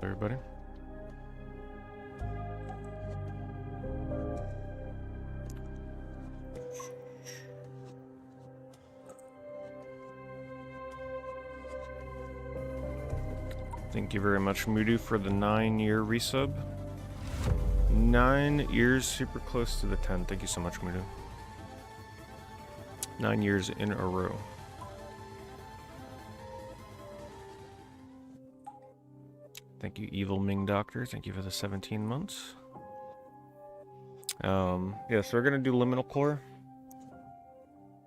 everybody. Thank you very much, Mudu, for the 9-year resub. 9 years, super close to the 10. Thank you so much, Mudu. 9 years in a row. Thank you, Evil Ming Doctor. Thank you for the 17 months. Yeah, so we're gonna do Liminlcore.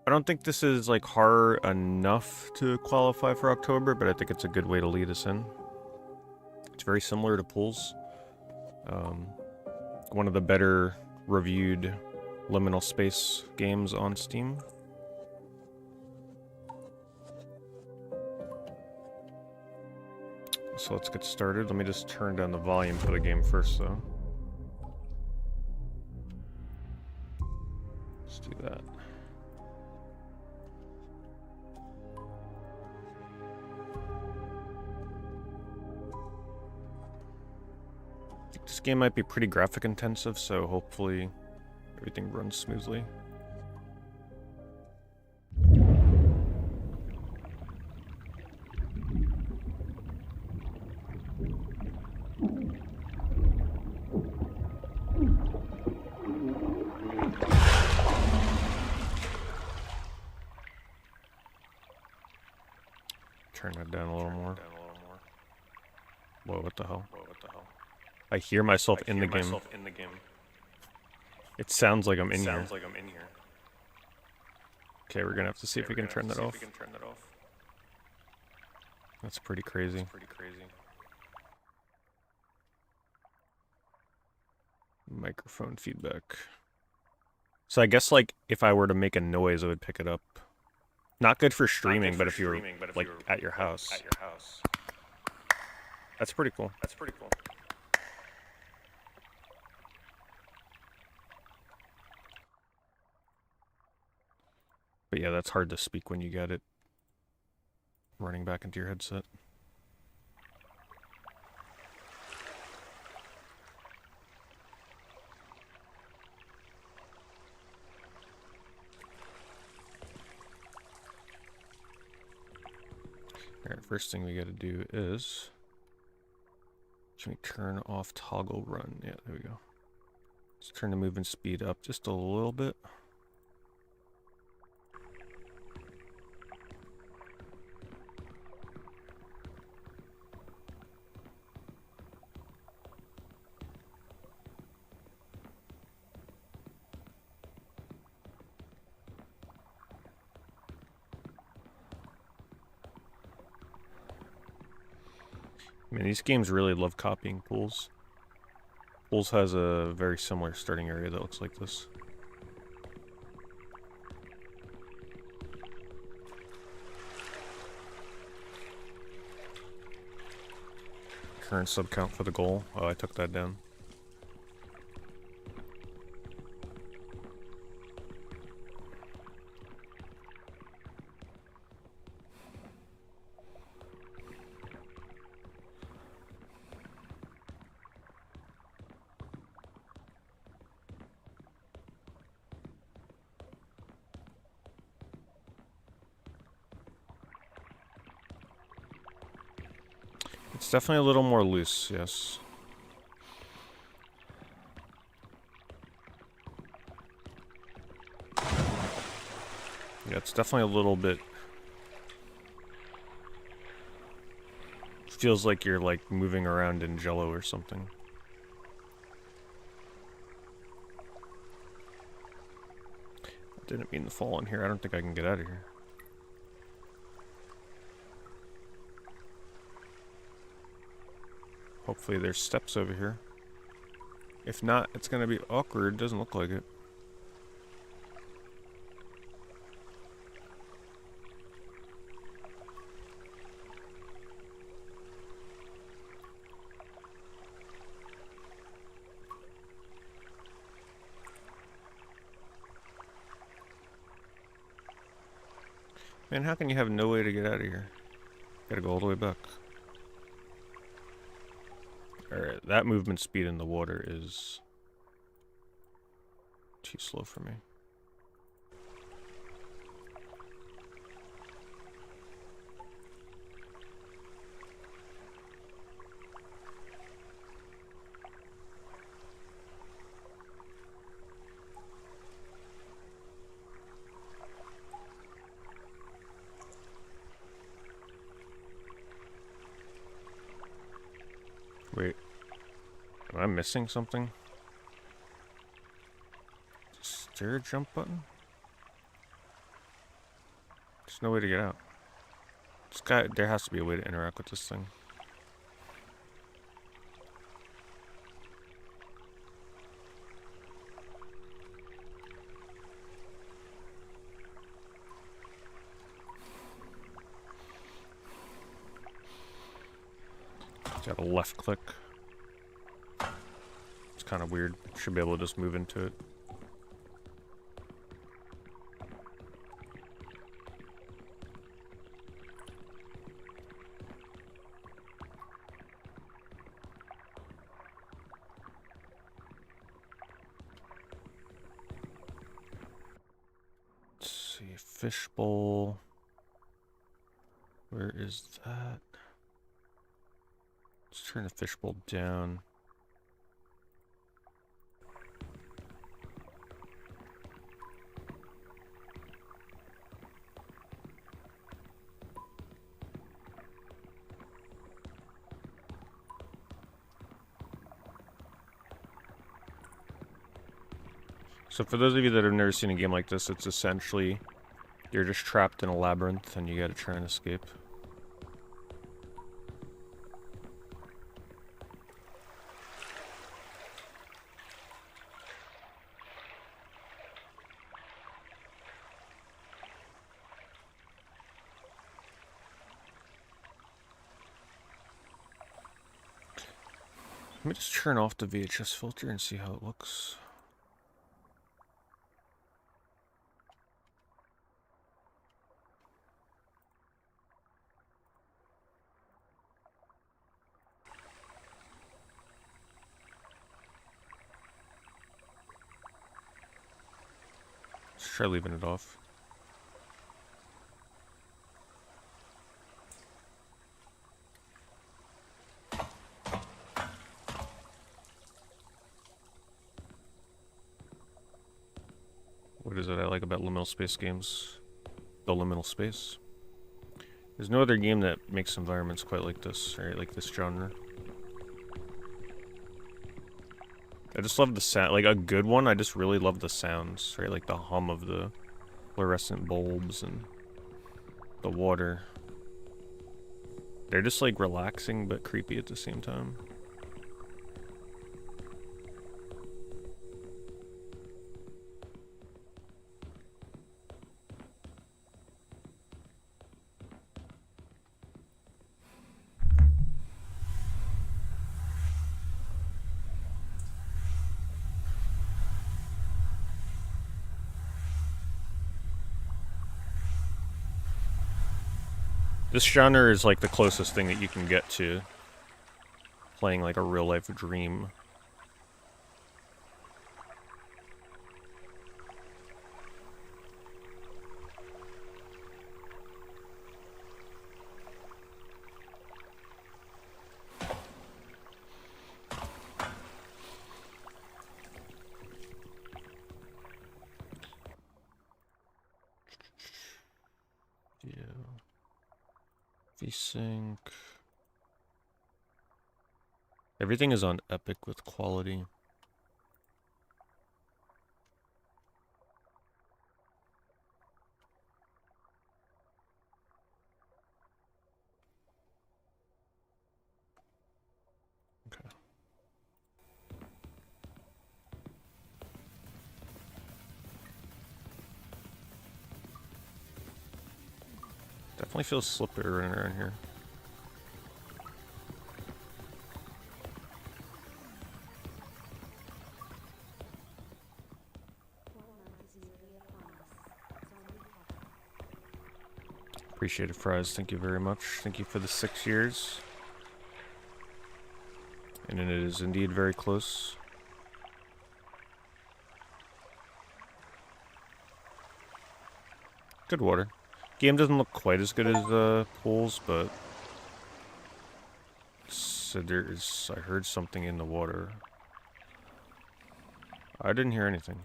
I don't think this is like hard enough to qualify for October, but I think it's a good way to lead us in. It's very similar to Pools. One of the better reviewed liminal space games on Steam. So let's get started. Let me just turn down the volume for the game first, though. Let's do that. This game might be pretty graphic intensive, so hopefully everything runs smoothly. Turn that down a little more. Whoa, what the hell? I hear myself in the game. It sounds like I'm in here. Okay, we're gonna have to see if we can turn that off. That's pretty crazy. Microphone feedback. So I guess like if I were to make a noise, it would pick it up. Not good for streaming, but if you were like at your house. That's pretty cool. But yeah, that's hard to speak when you get it running back into your headset. Alright, first thing we gotta do is... Can we turn off toggle run? Yeah, there we go. Let's turn the movement speed up just a little bit. I mean, these games really love copying Pools. Pools has a very similar starting area that looks like this. Current sub count for the goal. Oh, I took that down. It's definitely a little more loose, yes. Yeah, it's definitely a little bit... Feels like you're like moving around in Jello or something. I didn't mean to fall in here. I don't think I can get out of here. Hopefully there's steps over here. If not, it's gonna be awkward. Doesn't look like it. Man, how can you have no way to get out of here? Gotta go all the way back. Alright, that movement speed in the water is too slow for me. Wait, am I missing something? Is there a jump button? There's no way to get out. There has to be a way to interact with this thing. Got a left click. It's kind of weird. Should be able to just move into it. Let's see, fishbowl. Where is that? Let's turn the fishbowl down. So for those of you that have never seen a game like this, it's essentially you're just trapped in a labyrinth and you gotta try and escape. Let me just turn off the VHS filter and see how it looks. Let's try leaving it off. What is it I like about liminal space games? The liminal space. There's no other game that makes environments quite like this, right? Like this genre. I just love the sound. Like a good one, I just really love the sounds, right? Like the hum of the fluorescent bulbs and the water. They're just like relaxing but creepy at the same time. This genre is like the closest thing that you can get to playing like a real life dream. Sync. Everything is on epic with quality. Okay. Definitely feels slippery running around here. Appreciate it, Fries. Thank you very much. Thank you for the 6 years. And it is indeed very close. Good water. Game doesn't look quite as good as pools, but so I heard something in the water. I didn't hear anything.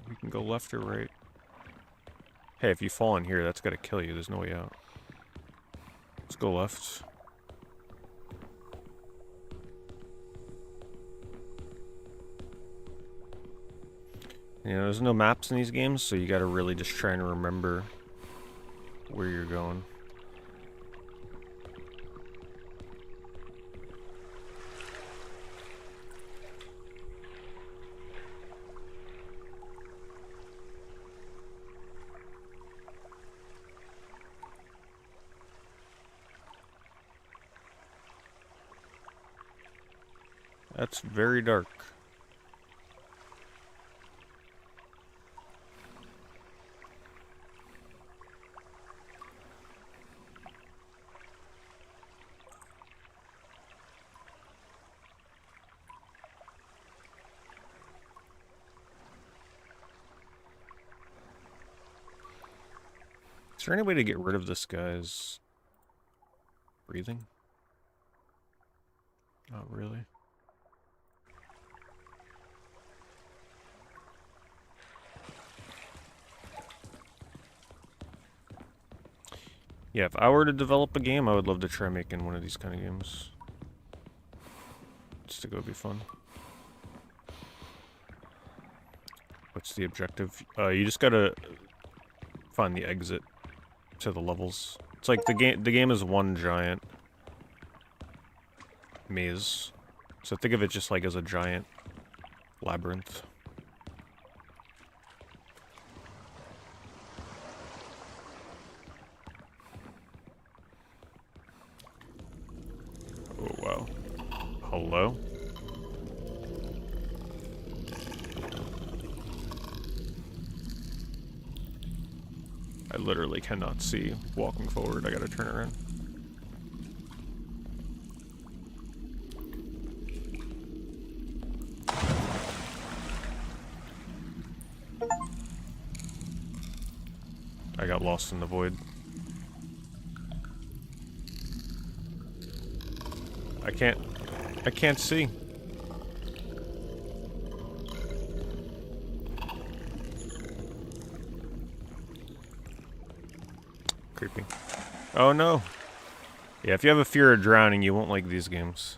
We can go left or right. Hey, if you fall in here, that's gotta kill you. There's no way out. Let's go left. You know, there's no maps in these games, so you gotta really just try and remember where you're going. That's very dark. Is there any way to get rid of this guy's breathing? Not really. Yeah, if I were to develop a game, I would love to try making one of these kind of games. Just to go be fun. What's the objective? You just gotta find the exit to the levels. It's like the game is one giant maze. So think of it just like as a giant labyrinth. Oh wow. Hello? I literally cannot see walking forward. I gotta turn around. I got lost in the void. I can't see. Creepy. Oh no. Yeah, if you have a fear of drowning, you won't like these games.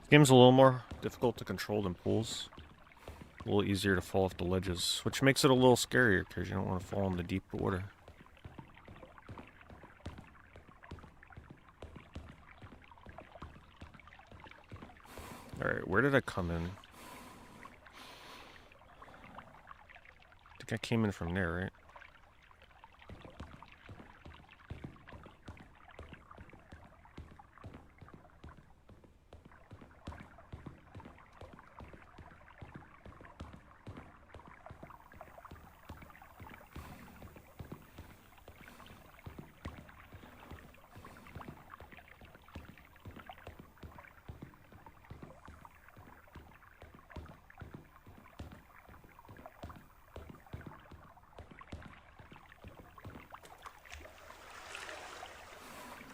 Game's a little more difficult to control than pools. A little easier to fall off the ledges, which makes it a little scarier because you don't want to fall in the deep water. Alright, where did I come in? I think I came in from there, right?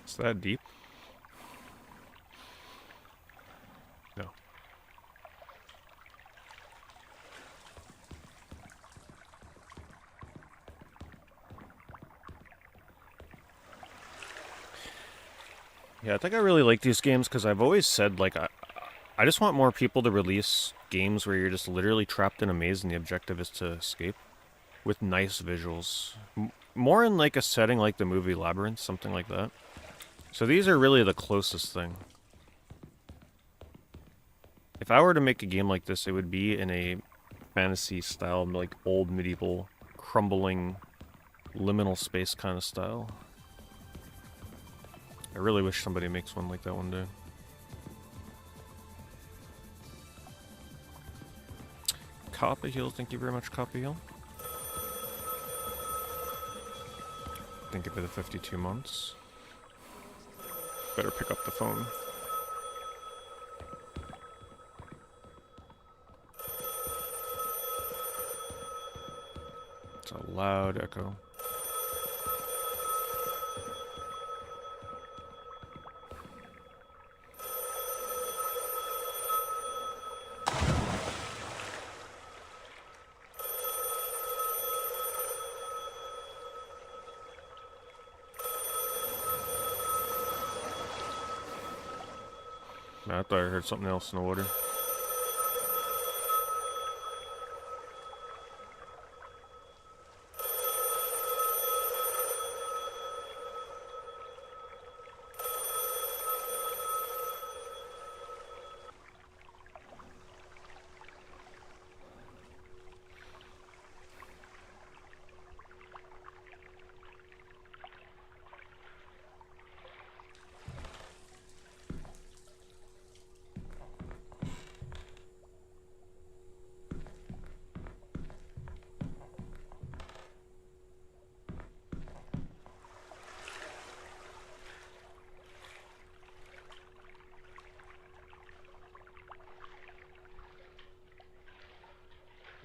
Is that deep? No. Yeah, I think I really like these games because I've always said, like, I just want more people to release games where you're just literally trapped in a maze and the objective is to escape with nice visuals. more in like a setting like the movie Labyrinth, something like that. So these are really the closest thing. If I were to make a game like this, it would be in a fantasy style, like old medieval, crumbling, liminal space kind of style. I really wish somebody makes one like that one day. Copper Hill, thank you very much, Copper Hill. Thank you for the 52 months. Better pick up the phone. It's a loud echo. I thought I heard something else in the water.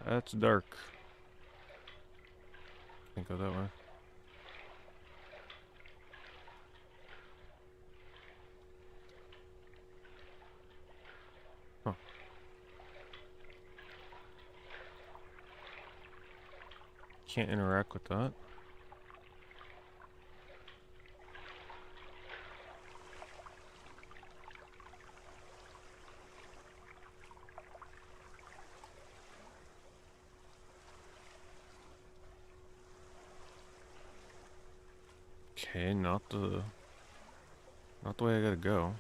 That's dark. Can't go that way. Huh. Can't interact with that. Okay, not the way I gotta go.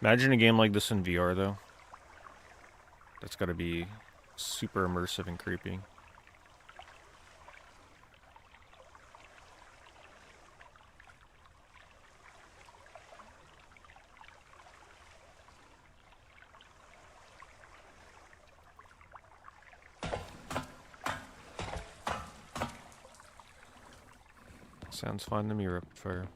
Imagine a game like this in VR though. That's gotta be super immersive and creepy. Sounds fine to me, Rapid Fire.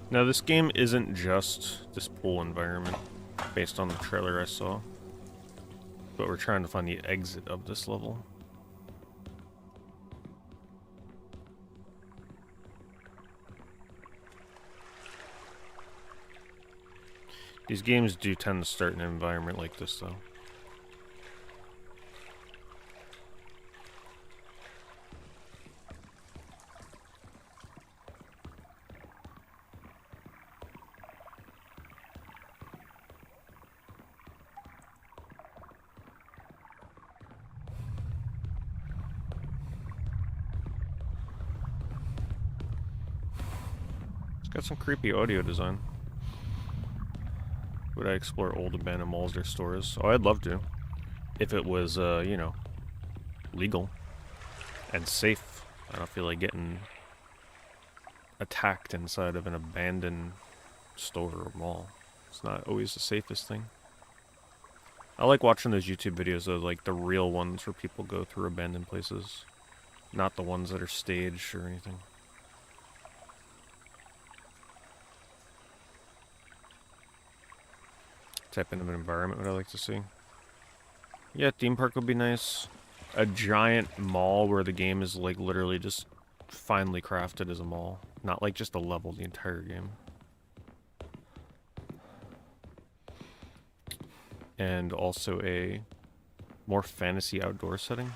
Now this game isn't just this pool environment, based on the trailer I saw. But we're trying to find the exit of this level. These games do tend to start in an environment like this though. Got some creepy audio design. Would I explore old abandoned malls or stores? Oh, I'd love to. If it was, you know, legal and safe. I don't feel like getting attacked inside of an abandoned store or mall. It's not always the safest thing. I like watching those YouTube videos, though, like the real ones where people go through abandoned places. Not the ones that are staged or anything. Type of environment would I like to see. Yeah, theme park would be nice. A giant mall where the game is like literally just finely crafted as a mall. Not like just a level, the entire game. And also a more fantasy outdoor setting.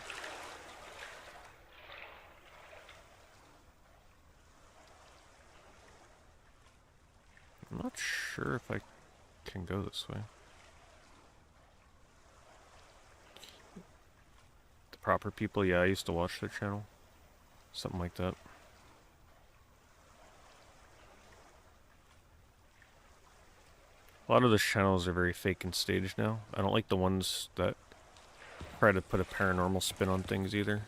I'm not sure if I can go this way. The Proper People, yeah, I used to watch their channel. Something like that. A lot of those channels are very fake and staged now. I don't like the ones that try to put a paranormal spin on things either.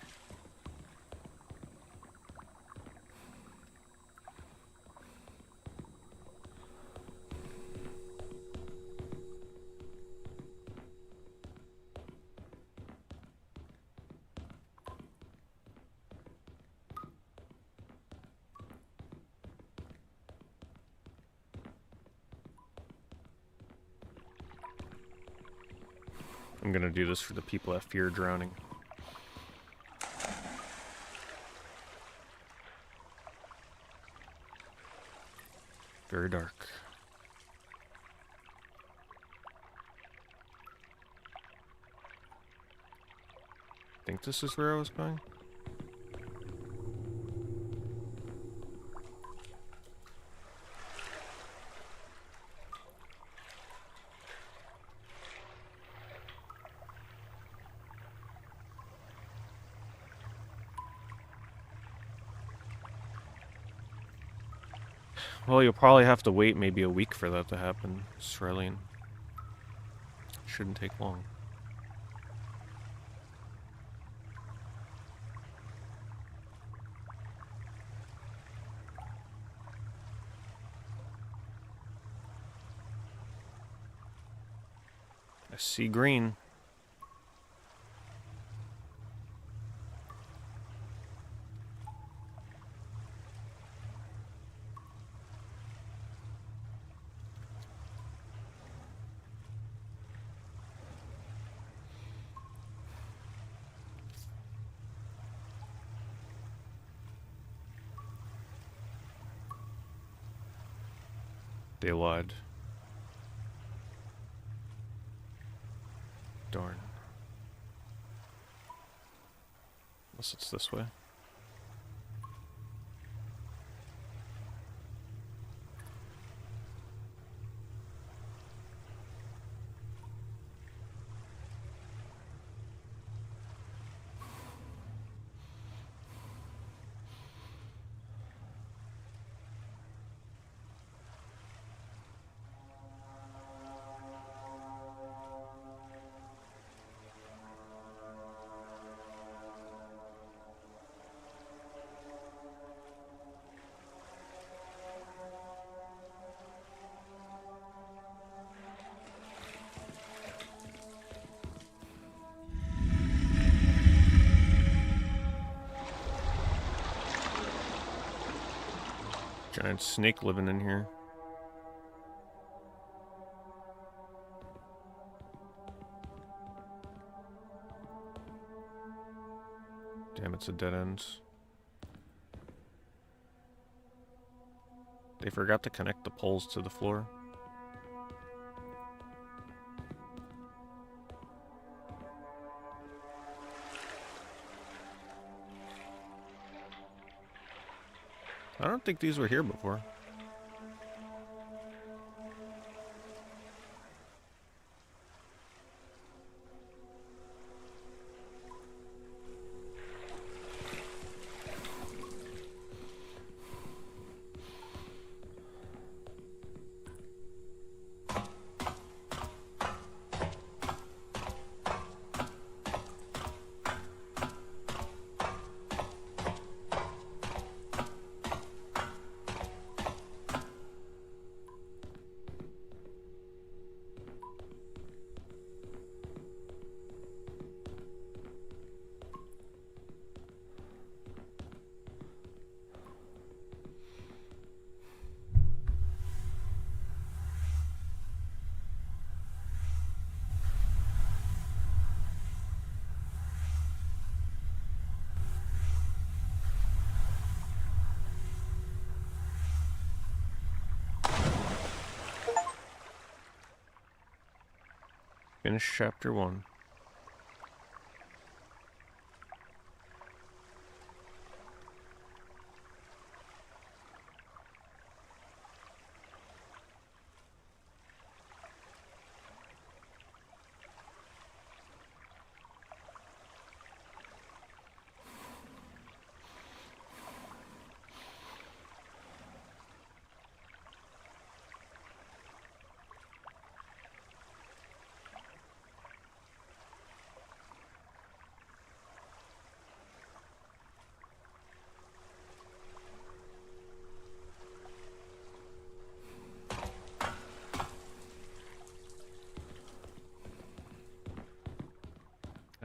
I'm gonna do this for the people that fear drowning. Very dark. I think this is where I was going. Well, you'll probably have to wait maybe a week for that to happen, Australian. Shouldn't take long. I see green. They lied. Darn. Unless it's this way. Giant snake living in here. Damn, it's a dead end. They forgot to connect the poles to the floor. I don't think these were here before. Finish chapter 1.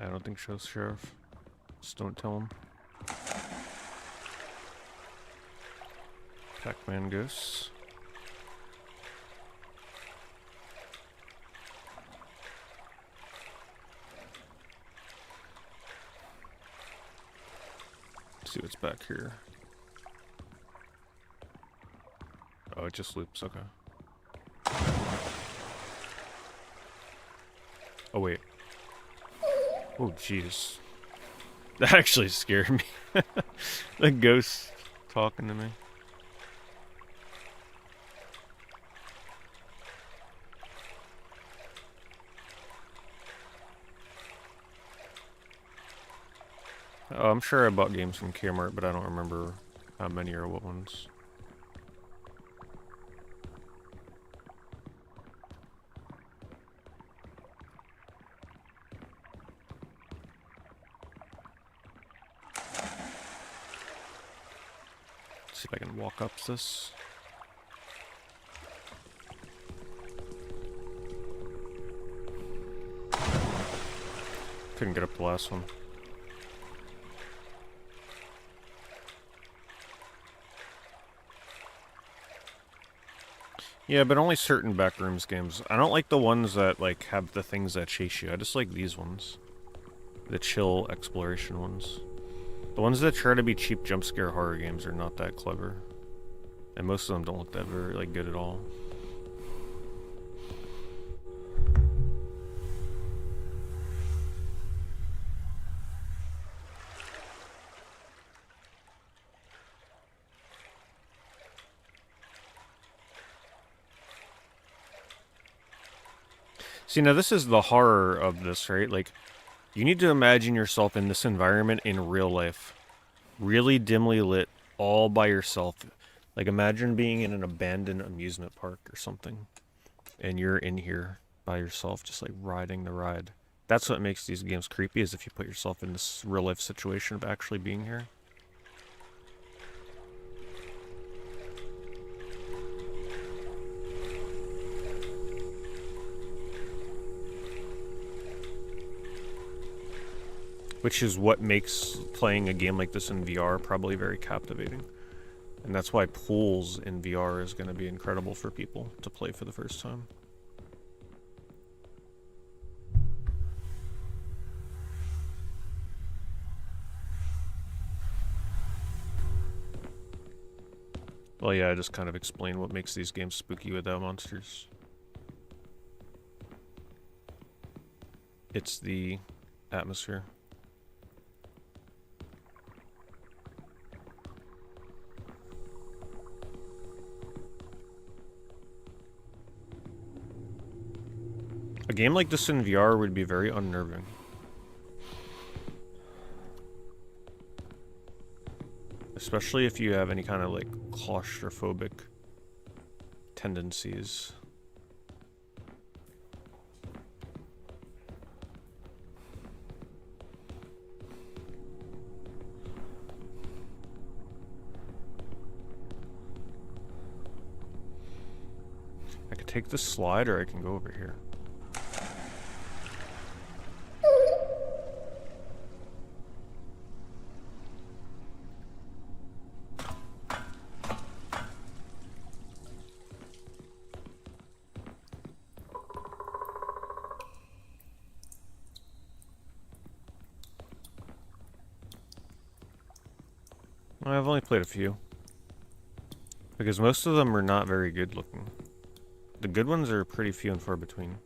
I don't think so, Sheriff. Just don't tell him. Pac-Man ghosts. Let's see what's back here. Oh, it just loops, okay. Oh, wait. Oh, jeez. That actually scared me. The ghost talking to me. Oh, I'm sure I bought games from Kmart, but I don't remember how many or what ones. See if I can walk up this. Couldn't get up the last one. Yeah, but only certain Backrooms games. I don't like the ones that like have the things that chase you. I just like these ones. The chill exploration ones. The ones that try to be cheap jump scare horror games are not that clever. And most of them don't look that very like good at all. See, now this is the horror of this, right? Like, you need to imagine yourself in this environment in real life. Really dimly lit, all by yourself. Like, imagine being in an abandoned amusement park or something. And you're in here by yourself, just like riding the ride. That's what makes these games creepy, is if you put yourself in this real life situation of actually being here. Which is what makes playing a game like this in VR probably very captivating. And that's why Pools in VR is going to be incredible for people to play for the first time. Well, yeah, I just kind of explained what makes these games spooky without monsters. It's the atmosphere. A game like this in VR would be very unnerving. Especially if you have any kind of like claustrophobic tendencies. I could take this slide or I can go over here. I've only played a few. Because most of them are not very good looking. The good ones are pretty few and far between.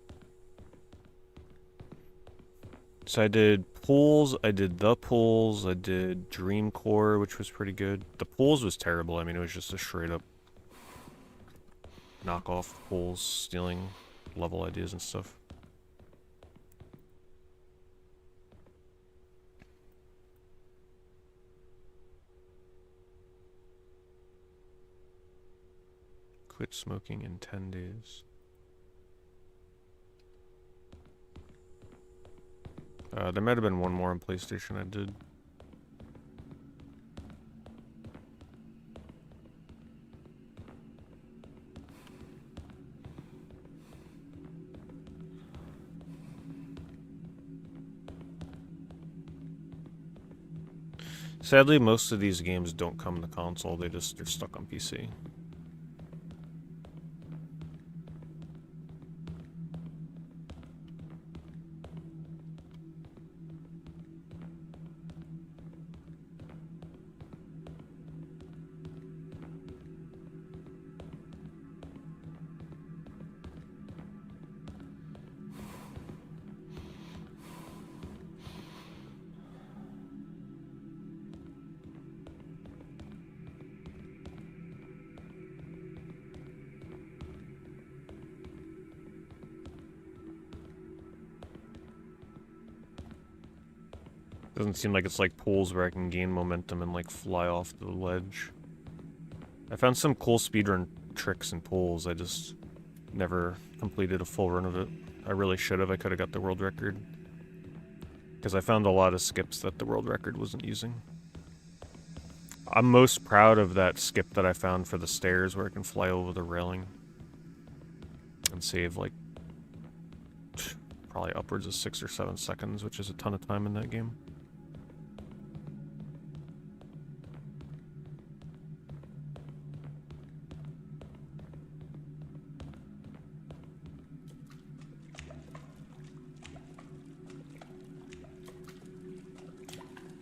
So I did Pools, I did The Pools, I did Dreamcore, which was pretty good. The Pools was terrible. I mean, it was just a straight up knockoff Pools, stealing level ideas and stuff. Quit smoking in 10 days. There might have been one more on PlayStation I did. Sadly, most of these games don't come to console, they're stuck on PC. Doesn't seem like it's like Pools where I can gain momentum and like fly off the ledge. I found some cool speedrun tricks in Pools, I just never completed a full run of it. I really should have, I could have got the world record. Because I found a lot of skips that the world record wasn't using. I'm most proud of that skip that I found for the stairs where I can fly over the railing. And save like probably upwards of 6 or 7 seconds, which is a ton of time in that game.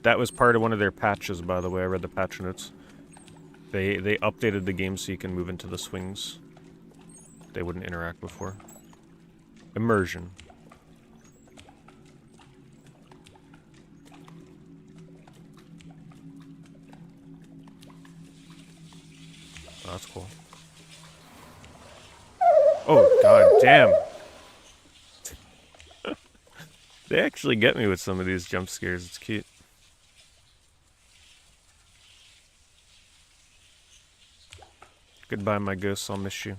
That was part of one of their patches, by the way. I read the patch notes. They updated the game so you can move into the swings. They wouldn't interact before. Immersion. Oh, that's cool. Oh, god damn. They actually get me with some of these jump scares. It's cute. Goodbye, my ghosts. I'll miss you.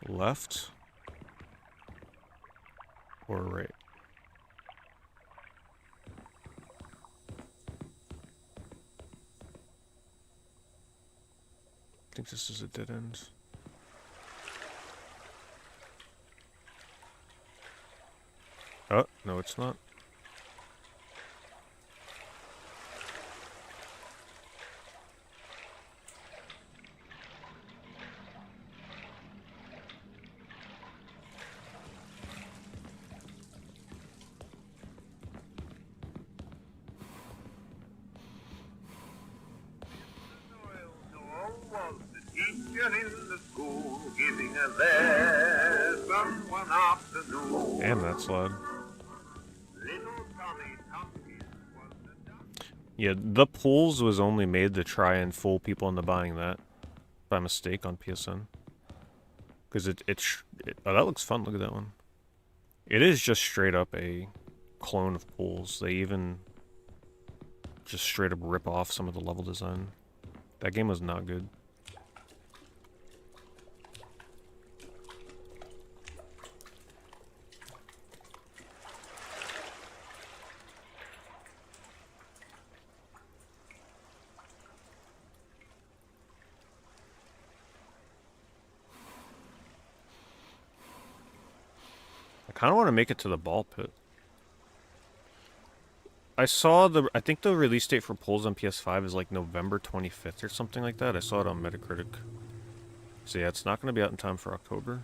Left or right? I think this is a dead end. Oh, no, it's not. Damn, that's loud. Yeah, The Pools was only made to try and fool people into buying that by mistake on PSN. Because oh, that looks fun. Look at that one. It is just straight up a clone of Pools. They even just straight up rip off some of the level design. That game was not good. I kind of want to make it to the ball pit. I think the release date for Pools on PS5 is like November 25th or something like that. I saw it on Metacritic. So yeah, it's not going to be out in time for October.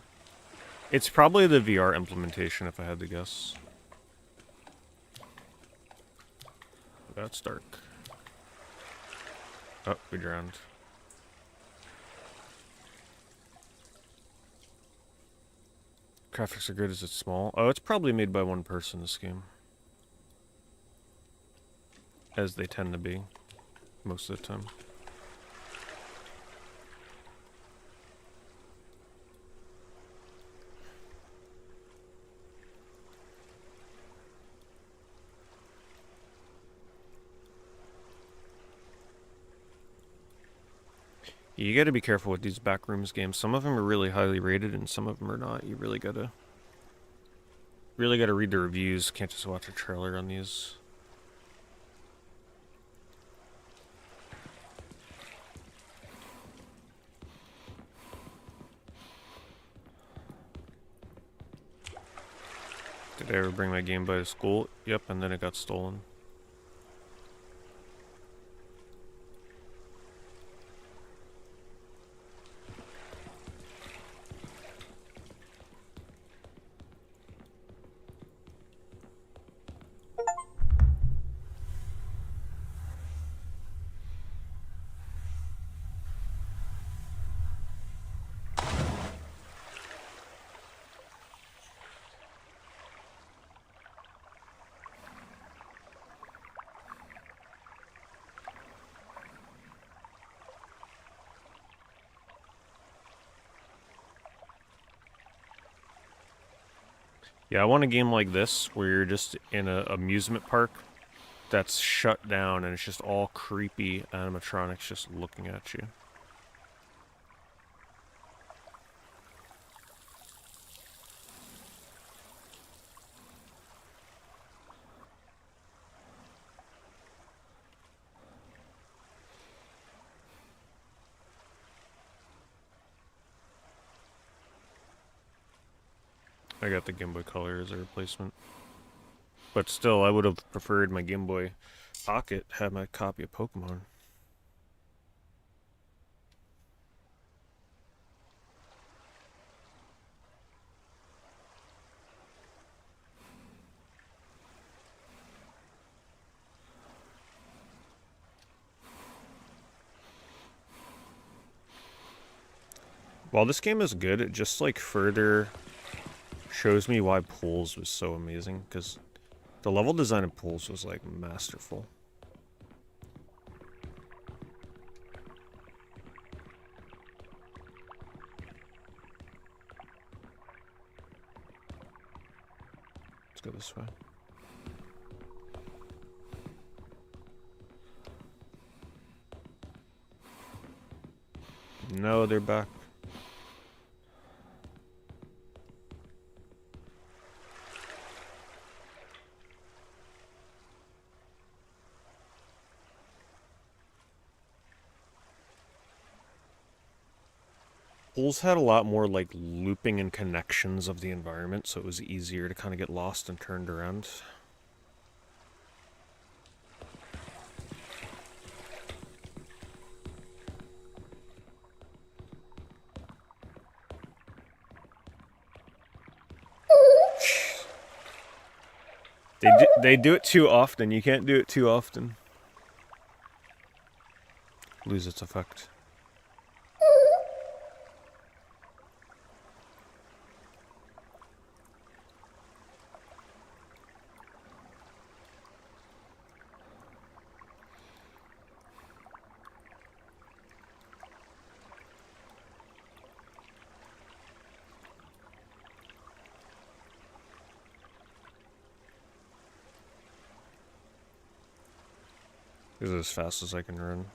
It's probably the VR implementation if I had to guess. That's dark. Oh, we drowned. Graphics are good. Is it small? Oh, it's probably made by one person, this game. As they tend to be. Most of the time. You gotta be careful with these backrooms games. Some of them are really highly rated and some of them are not. You really gotta read the reviews. Can't just watch a trailer on these. Did I ever bring my Game Boy to school? Yep, and then it got stolen. Yeah, I want a game like this where you're just in an amusement park that's shut down and it's just all creepy animatronics just looking at you. I got the Game Boy Color as a replacement. But still, I would have preferred my Game Boy Pocket had my copy of Pokemon. While this game is good, it just like further shows me why Pools was so amazing, because the level design of Pools was like masterful. Let's go this way. No, they're back. Pools had a lot more like looping and connections of the environment, so it was easier to kind of get lost and turned around. They do it too often. You can't do it too often. Lose its effect. This is as fast as I can run.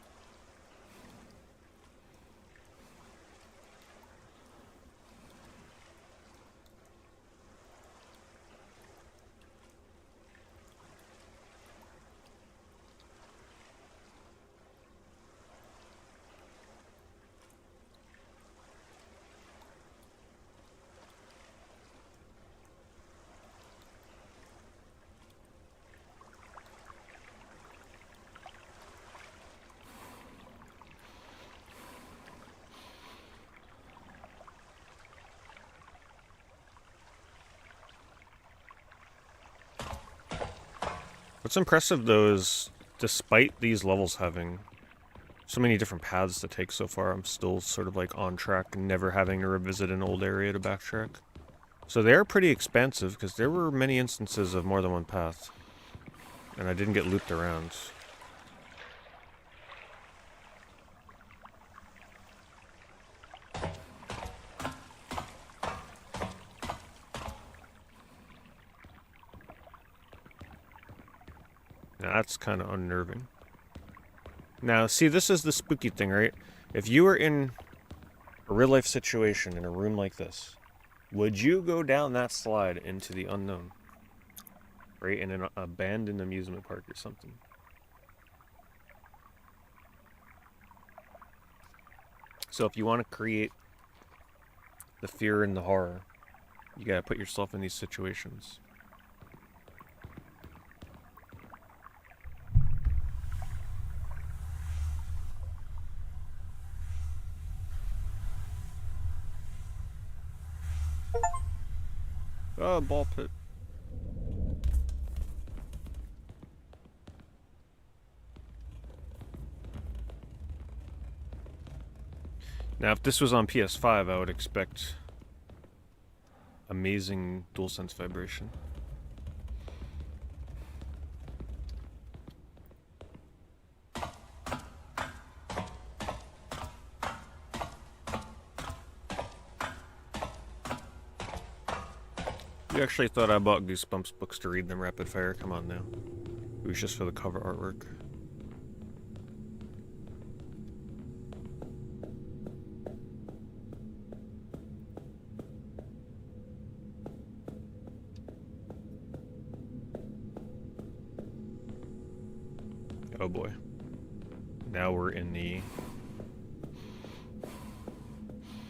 What's impressive though is despite these levels having so many different paths to take so far, I'm still sort of like on track and never having to revisit an old area to backtrack. So they are pretty expansive because there were many instances of more than one path. And I didn't get looped around. Now that's kind of unnerving. Now, see, this is the spooky thing, right? If you were in a real-life situation in a room like this, would you go down that slide into the unknown? Right? In an abandoned amusement park or something. So if you want to create the fear and the horror, you gotta put yourself in these situations. Oh, ball pit. Now, if this was on PS5, I would expect amazing DualSense vibration. You actually thought I bought Goosebumps books to read them rapid fire? Come on now. It was just for the cover artwork. Oh boy. Now we're in the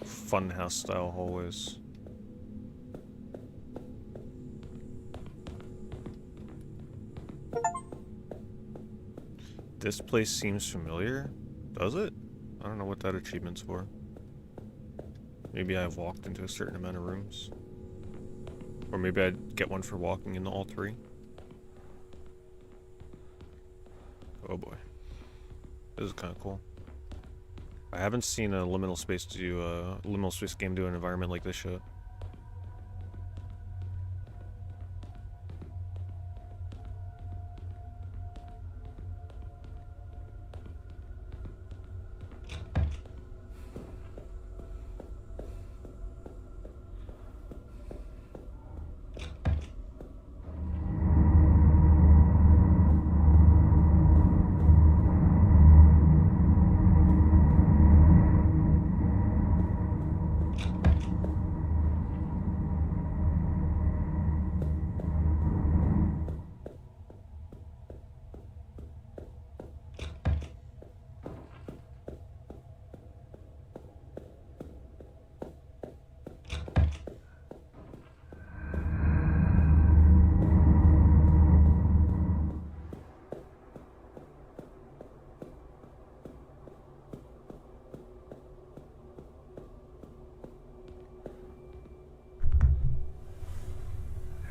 Funhouse style hallways. This place seems familiar. Does it? I don't know what that achievement's for. Maybe I've walked into a certain amount of rooms. Or maybe I'd get one for walking into all three. Oh boy. This is kind of cool. I haven't seen a liminal space game do an environment like this yet.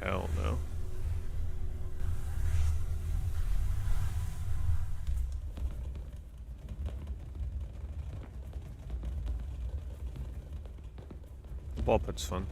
Hell no. The ball pit's fun.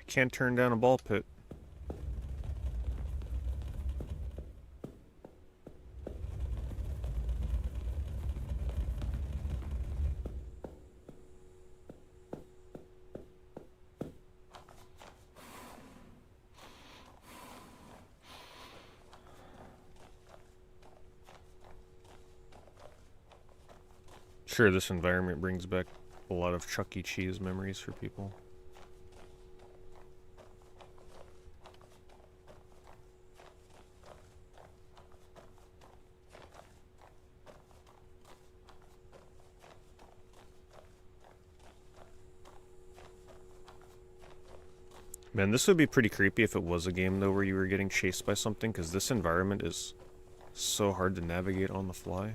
Can't turn down a ball pit. sure this environment brings back a lot of Chuck E. Cheese memories for people. Man, this would be pretty creepy if it was a game, though, where you were getting chased by something, because this environment is so hard to navigate on the fly.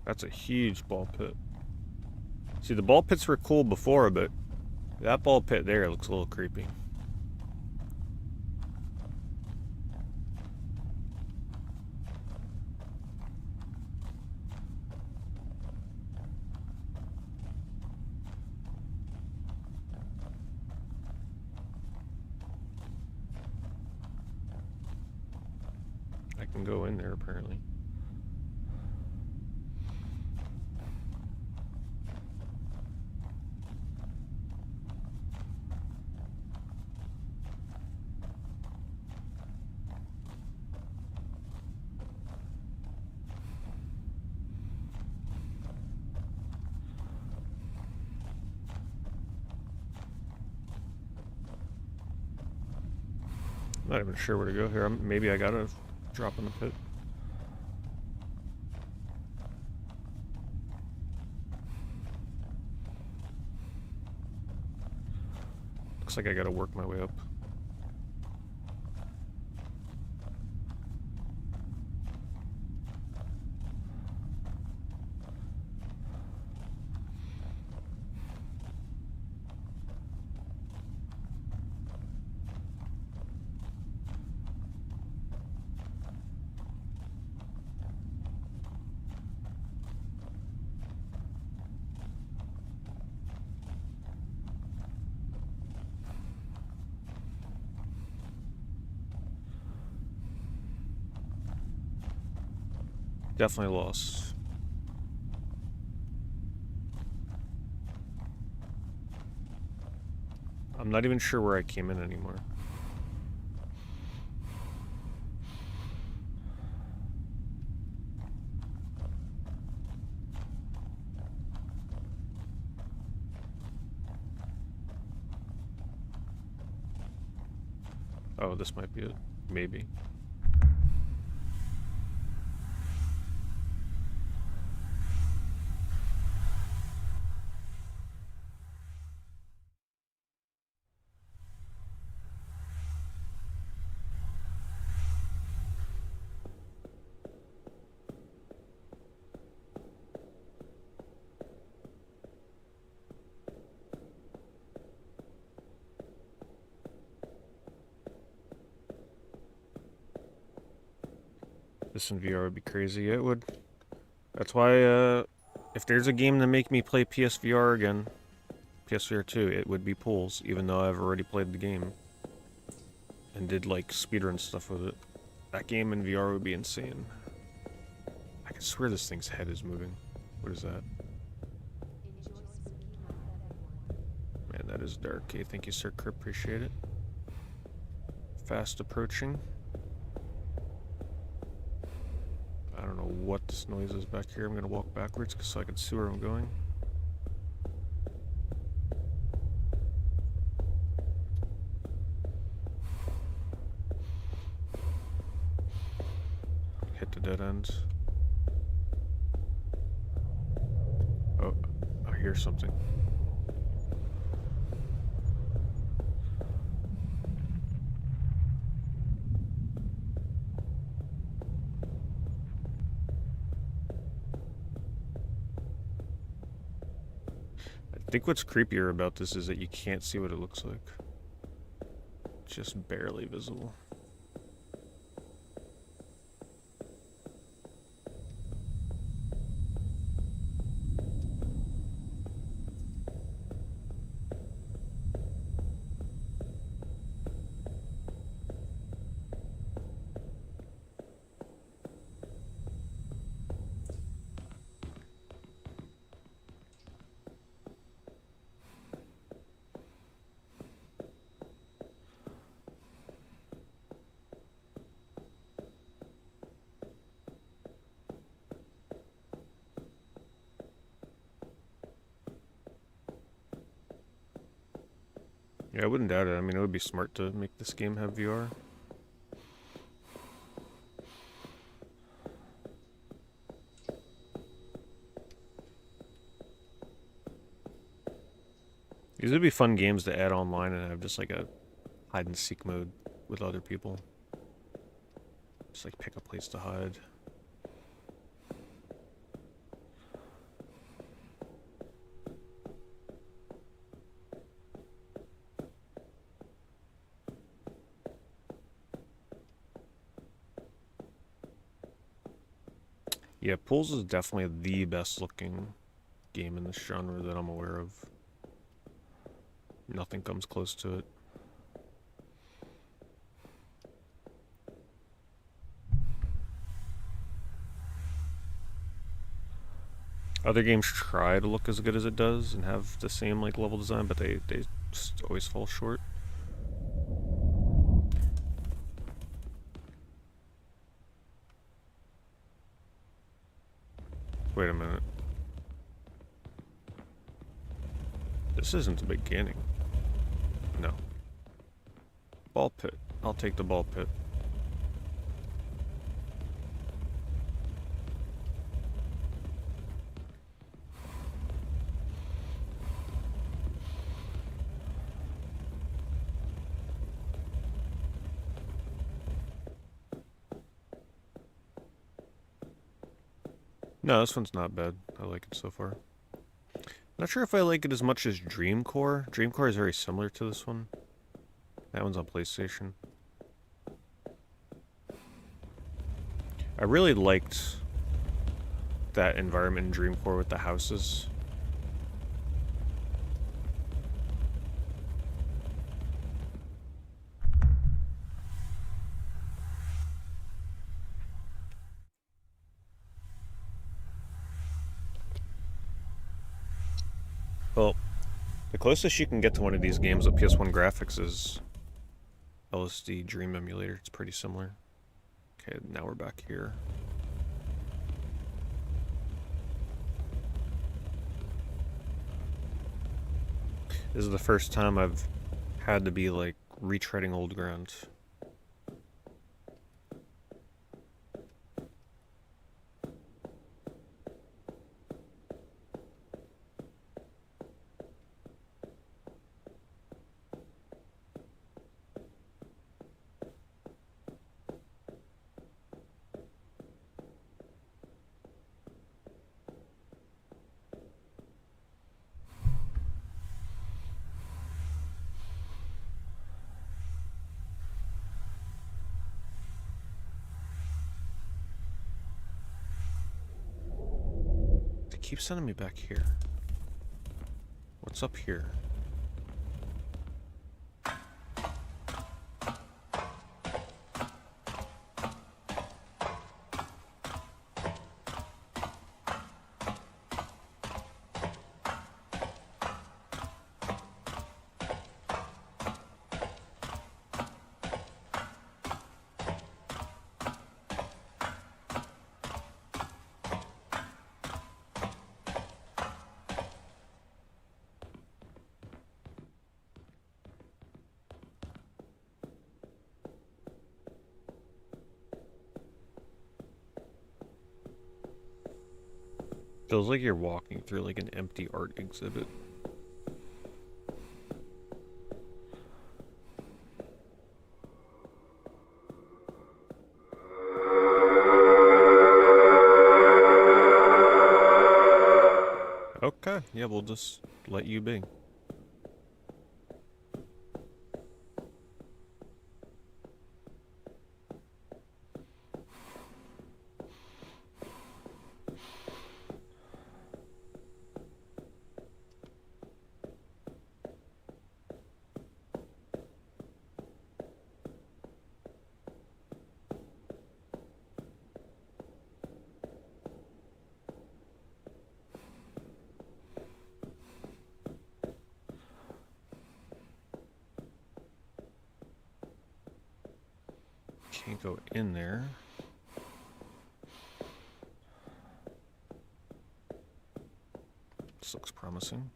That's a huge ball pit. See, the ball pits were cool before, but that ball pit there looks a little creepy. I can go in there, apparently. I'm not even sure where to go here. Maybe I gotta drop in the pit. Looks like I gotta work my way up. Definitely lost. I'm not even sure where I came in anymore. Oh, this might be it. Maybe. This in VR would be crazy. It would. That's why, if there's a game to make me play PSVR again, PSVR 2, it would be Pools, even though I've already played the game. And did, like, speedrun stuff with it. That game in VR would be insane. I can swear this thing's head is moving. What is that? Man, that is dark. Okay, thank you, Sir Crip. Appreciate it. Fast approaching. I don't know what this noise is back here. I'm gonna walk backwards so I can see where I'm going. Hit the dead end. Oh, I hear something. I think what's creepier about this is that you can't see what it looks like. It's just barely visible. Yeah, I wouldn't doubt it. I mean, it would be smart to make this game have VR. These would be fun games to add online and have just like a hide and seek mode with other people. Just like pick a place to hide. Yeah, Pools is definitely the best looking game in this genre that I'm aware of. Nothing comes close to it. Other games try to look as good as it does and have the same like level design, but they just always fall short. Wait a minute. This isn't the beginning. No. Ball pit. I'll take the ball pit. No, this one's not bad. I like it so far. Not sure if I like it as much as Dreamcore. Dreamcore is very similar to this one. That one's on PlayStation. I really liked that environment in Dreamcore with the houses. Well, the closest you can get to one of these games with PS1 graphics is LSD Dream Emulator. It's pretty similar. Okay, now we're back here. This is the first time I've had to be like retreading old ground. Keep sending me back here. What's up here? Feels like you're walking through like an empty art exhibit. Okay, yeah, we'll just let you be. Can't go in there. This looks promising.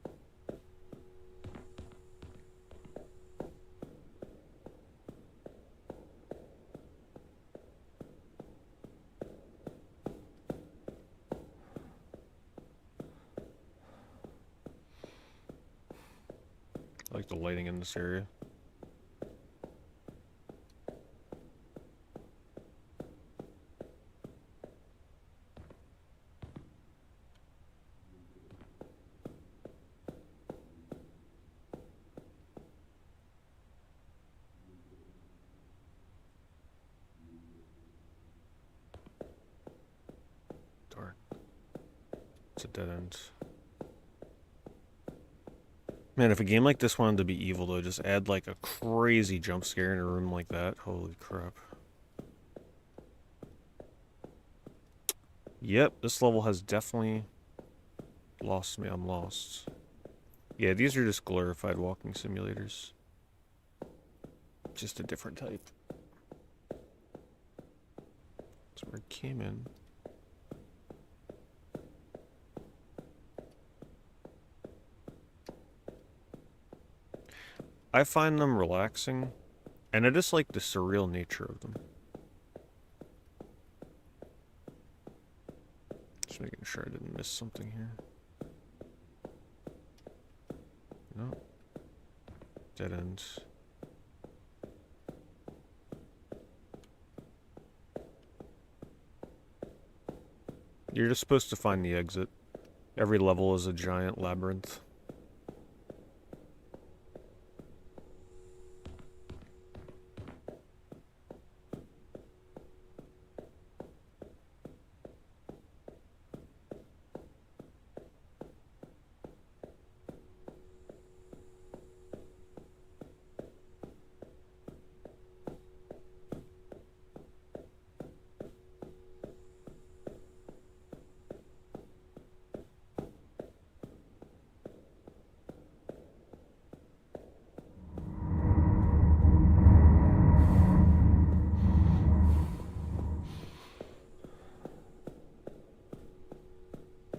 I like the lighting in this area. Darn. It's a dead end. Man, if a game like this wanted to be evil, though, just add like a crazy jump scare in a room like that. Holy crap. Yep, this level has definitely lost me. I'm lost. Yeah, these are just glorified walking simulators. Just a different type. That's where it came in. I find them relaxing, and I just like the surreal nature of them. Just making sure I didn't miss something here. No. Dead ends. You're just supposed to find the exit. Every level is a giant labyrinth.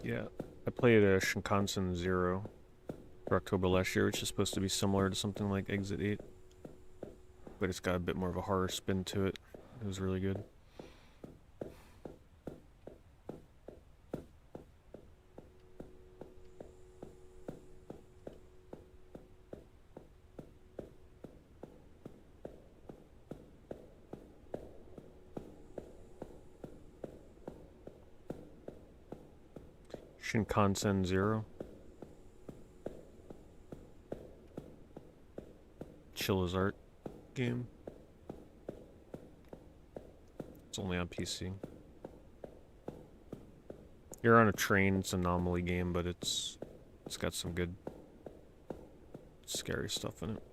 Yeah, I played a Shinkansen 0 for October last year, which is supposed to be similar to something like Exit 8. But it's got a bit more of a horror spin to it. It was really good. Shinkansen 0. Chill as art game. It's only on PC. You're on a train, it's an anomaly game, but it's got some good scary stuff in it.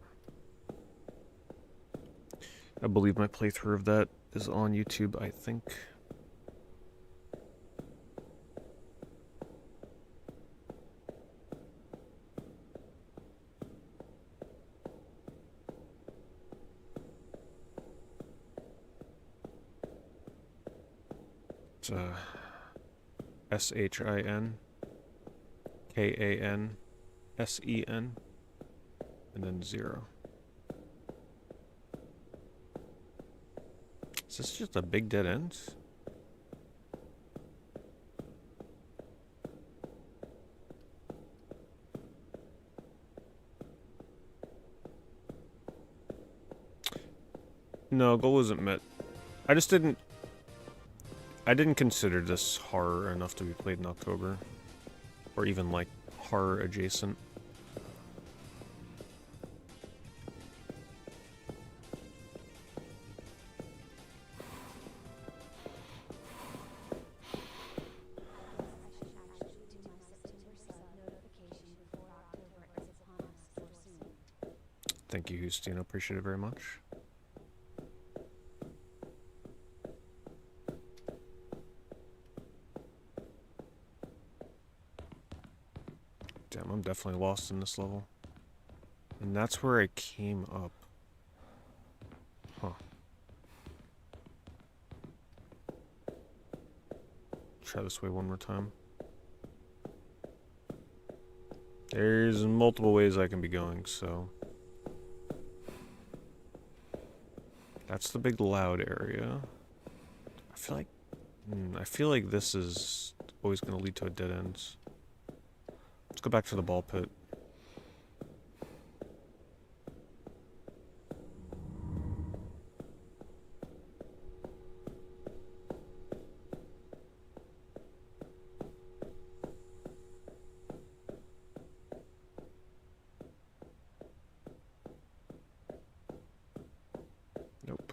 I believe my playthrough of that is on YouTube, I think. It's SHINKANSEN and then 0. Is this just a big dead end? No, goal wasn't met. I didn't consider this horror enough to be played in October. Or even like horror adjacent. Thank you, Justino. Appreciate it very much. Damn, I'm definitely lost in this level. And that's where I came up. Huh. Try this way one more time. There's multiple ways I can be going, so... That's the big loud area. I feel like this is always going to lead to a dead end. Let's go back to the ball pit. Nope.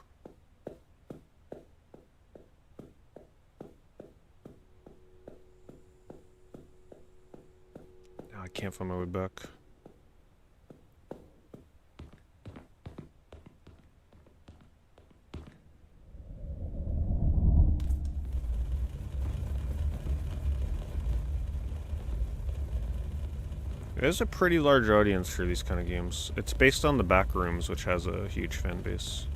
Now I can't find my way back. There's a pretty large audience for these kind of games. It's based on the back rooms, which has a huge fan base.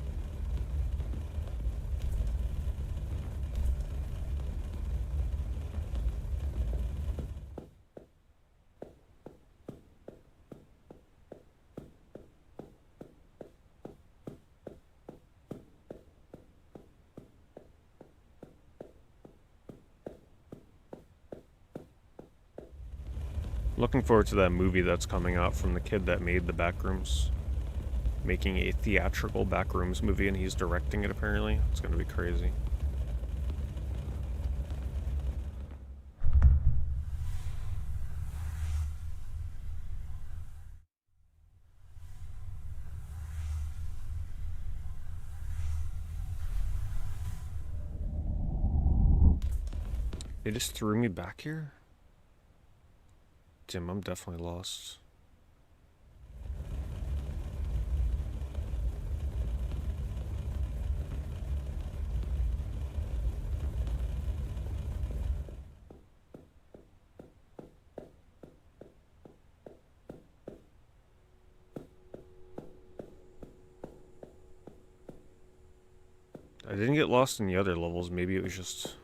Looking forward to that movie that's coming out from the kid that made the Backrooms. Making a theatrical Backrooms movie, and he's directing it apparently. It's gonna be crazy. They just threw me back here? Damn, I'm definitely lost. I didn't get lost in the other levels. Maybe it was just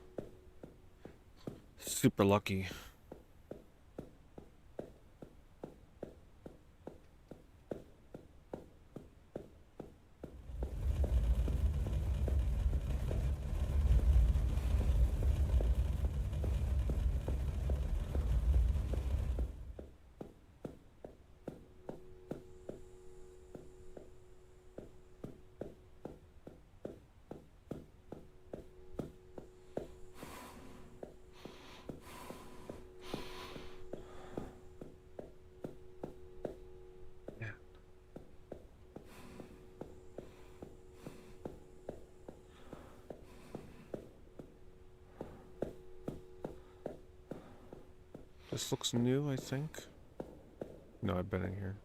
super lucky. This looks new, I think. No, I've been in here.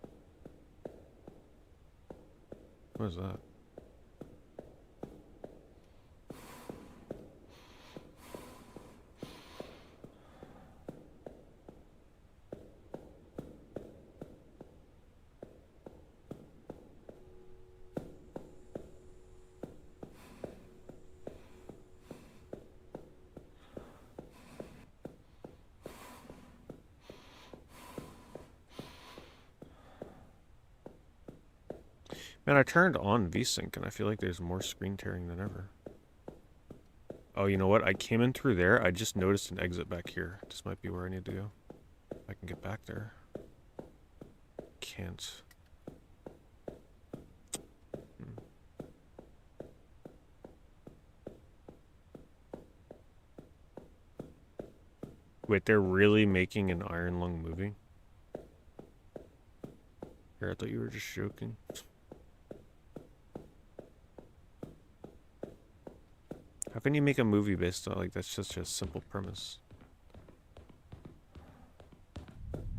What is that? Man, I turned on VSync and I feel like there's more screen tearing than ever. Oh, you know what? I came in through there. I just noticed an exit back here. This might be where I need to go. I can get back there. Can't. Wait, they're really making an Iron Lung movie? Here, I thought you were just joking. How can you make a movie based on, like, that's such a simple premise?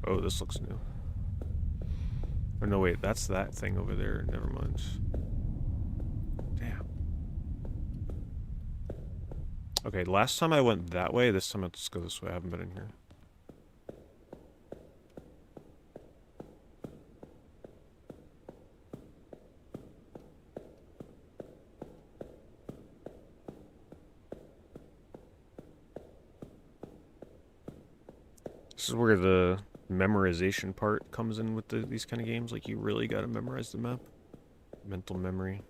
Oh, this looks new. Oh, no, wait, that's that thing over there. Never mind. Damn. Okay, last time I went that way, this time let's go this way. I haven't been in here. This is where the memorization part comes in with these kind of games. Like, you really gotta memorize the map. Mental memory.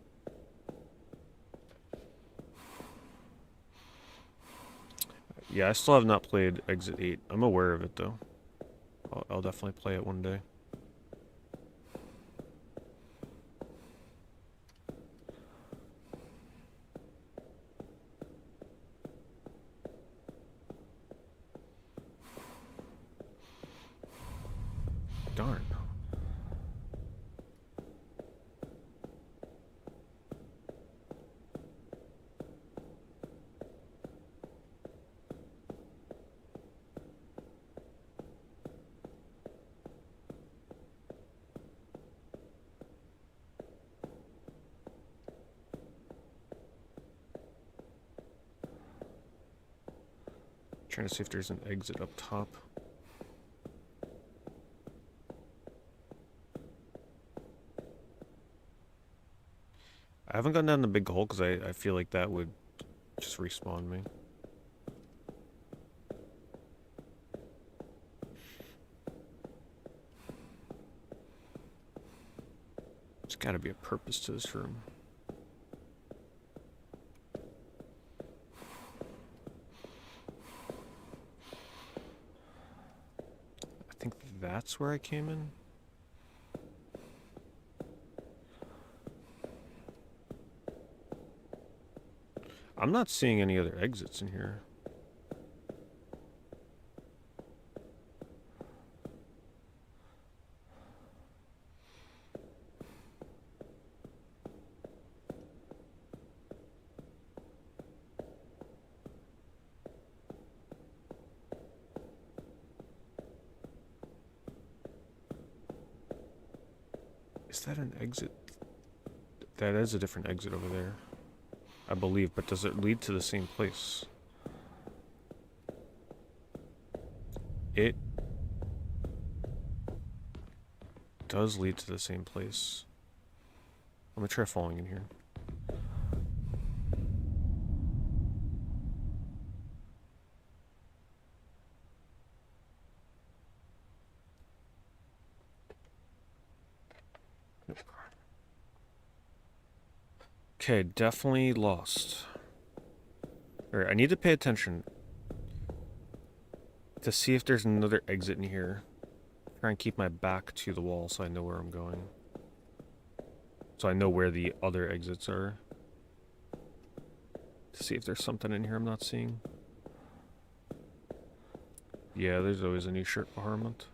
Yeah, I still have not played Exit 8. I'm aware of it, though. I'll definitely play it one day. Darn. Trying to see if there's an exit up top. I haven't gone down the big hole because I feel like that would just respawn me. There's gotta be a purpose to this room. I think that's where I came in. I'm not seeing any other exits in here. Is that an exit? That is a different exit over there, I believe, but does it lead to the same place? It does lead to the same place. Let me try falling in here. Nope. Okay, definitely lost. Alright, I need to pay attention to see if there's another exit in here. Try and keep my back to the wall so I know where I'm going. So I know where the other exits are. To see if there's something in here I'm not seeing. Yeah, there's always a new shirt requirement.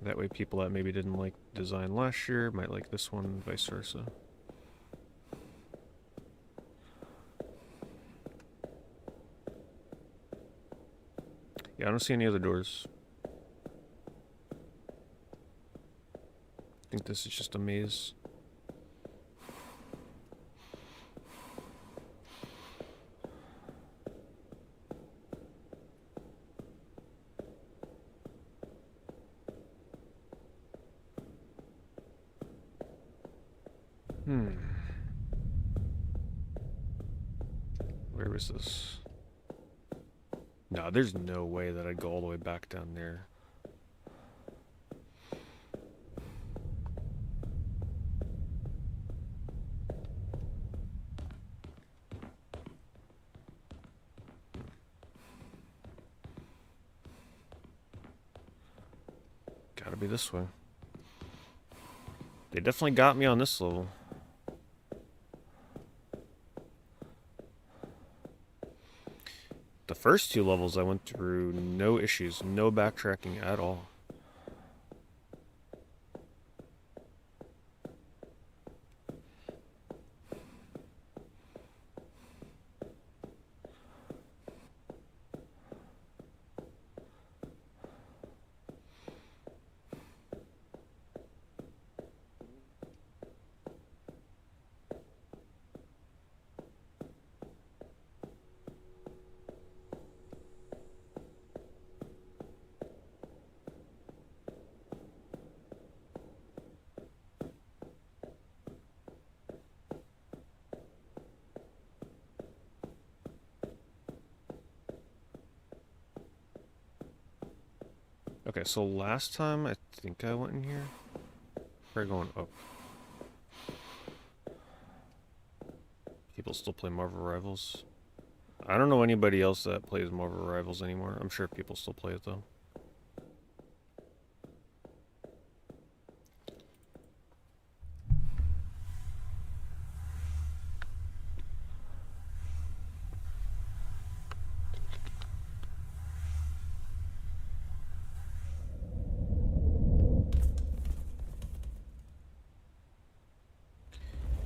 That way people that maybe didn't like design last year might like this one, and vice versa. Yeah, I don't see any other doors. I think this is just a maze. Where was this? No, there's no way that I'd go all the way back down there. Gotta be this way. They definitely got me on this level. The first 2 levels I went through no issues, no backtracking at all. Okay, so last time I think I went in here. We're going up. People still play Marvel Rivals. I don't know anybody else that plays Marvel Rivals anymore. I'm sure people still play it though.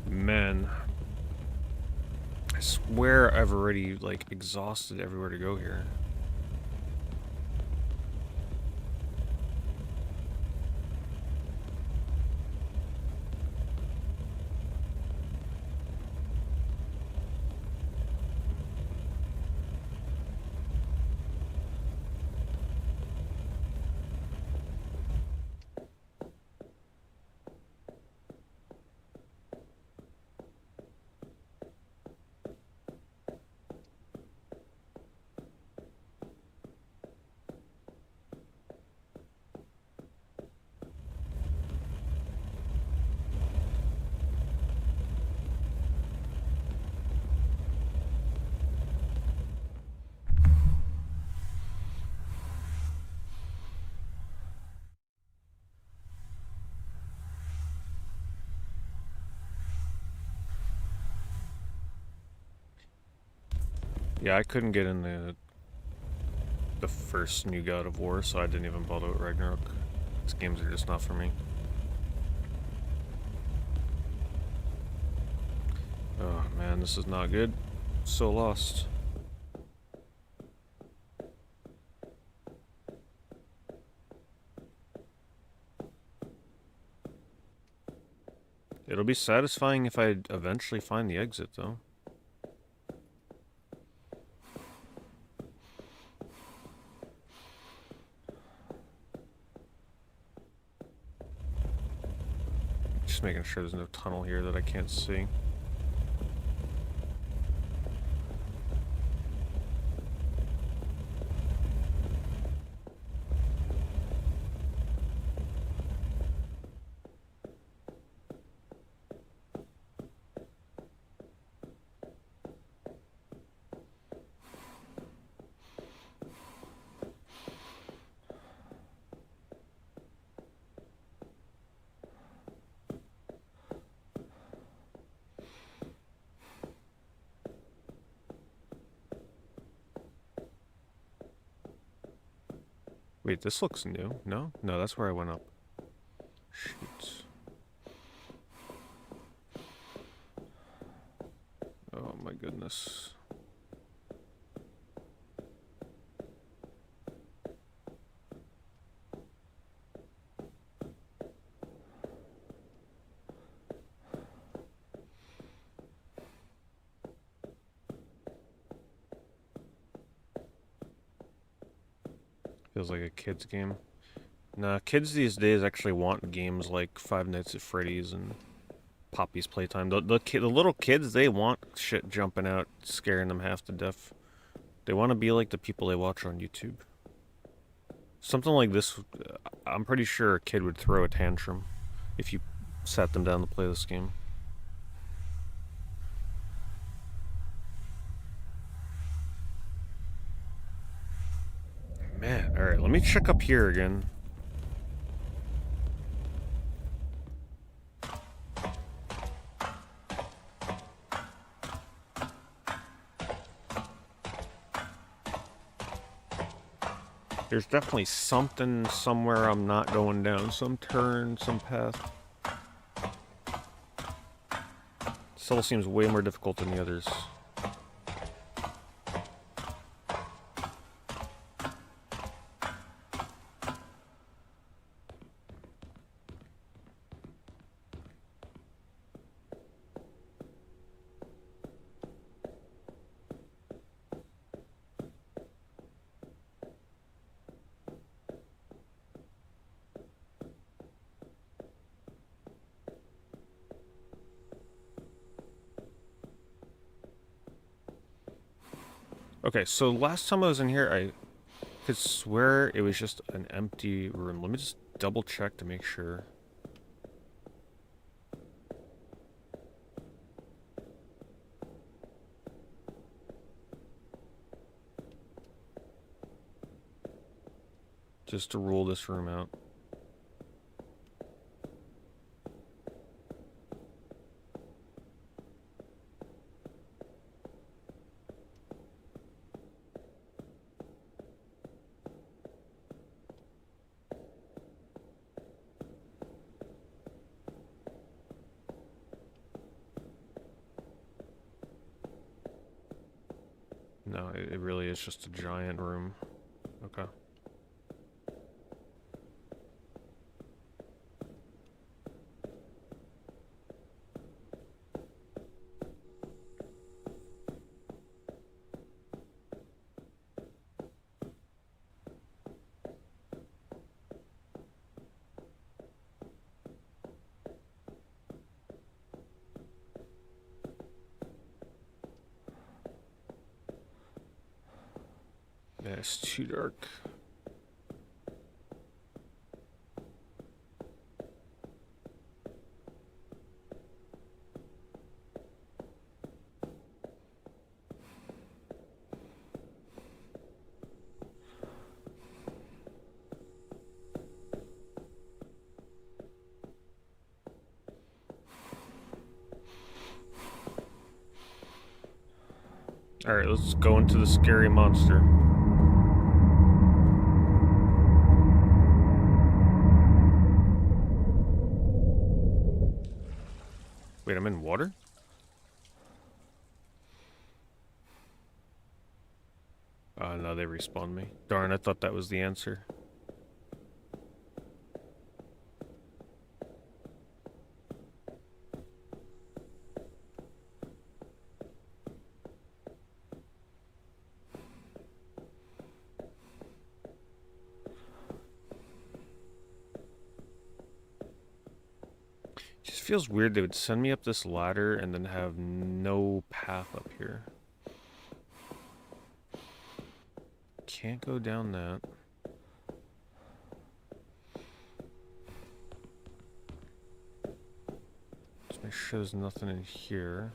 Man, I swear I've already like exhausted everywhere to go here. Yeah, I couldn't get in the first new God of War, so I didn't even bother with Ragnarok. These games are just not for me. Oh man, this is not good. So lost. It'll be satisfying if I eventually find the exit, though. Just making sure there's no tunnel here that I can't see. Wait, this looks new. No? No, that's where I went up. Shoot. Oh my goodness. Feels like a kid's game. Nah, kids these days actually want games like Five Nights at Freddy's and Poppy's Playtime. The little kids, they want shit jumping out, scaring them half to death. They want to be like the people they watch on YouTube. Something like this, I'm pretty sure a kid would throw a tantrum if you sat them down to play this game. Man, alright, let me check up here again. There's definitely something somewhere I'm not going down. Some turn, some path. This level seems way more difficult than the others. Okay, so last time I was in here, I could swear it was just an empty room. Let me just double check to make sure. Just to rule this room out. No, it really is just a giant room. Okay. Yeah, it's too dark. Alright, let's go into the scary monster. Wait, I'm in water? Oh, no, they respawned me. Darn, I thought that was the answer. Just feels weird they would send me up this ladder and then have no path up here. Can't go down that. Just make sure there's nothing in here.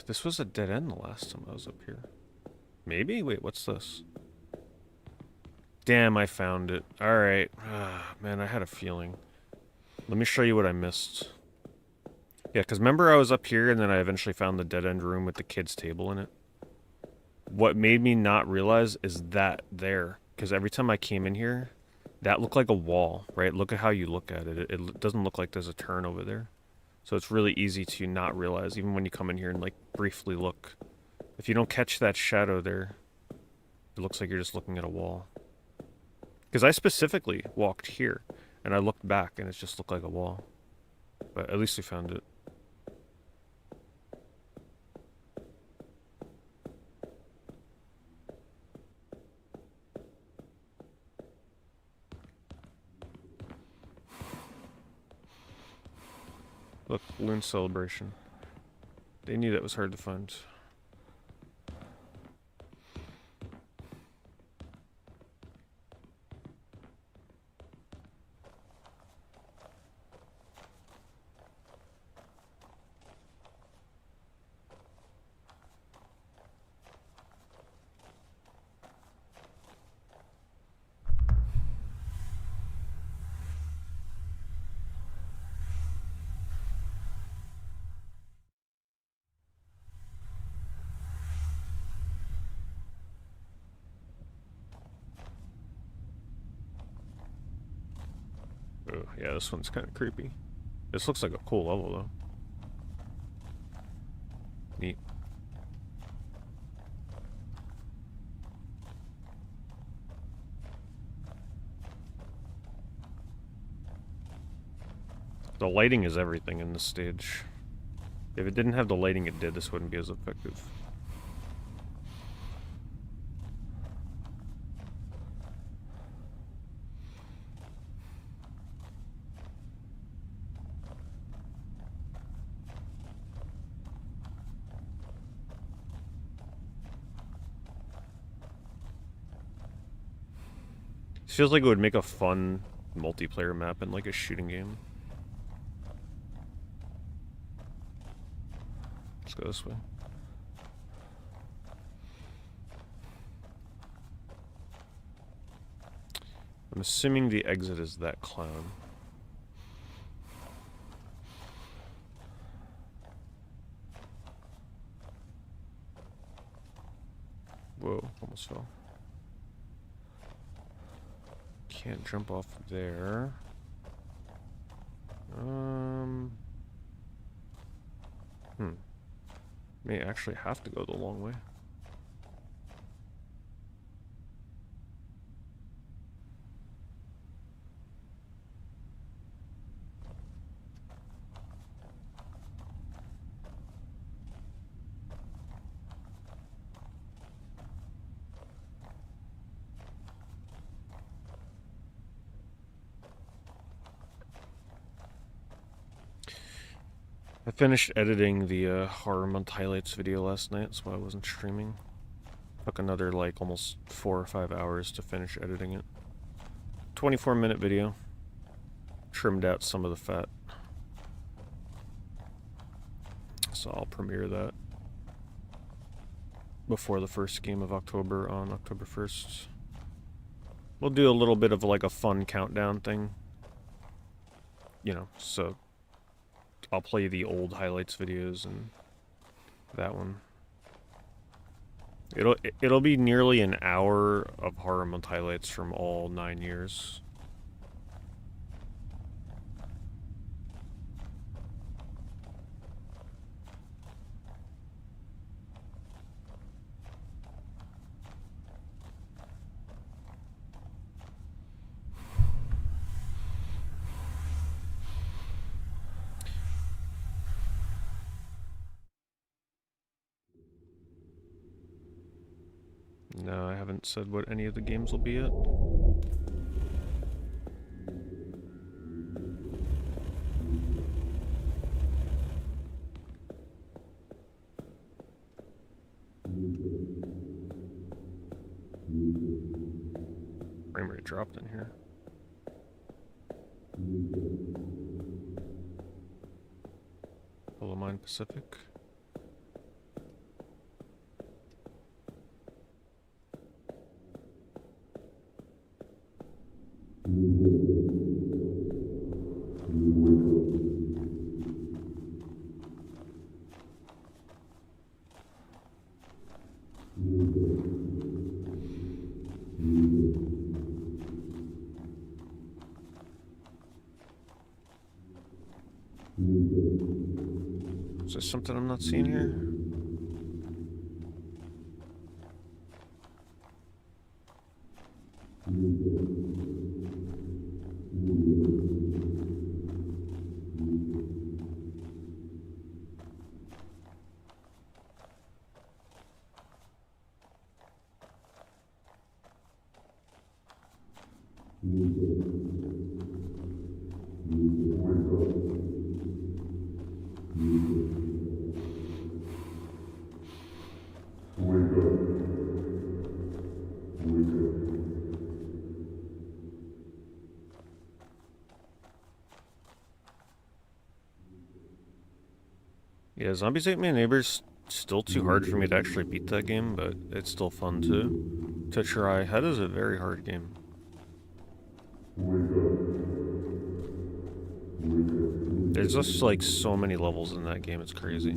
This was a dead end the last time I was up here. Maybe? Wait, what's this? Damn, I found it. Alright. Man, I had a feeling. Let me show you what I missed. Yeah, because remember I was up here and then I eventually found the dead end room with the kids' table in it? What made me not realize is that there. Because every time I came in here, that looked like a wall, right? Look at how you look at it. It doesn't look like there's a turn over there. So it's really easy to not realize, even when you come in here and like briefly look. If you don't catch that shadow there, it looks like you're just looking at a wall. Because I specifically walked here, and I looked back, and it just looked like a wall. But at least we found it. Look, balloon celebration. They knew that was hard to find. Oh, yeah, this one's kind of creepy. This looks like a cool level, though. Neat. The lighting is everything in this stage. If it didn't have the lighting it did, this wouldn't be as effective. This feels like it would make a fun multiplayer map in like a shooting game. Let's go this way. I'm assuming the exit is that clown. Whoa, almost fell. Can't jump off there. May actually have to go the long way. I finished editing the Horror Month highlights video last night, so I wasn't streaming. Took another like almost 4 or 5 hours to finish editing it. 24-minute video. Trimmed out some of the fat. So I'll premiere that before the first game of October on October 1st. We'll do a little bit of like a fun countdown thing. You know, so I'll play the old highlights videos and that one. It'll be nearly an hour of Horror Month highlights from all 9 years. No, I haven't said what any of the games will be yet. Frame rate dropped in here. Hollow Mine Pacific. Is there something I'm not seeing here? Yeah, Zombies Ate My Neighbors still too hard for me to actually beat that game, but it's still fun to try. That is a very hard game. There's just like so many levels in that game, it's crazy.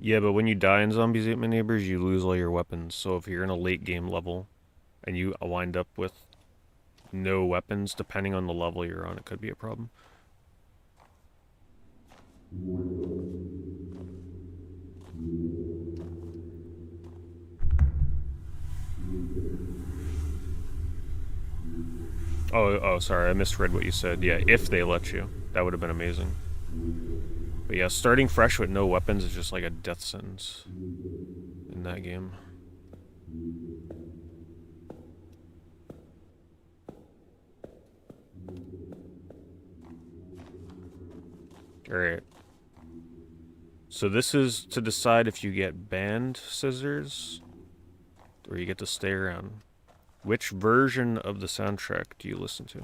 Yeah, but when you die in Zombies Ate My Neighbors, you lose all your weapons. So if you're in a late game level and you wind up with no weapons, depending on the level you're on, it could be a problem. Oh, sorry, I misread what you said. Yeah, if they let you, that would have been amazing. But yeah, starting fresh with no weapons is just like a death sentence in that game. Alright. So this is to decide if you get banned scissors or you get to stay around. Which version of the soundtrack do you listen to?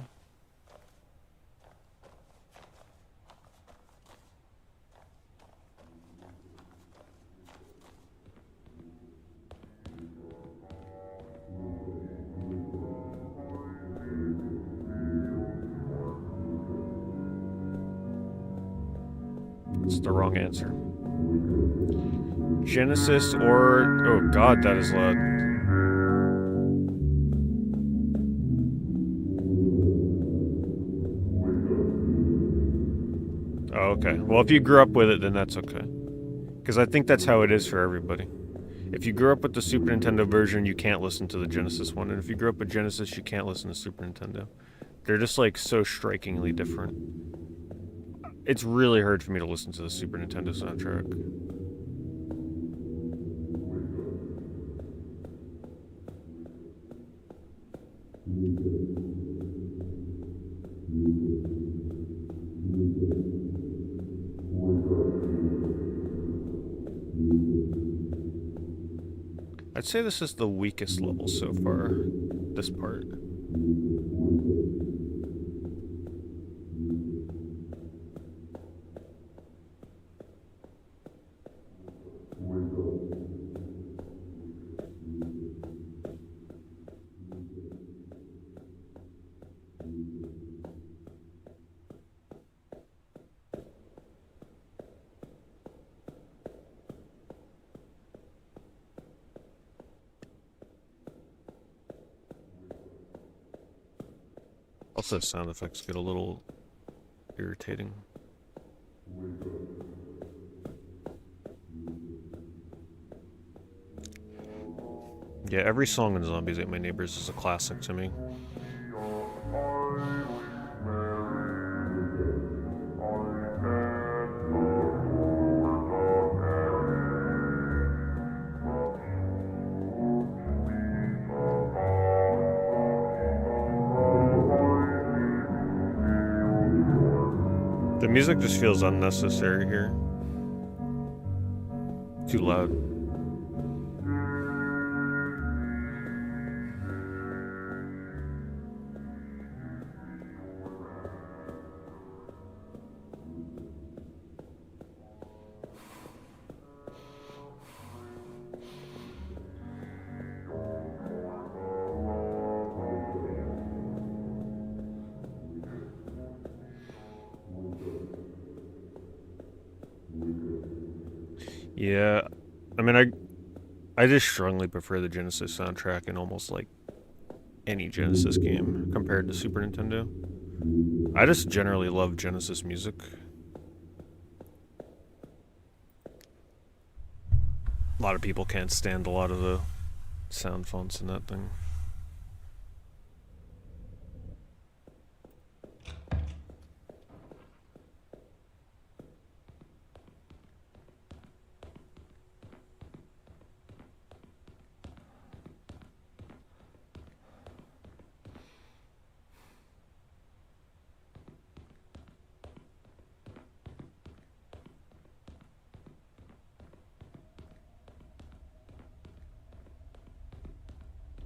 It's the wrong answer. Genesis or... Oh god, that is loud. Oh, okay. Well, if you grew up with it, then that's okay. Because I think that's how it is for everybody. If you grew up with the Super Nintendo version, you can't listen to the Genesis one. And if you grew up with Genesis, you can't listen to Super Nintendo. They're just, like, so strikingly different. It's really hard for me to listen to the Super Nintendo soundtrack. I'd say this is the weakest level so far, this part. Also, sound effects get a little irritating. Yeah, every song in Zombies Ate My Neighbors is a classic to me. The music just feels unnecessary here. Too loud. Yeah, I mean, I just strongly prefer the Genesis soundtrack in almost like any Genesis game compared to Super Nintendo. I just generally love Genesis music. A lot of people can't stand a lot of the sound fonts in that thing.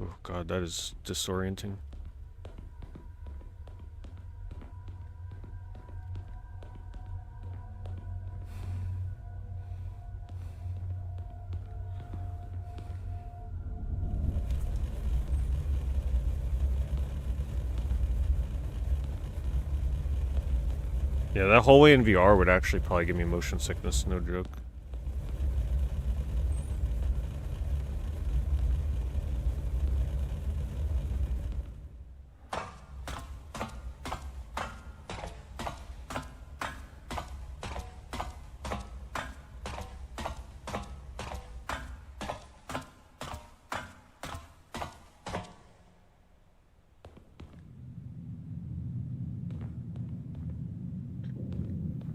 Oh god, that is disorienting. Yeah, that hallway in VR would actually probably give me motion sickness, no joke.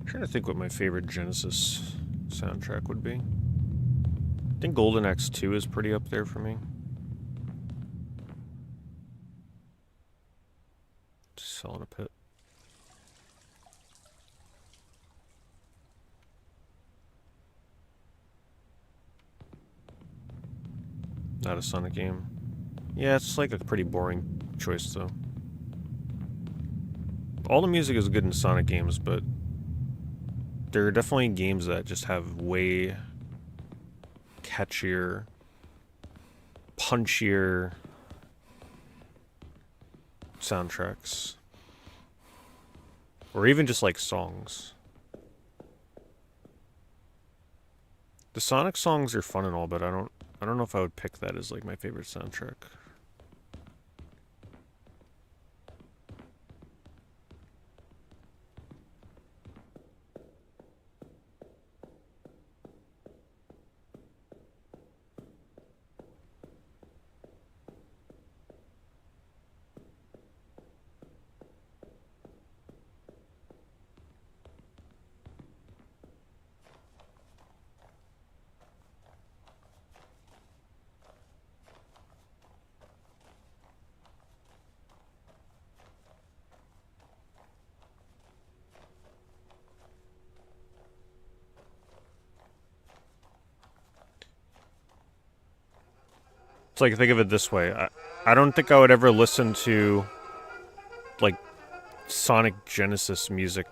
Trying to think what my favorite Genesis soundtrack would be. I think Golden Axe 2 is pretty up there for me. Just selling a pit. Not a Sonic game. Yeah, it's like a pretty boring choice though. All the music is good in Sonic games, but there are definitely games that just have way catchier, punchier soundtracks. Or even just like songs. The Sonic songs are fun and all, but I don't know if I would pick that as like my favorite soundtrack. It's like, think of it this way. I don't think I would ever listen to, like, Sonic Genesis music,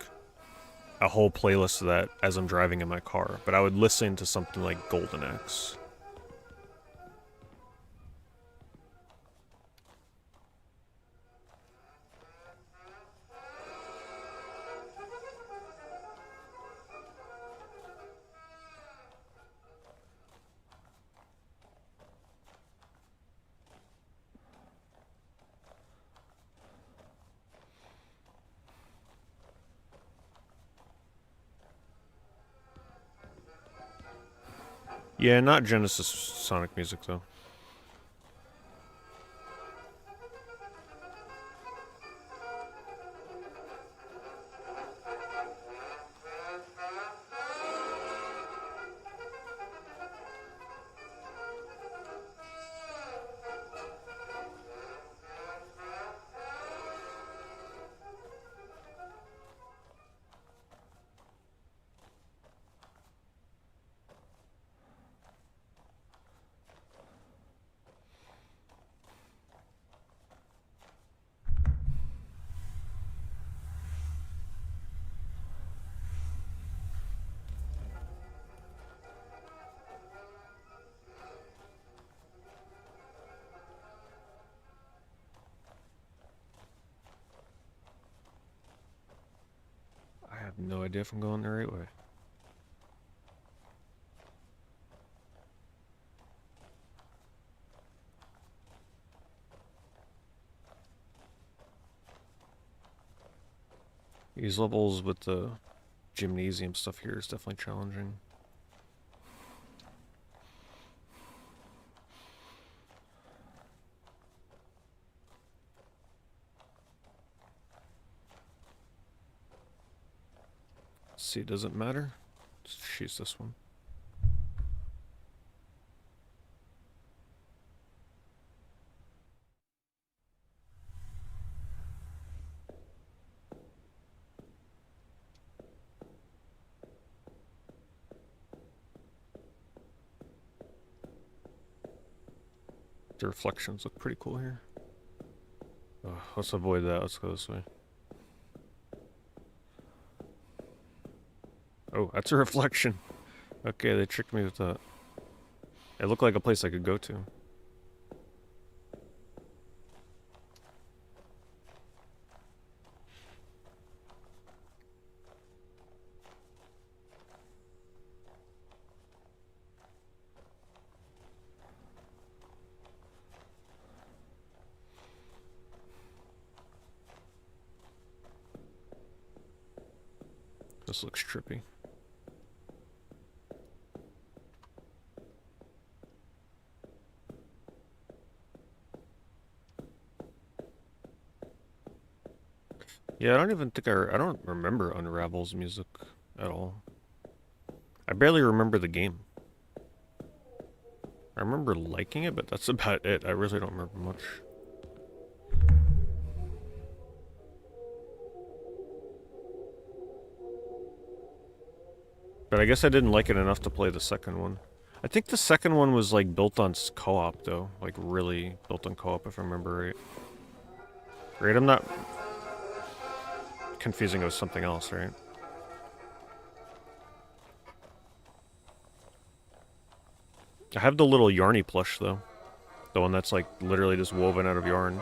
a whole playlist of that as I'm driving in my car. But I would listen to something like Golden Axe. Yeah, not Genesis Sonic music, though. I have no idea if I'm going the right way. These levels with the gymnasium stuff here is definitely challenging. Let's see, does it matter? Let's choose this one. The reflections look pretty cool here. Let's avoid that. Let's go this way. Oh, that's a reflection. Okay, they tricked me with that. It looked like a place I could go to. This looks trippy. Yeah, I don't even think I don't remember Unravel's music at all. I barely remember the game. I remember liking it, but that's about it. I really don't remember much. But I guess I didn't like it enough to play the second one. I think the second one was like built on co-op though. Like really built on co-op if I remember right. Right, I'm not confusing it with something else, right? I have the little Yarny plush though. The one that's like literally just woven out of yarn.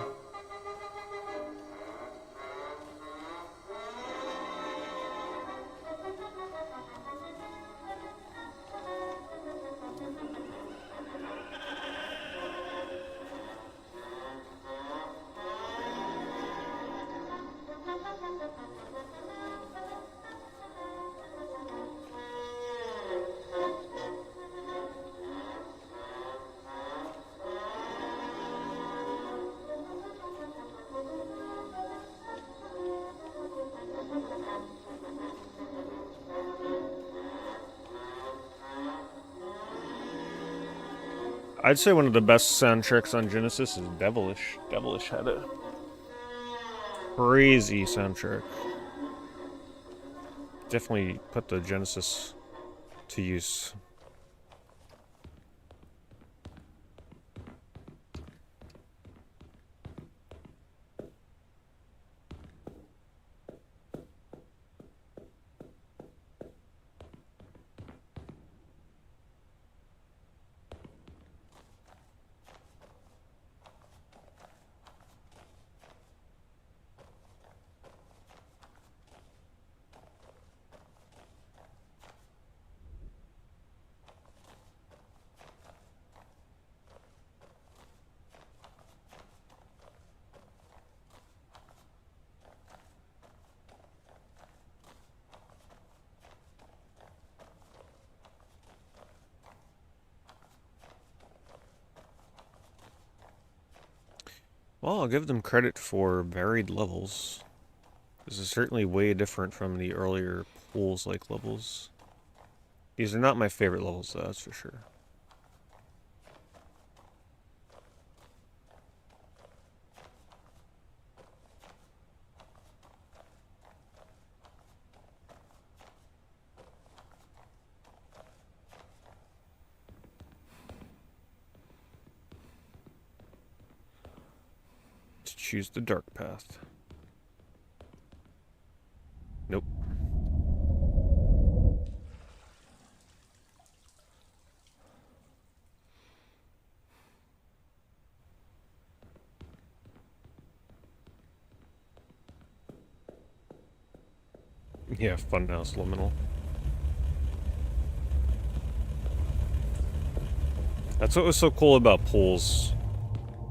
I'd say one of the best soundtracks on Genesis is Devilish. Devilish had a crazy soundtrack. Definitely put the Genesis to use. Well, I'll give them credit for varied levels. This is certainly way different from the earlier pools-like levels. These are not my favorite levels, though, that's for sure. Choose the dark path. Nope. Yeah, Funhouse Liminal. That's what was so cool about pools.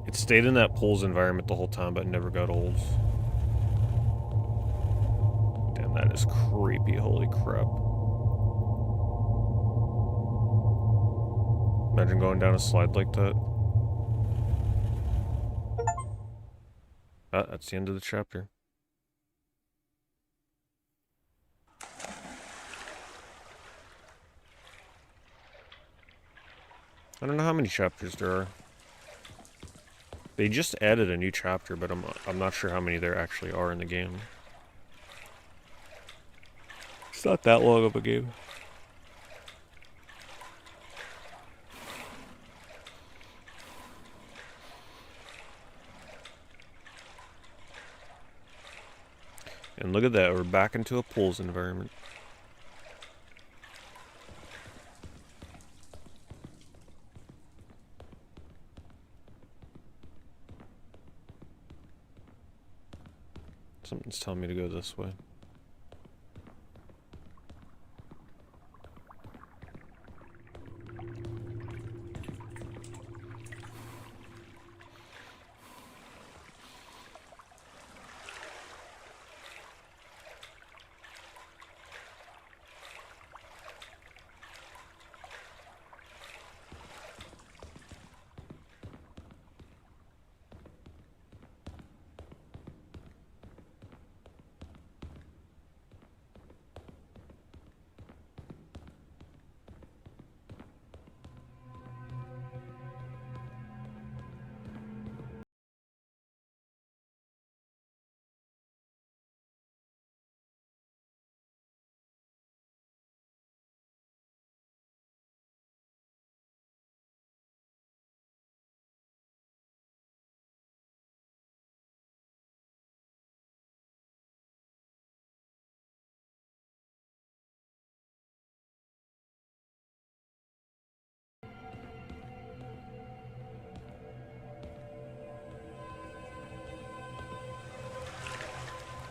It stayed in that pools environment the whole time, but never got old. Damn, that is creepy, holy crap. Imagine going down a slide like that. Ah, that's the end of the chapter. I don't know how many chapters there are. They just added a new chapter, but I'm not sure how many there actually are in the game. It's not that long of a game. And look at that, we're back into a pools environment. Something's telling me to go this way.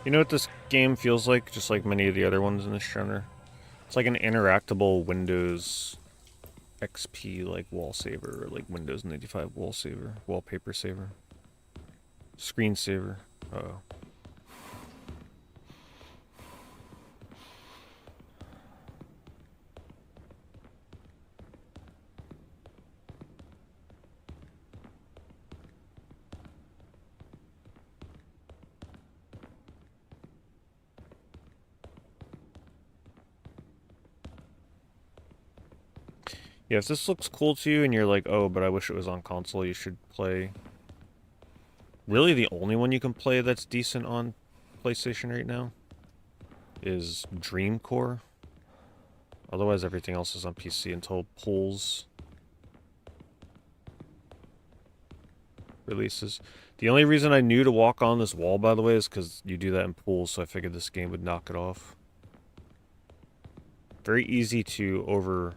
You know what this game feels like, just like many of the other ones in this genre? It's like an interactable Windows XP like wall saver, or like Windows 95 wall saver, wallpaper saver, screensaver. Uh-oh. Yeah, if this looks cool to you and you're like, oh, but I wish it was on console, you should play. Really, the only one you can play that's decent on PlayStation right now is Dream Core. Otherwise, everything else is on PC until Pools releases. The only reason I knew to walk on this wall, by the way, is because you do that in Pools, so I figured this game would knock it off. Very easy to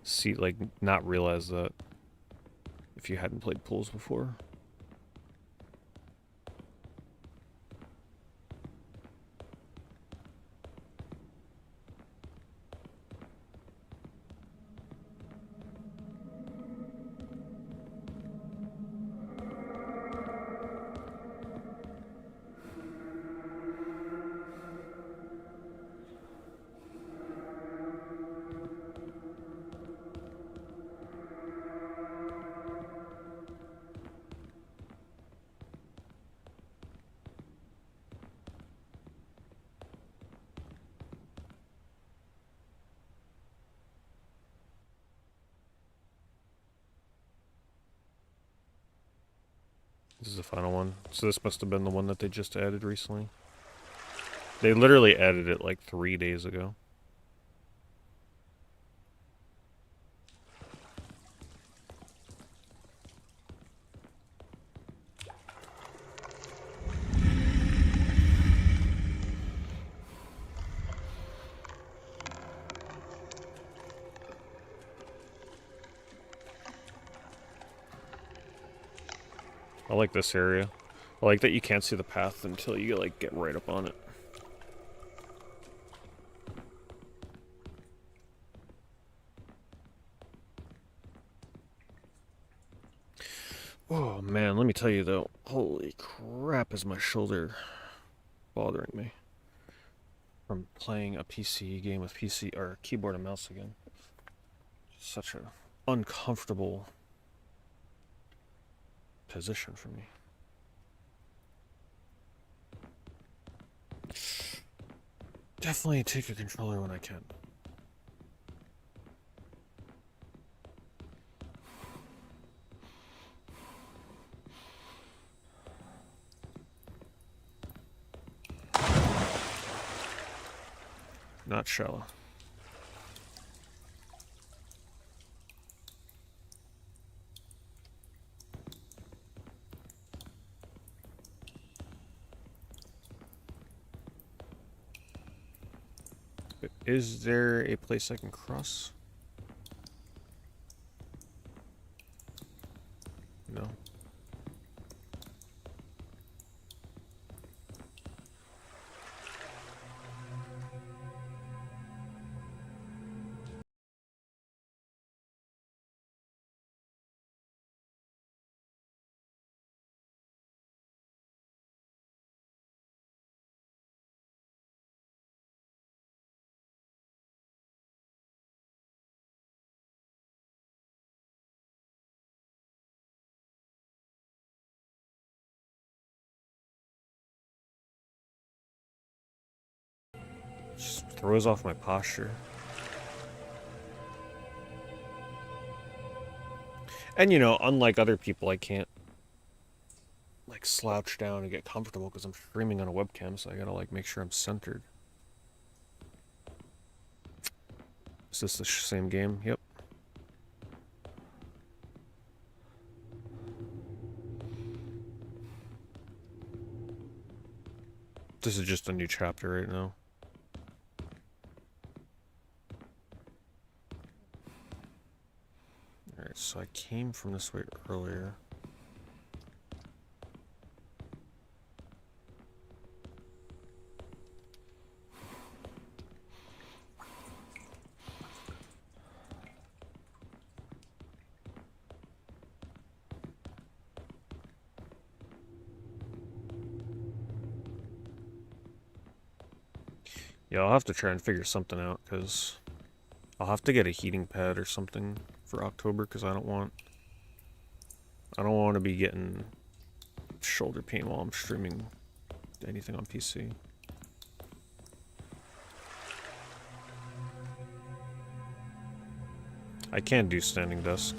see, like, not realize that if you hadn't played Pools before. This is the final one. So this must have been the one that they just added recently. They literally added it like 3 days ago. I like this area. I like that you can't see the path until you like get right up on it. Oh man, let me tell you though, holy crap is my shoulder bothering me from playing a PC game with PC or keyboard and mouse again. Such an uncomfortable position for me. Definitely take a controller when I can. Not shallow. Is there a place I can cross? No. Just throws off my posture. And you know, unlike other people, I can't like slouch down and get comfortable because I'm streaming on a webcam, so I gotta like make sure I'm centered. Is this the same game? Yep. This is just a new chapter right now. Alright, so I came from this way earlier. Yeah, I'll have to try and figure something out, because I'll have to get a heating pad or something for October, because I don't want to be getting shoulder pain while I'm streaming anything on PC. I can't do standing desk.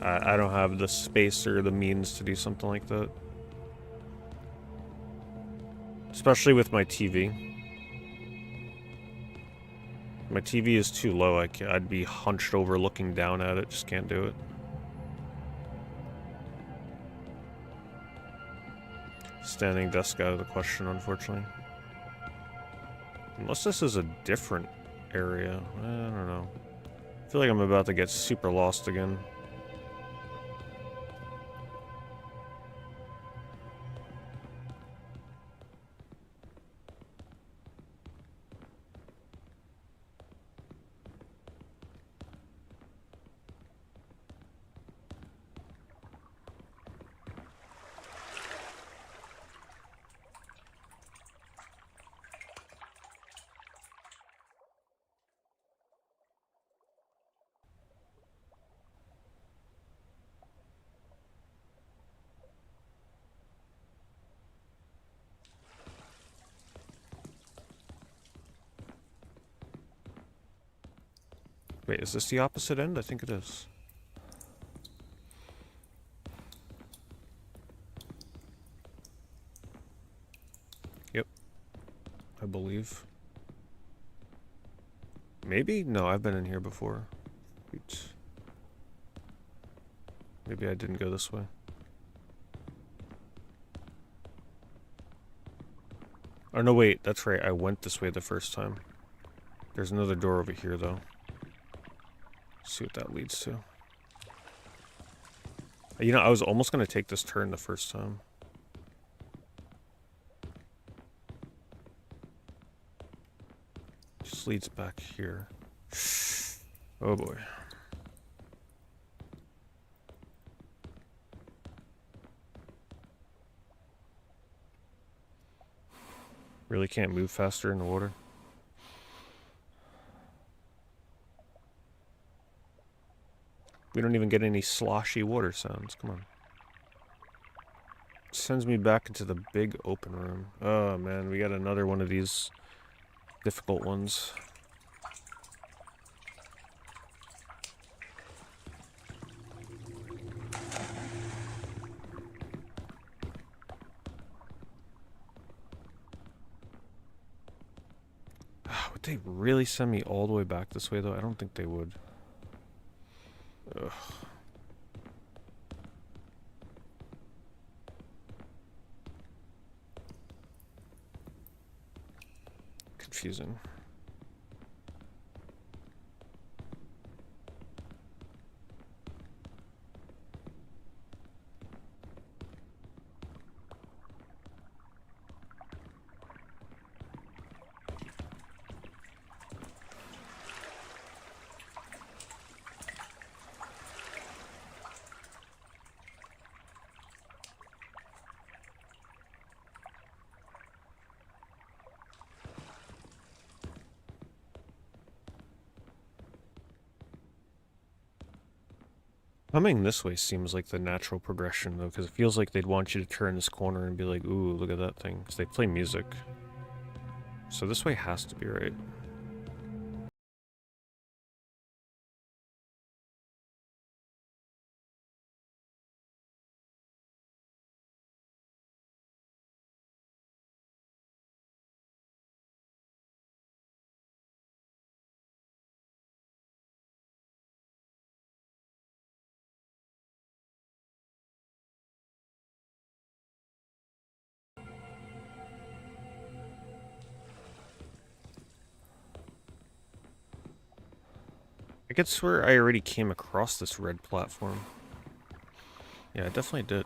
I don't have the space or the means to do something like that. Especially with my TV. My TV is too low. I'd be hunched over looking down at it. Just can't do it. Standing desk out of the question, unfortunately. Unless this is a different area. I don't know. I feel like I'm about to get super lost again. Wait, is this the opposite end? I think it is. Yep. I believe. Maybe? No, I've been in here before. Oops. Maybe I didn't go this way. Oh, no, wait. That's right. I went this way the first time. There's another door over here, though. See what that leads to. You know, I was almost going to take this turn the first time. Just leads back here. Oh boy. Really can't move faster in the water. We don't even get any sloshy water sounds. Come on. Sends me back into the big open room. Oh man, we got another one of these difficult ones. Would they really send me all the way back this way though? I don't think they would. Ugh. Confusing. Coming this way seems like the natural progression, though, because it feels like they'd want you to turn this corner and be like, ooh, look at that thing, because they play music. So this way has to be right. I could swear I already came across this red platform. Yeah, I definitely did.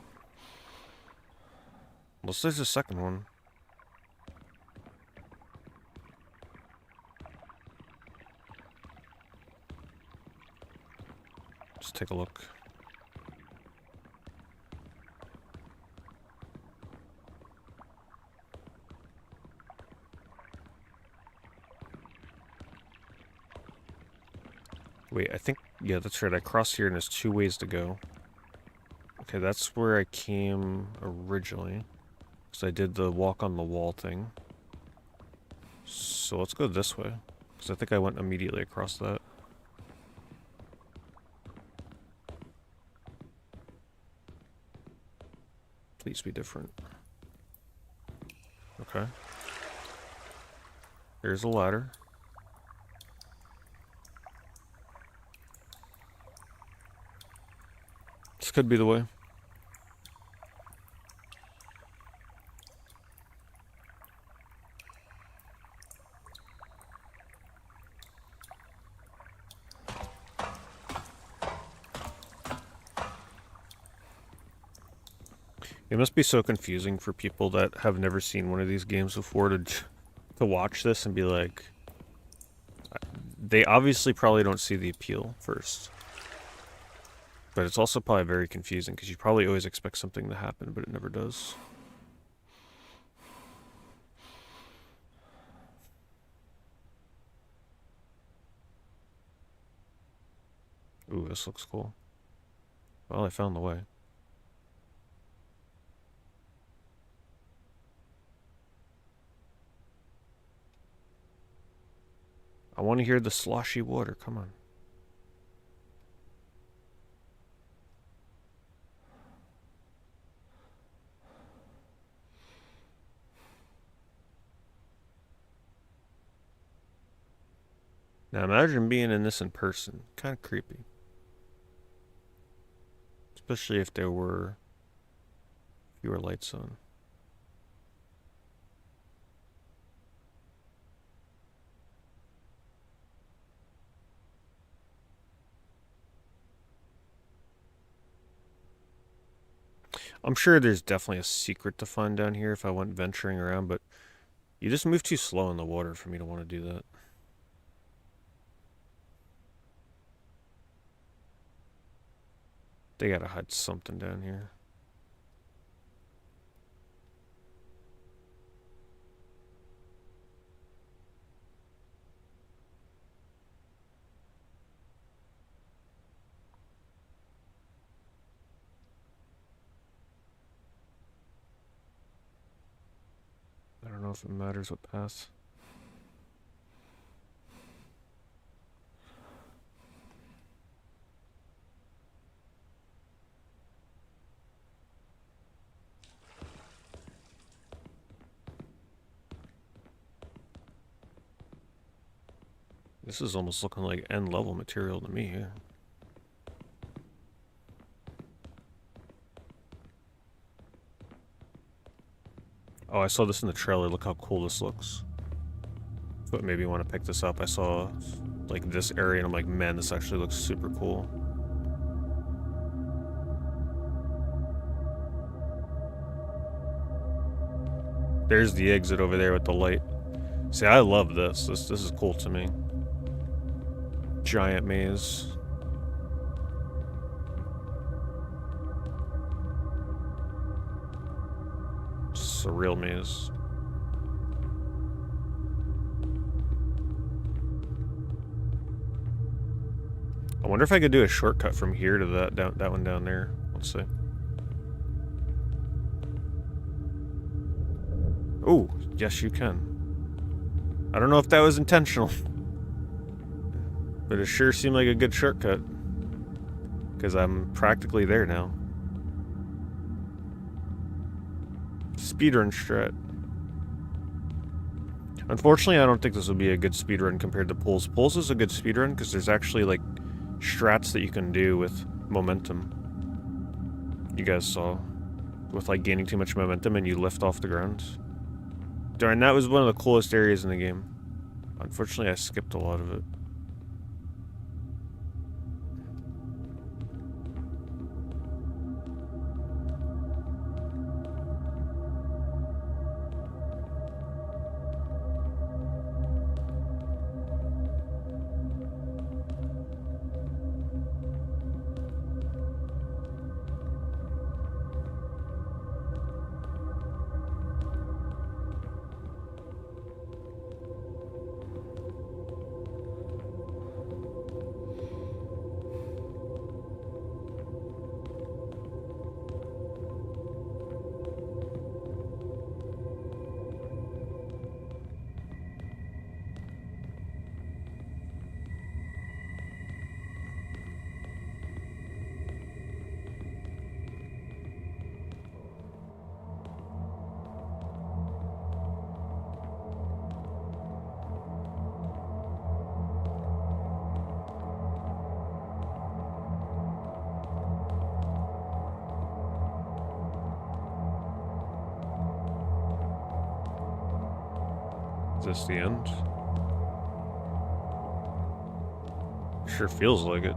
Unless there's a second one. Just take a look. Wait, I think, yeah, that's right. I crossed here and there's 2 ways to go. Okay, that's where I came originally. Because I did the walk on the wall thing. So let's go this way. Because I think I went immediately across that. Please be different. Okay. There's a ladder. This could be the way. It must be so confusing for people that have never seen one of these games before to watch this and be like, they obviously probably don't see the appeal first. But it's also probably very confusing because you probably always expect something to happen, but it never does. Ooh, this looks cool. Well, I found the way. I want to hear the sloshy water, come on. Now imagine being in this in person. Kind of creepy. Especially if there were fewer lights on. I'm sure there's definitely a secret to find down here if I went venturing around, but you just move too slow in the water for me to want to do that. They gotta hide something down here. I don't know if it matters what path. This is almost looking like end level material to me here. Oh, I saw this in the trailer. Look how cool this looks. That's what made me want to pick this up. I saw like this area and I'm like, man, this actually looks super cool. There's the exit over there with the light. See, I love this. This is cool to me. Giant maze. It's a real maze. I wonder if I could do a shortcut from here to that one down there. Let's see. Oh, yes you can. I don't know if that was intentional, but it sure seemed like a good shortcut, because I'm practically there now. Speedrun strat. Unfortunately, I don't think this will be a good speedrun compared to Pools. Pools is a good speedrun because there's actually like strats that you can do with momentum. You guys saw, with like gaining too much momentum and you lift off the ground. Darn, that was one of the coolest areas in the game. Unfortunately, I skipped a lot of it. Is this the end? Sure feels like it.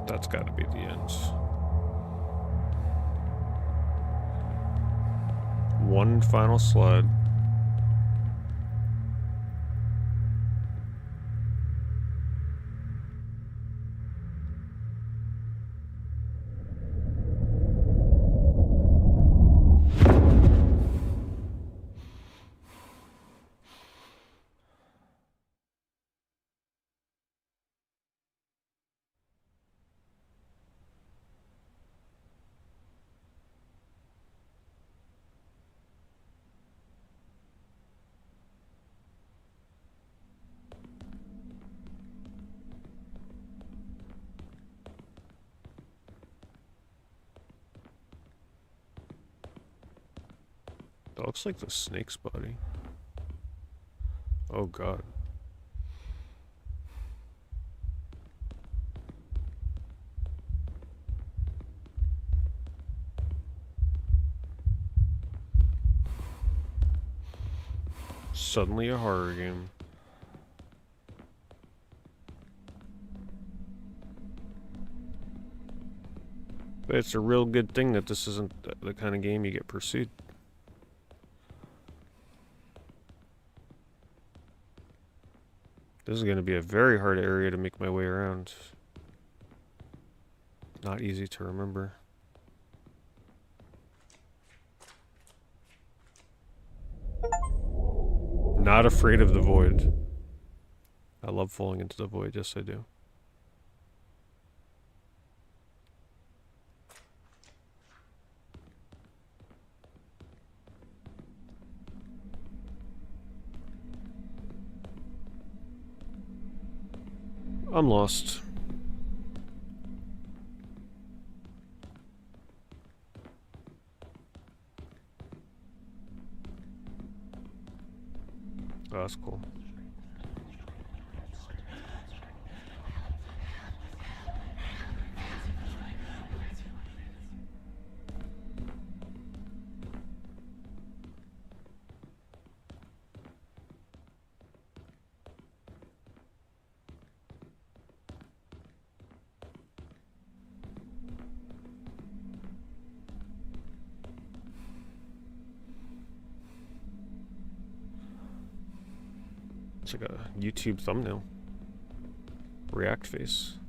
That's gotta be the end. One final slide. That looks like the snake's body. Oh god. Suddenly a horror game. But it's a real good thing that this isn't the kind of game you get pursued. This is going to be a very hard area to make my way around. Not easy to remember. Not afraid of the void. I love falling into the void, yes I do. I'm lost. Oh, that's cool. It's like a YouTube thumbnail. React face.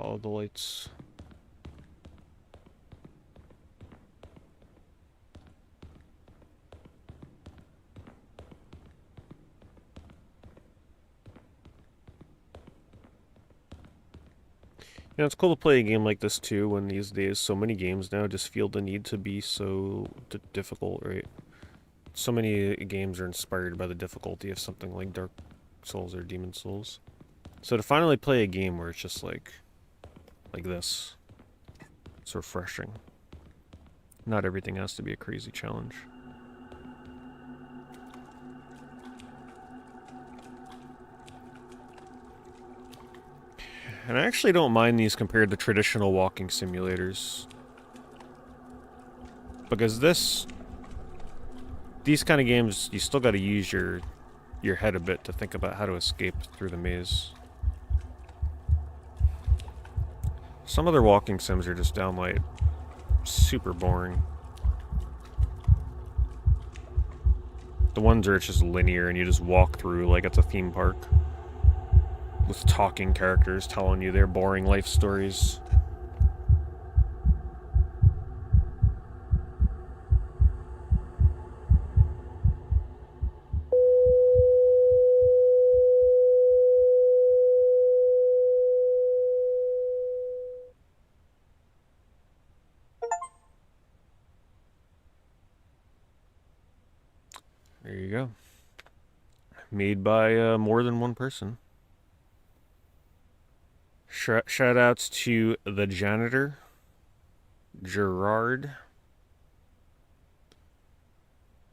Follow the lights. Yeah, it's cool to play a game like this too, when these days so many games now just feel the need to be so difficult, right? So many games are inspired by the difficulty of something like Dark Souls or Demon Souls. So to finally play a game where it's just like this, it's refreshing. Not everything has to be a crazy challenge. And I actually don't mind these compared to traditional walking simulators. Because these kind of games, you still gotta use your head a bit to think about how to escape through the maze. Some other walking sims are just downright super boring. The ones where it's just linear and you just walk through like it's a theme park. With talking characters telling you their boring life stories. There you go. Made by more than one person. Shoutouts to the janitor, Gerard,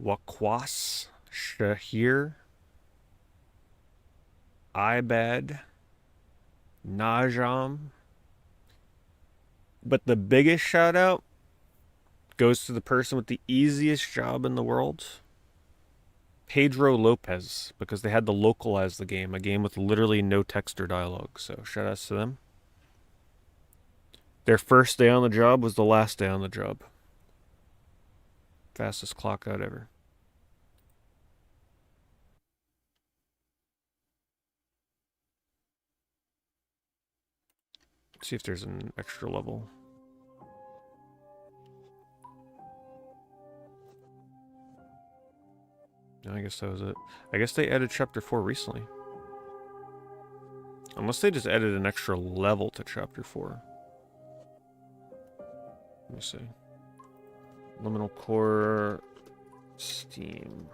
Wakwas, Shahir, Ibad, Najam. But the biggest shout out goes to the person with the easiest job in the world, Pedro Lopez, because they had to localize the game, a game with literally no text or dialogue. So shout outs to them. Their first day on the job was the last day on the job. Fastest clock out ever. Let's see if there's an extra level. No, I guess that was it. I guess they added Chapter 4 recently. Unless they just added an extra level to Chapter 4. Let me see. Liminal Core Steam.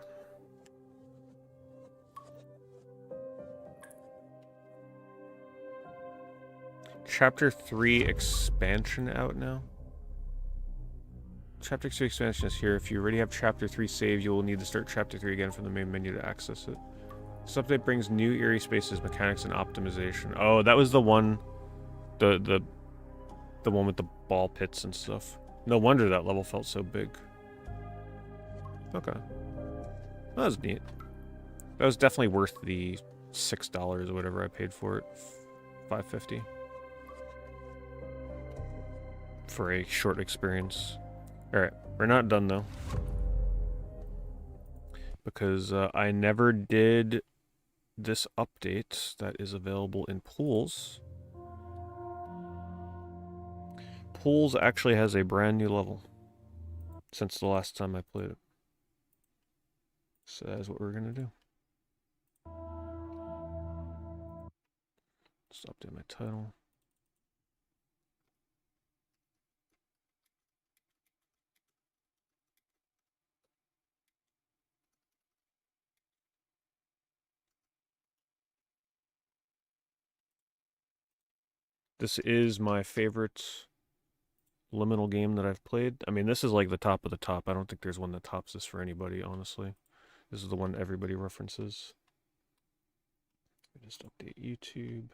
Chapter 3 expansion out now? Chapter 2 expansion is here. If you already have Chapter 3 saved, you will need to start Chapter 3 again from the main menu to access it. This update brings new eerie spaces, mechanics, and optimization. Oh, that was the one... The one with the ball pits and stuff. No wonder that level felt so big. Okay. That was neat. That was definitely worth the $6 or whatever I paid for it. $5.50. For a short experience. Alright, we're not done though. Because I never did this update that is available in Pools. Pools actually has a brand new level since the last time I played it. So that's what we're gonna do. Let's update my title. This is my favorite liminal game that I've played. I mean, this is like the top of the top. I don't think there's one that tops this for anybody, honestly. This is the one everybody references. Let me just update YouTube.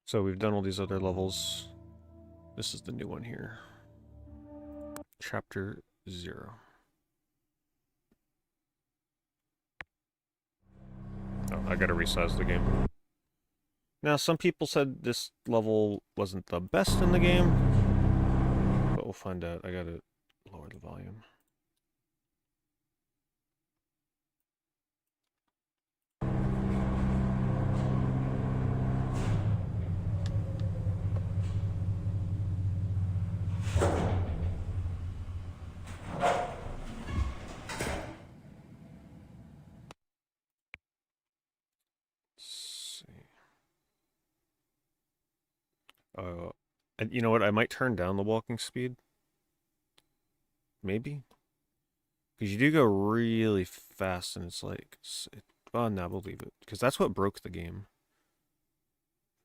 So we've done all these other levels. This is the new one here. Chapter 0. Oh, I gotta resize the game. Now, some people said this level wasn't the best in the game, but we'll find out. I gotta lower the volume. And you know what? I might turn down the walking speed. Maybe. Because you do go really fast, and it's like... Oh, no, we'll leave it. Because that's what broke the game.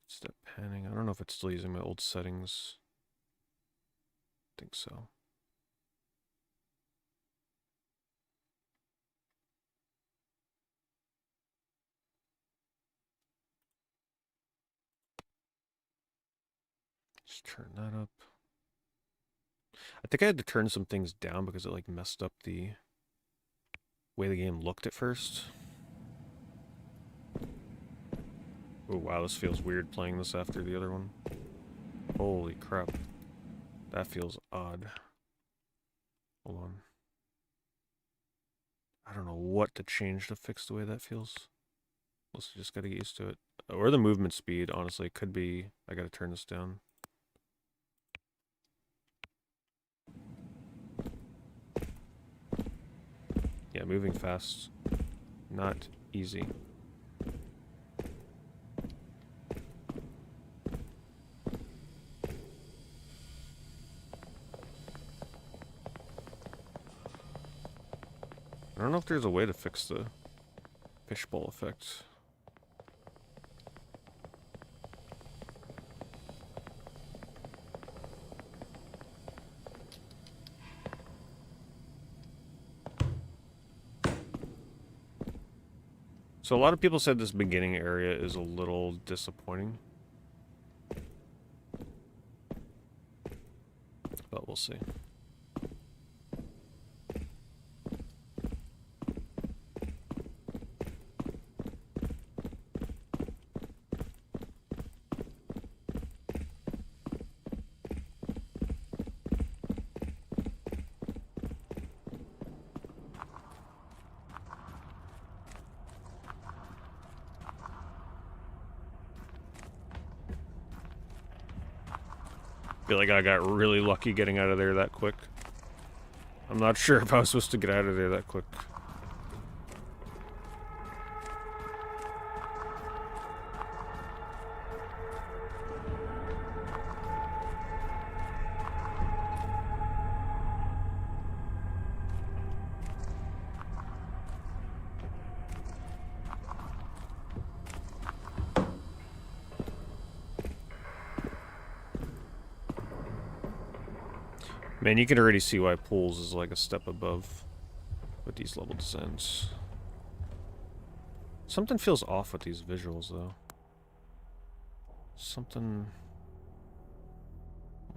Step panning. I don't know if it's still using my old settings. I think so. Just turn that up. I think I had to turn some things down because it like messed up the way the game looked at first. Oh wow, this feels weird playing this after the other one. Holy crap. That feels odd. Hold on. I don't know what to change to fix the way that feels. Let's just gotta get used to it. Or the movement speed, honestly, could be... I gotta turn this down. Yeah, moving fast. Not easy. I don't know if there's a way to fix the fishbowl effect. So a lot of people said this beginning area is a little disappointing. But we'll see. I feel like I got really lucky getting out of there that quick. I'm not sure if I was supposed to get out of there that quick. Man, you can already see why Pools is like a step above with these level designs. Something feels off with these visuals, though. Something...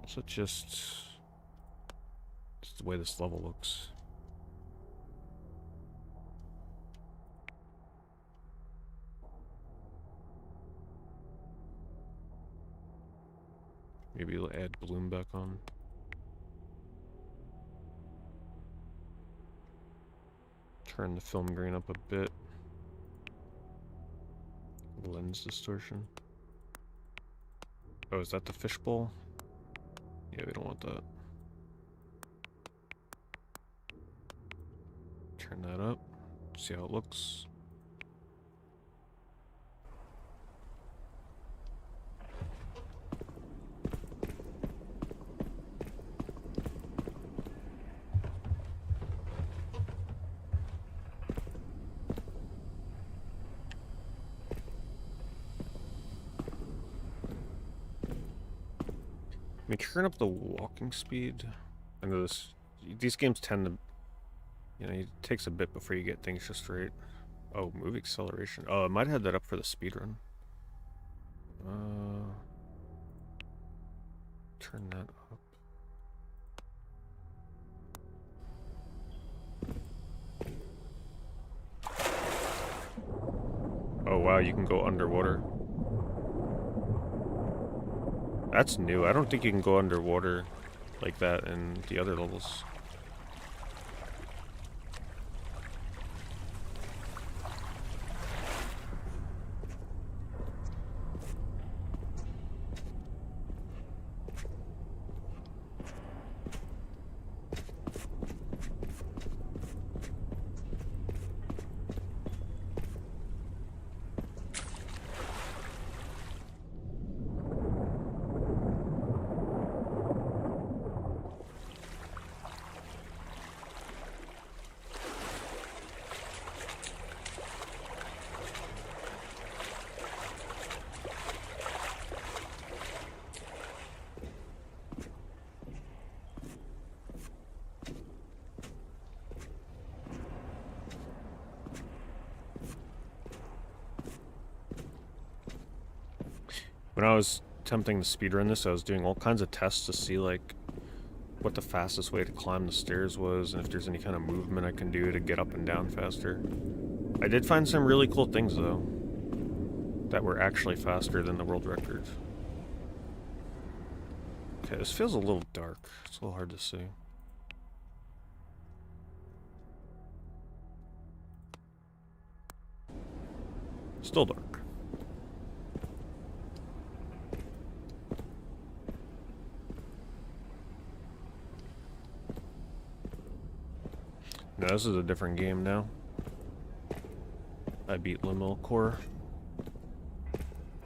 Is it just the way this level looks? Maybe we'll add bloom back on. Turn the film grain up a bit. Lens distortion. Oh, is that the fishbowl? Yeah, we don't want that. Turn that up. See how it looks. I mean, turn up the walking speed. I know these games tend to, you know, it takes a bit before you get things just right. Oh, move acceleration. Oh, I might have that up for the speedrun. Turn that up. wow, you can go underwater. That's new. I don't think you can go underwater like that in the other levels. When I was attempting to speedrun this, I was doing all kinds of tests to see, like, what the fastest way to climb the stairs was, and if there's any kind of movement I can do to get up and down faster. I did find some really cool things, though, that were actually faster than the world record. Okay, this feels a little dark. It's a little hard to see. Still dark. No, this is a different game now. I beat Liminlcore.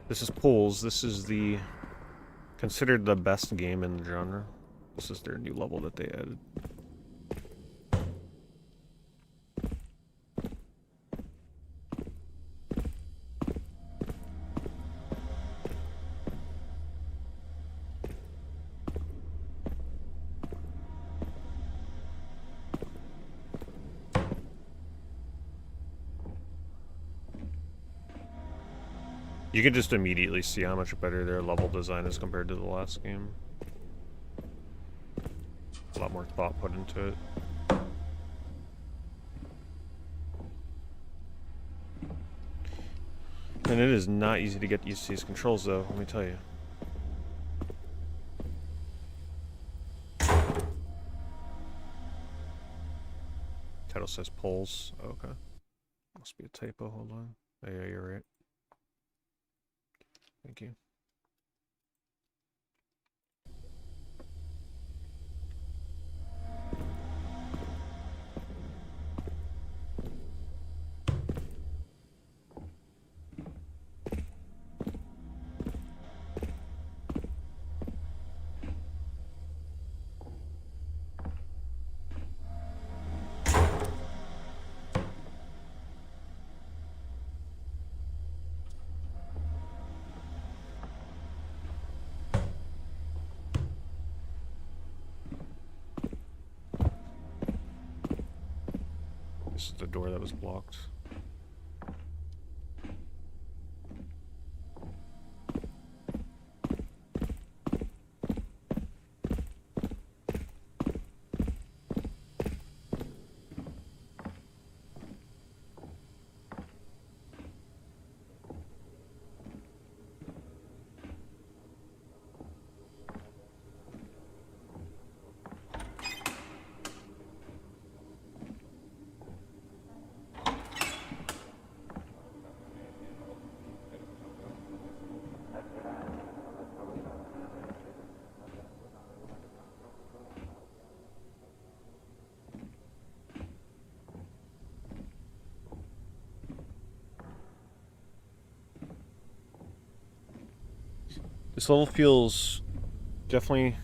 This is Pools. This is considered the best game in the genre. This is their new level that they added. You can just immediately see how much better their level design is compared to the last game. A lot more thought put into it. And it is not easy to get used to these controls, though, let me tell you. Title says Pools. Oh, okay. Must be a typo, hold on. Oh, yeah, you're right. Thank you. This is the door that was blocked. This level feels definitely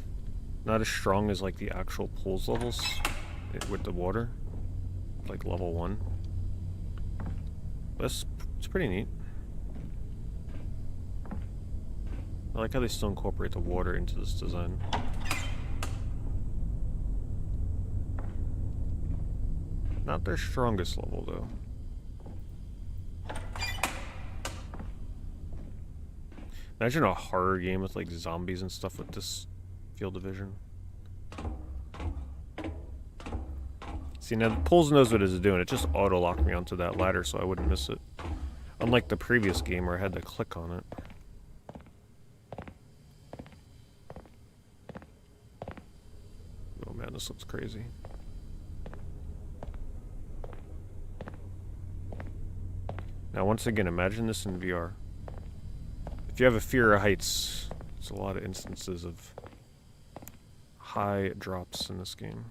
not as strong as like the actual Pools levels with the water, like level 1. But it's pretty neat. I like how they still incorporate the water into this design. Not their strongest level though. Imagine a horror game with like zombies and stuff with this field of vision. See, now Pools knows what it's doing. It just auto-locked me onto that ladder so I wouldn't miss it. Unlike the previous game where I had to click on it. Oh man, this looks crazy. Now once again, imagine this in VR. If you have a fear of heights, it's a lot of instances of high drops in this game.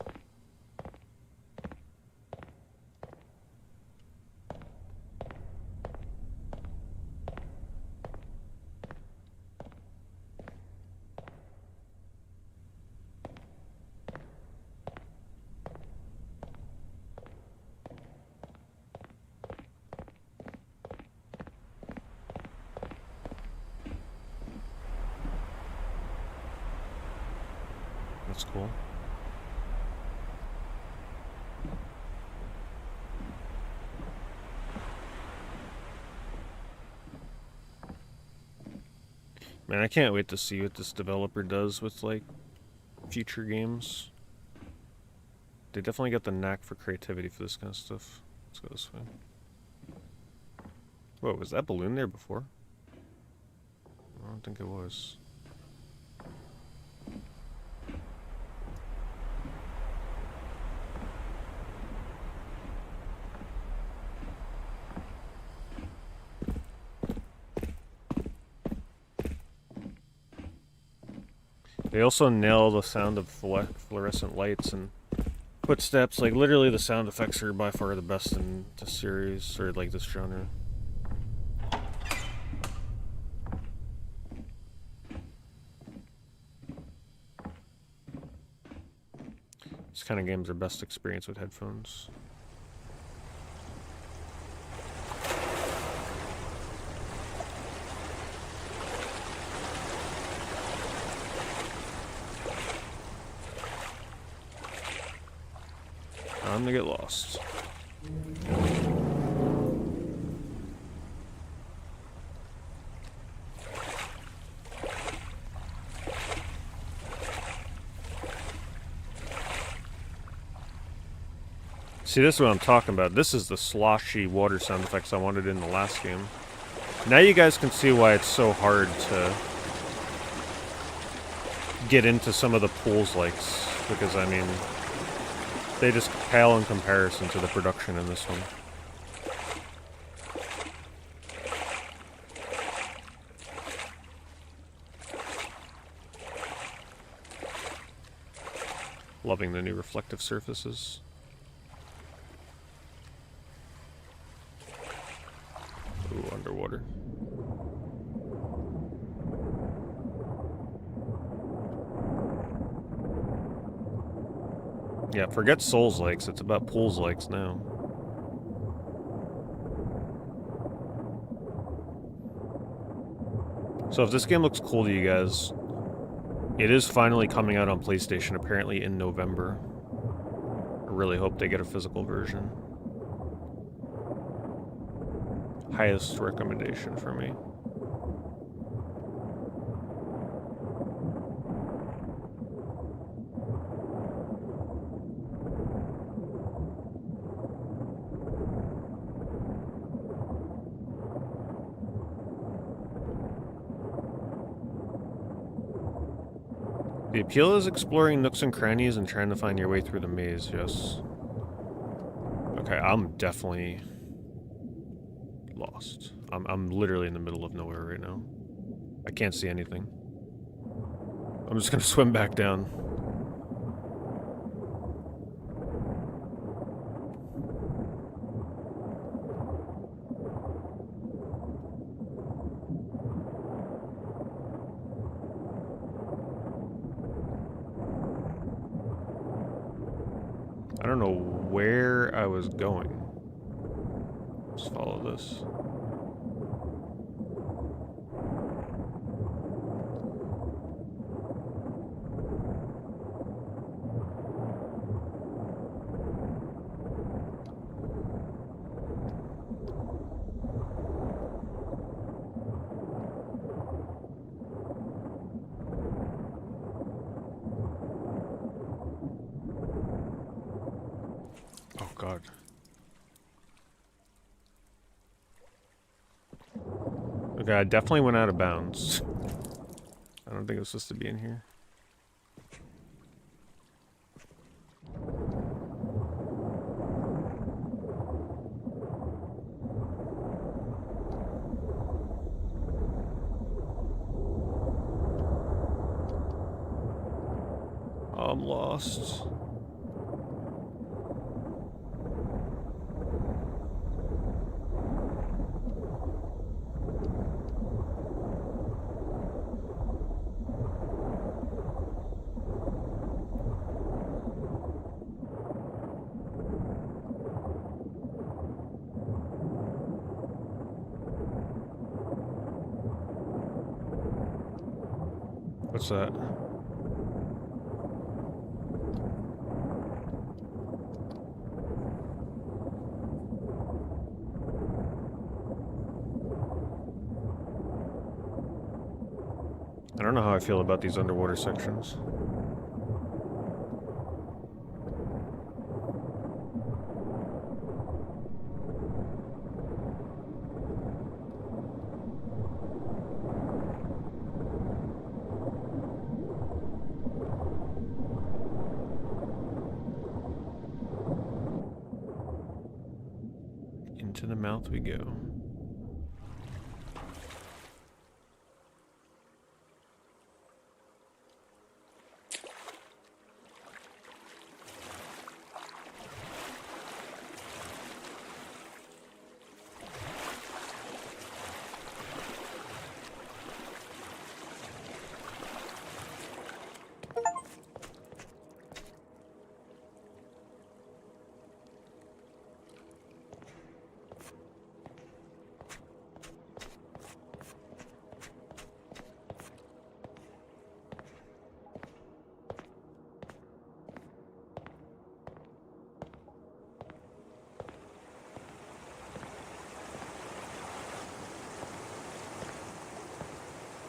That's cool. Man, I can't wait to see what this developer does with, like, future games. They definitely got the knack for creativity for this kind of stuff. Let's go this way. Whoa, was that balloon there before? I don't think it was. They also nail the sound of fluorescent lights and footsteps. Like, literally the sound effects are by far the best in the series, or like this genre. These kind of games are best experienced with headphones. Time to get lost. See, this is what I'm talking about. This is the sloshy water sound effects I wanted in the last game. Now you guys can see why it's so hard to get into some of the pools likes, because I mean, they just pale in comparison to the production in this one. Loving the new reflective surfaces. Ooh, underwater. Yeah, forget Souls Lakes, it's about Pools Lakes now. So if this game looks cool to you guys, it is finally coming out on PlayStation, apparently in November. I really hope they get a physical version. Highest recommendation for me. The appeal is exploring nooks and crannies and trying to find your way through the maze, yes. Okay, I'm definitely lost. I'm literally in the middle of nowhere right now. I can't see anything. I'm just gonna swim back down. I don't know where I was going. Just follow this. Oh God. Okay, I definitely went out of bounds. I don't think it was supposed to be in here. I'm lost. What's that? I don't know how I feel about these underwater sections. Into the mouth we go.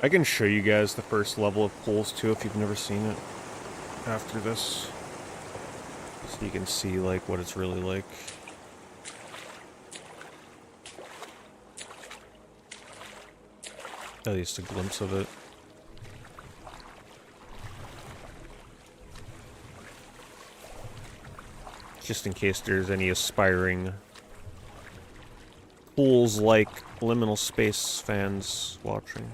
I can show you guys the first level of pools too if you've never seen it after this. So you can see like what it's really like. At least a glimpse of it. Just in case there's any aspiring pools like Liminal Space fans watching.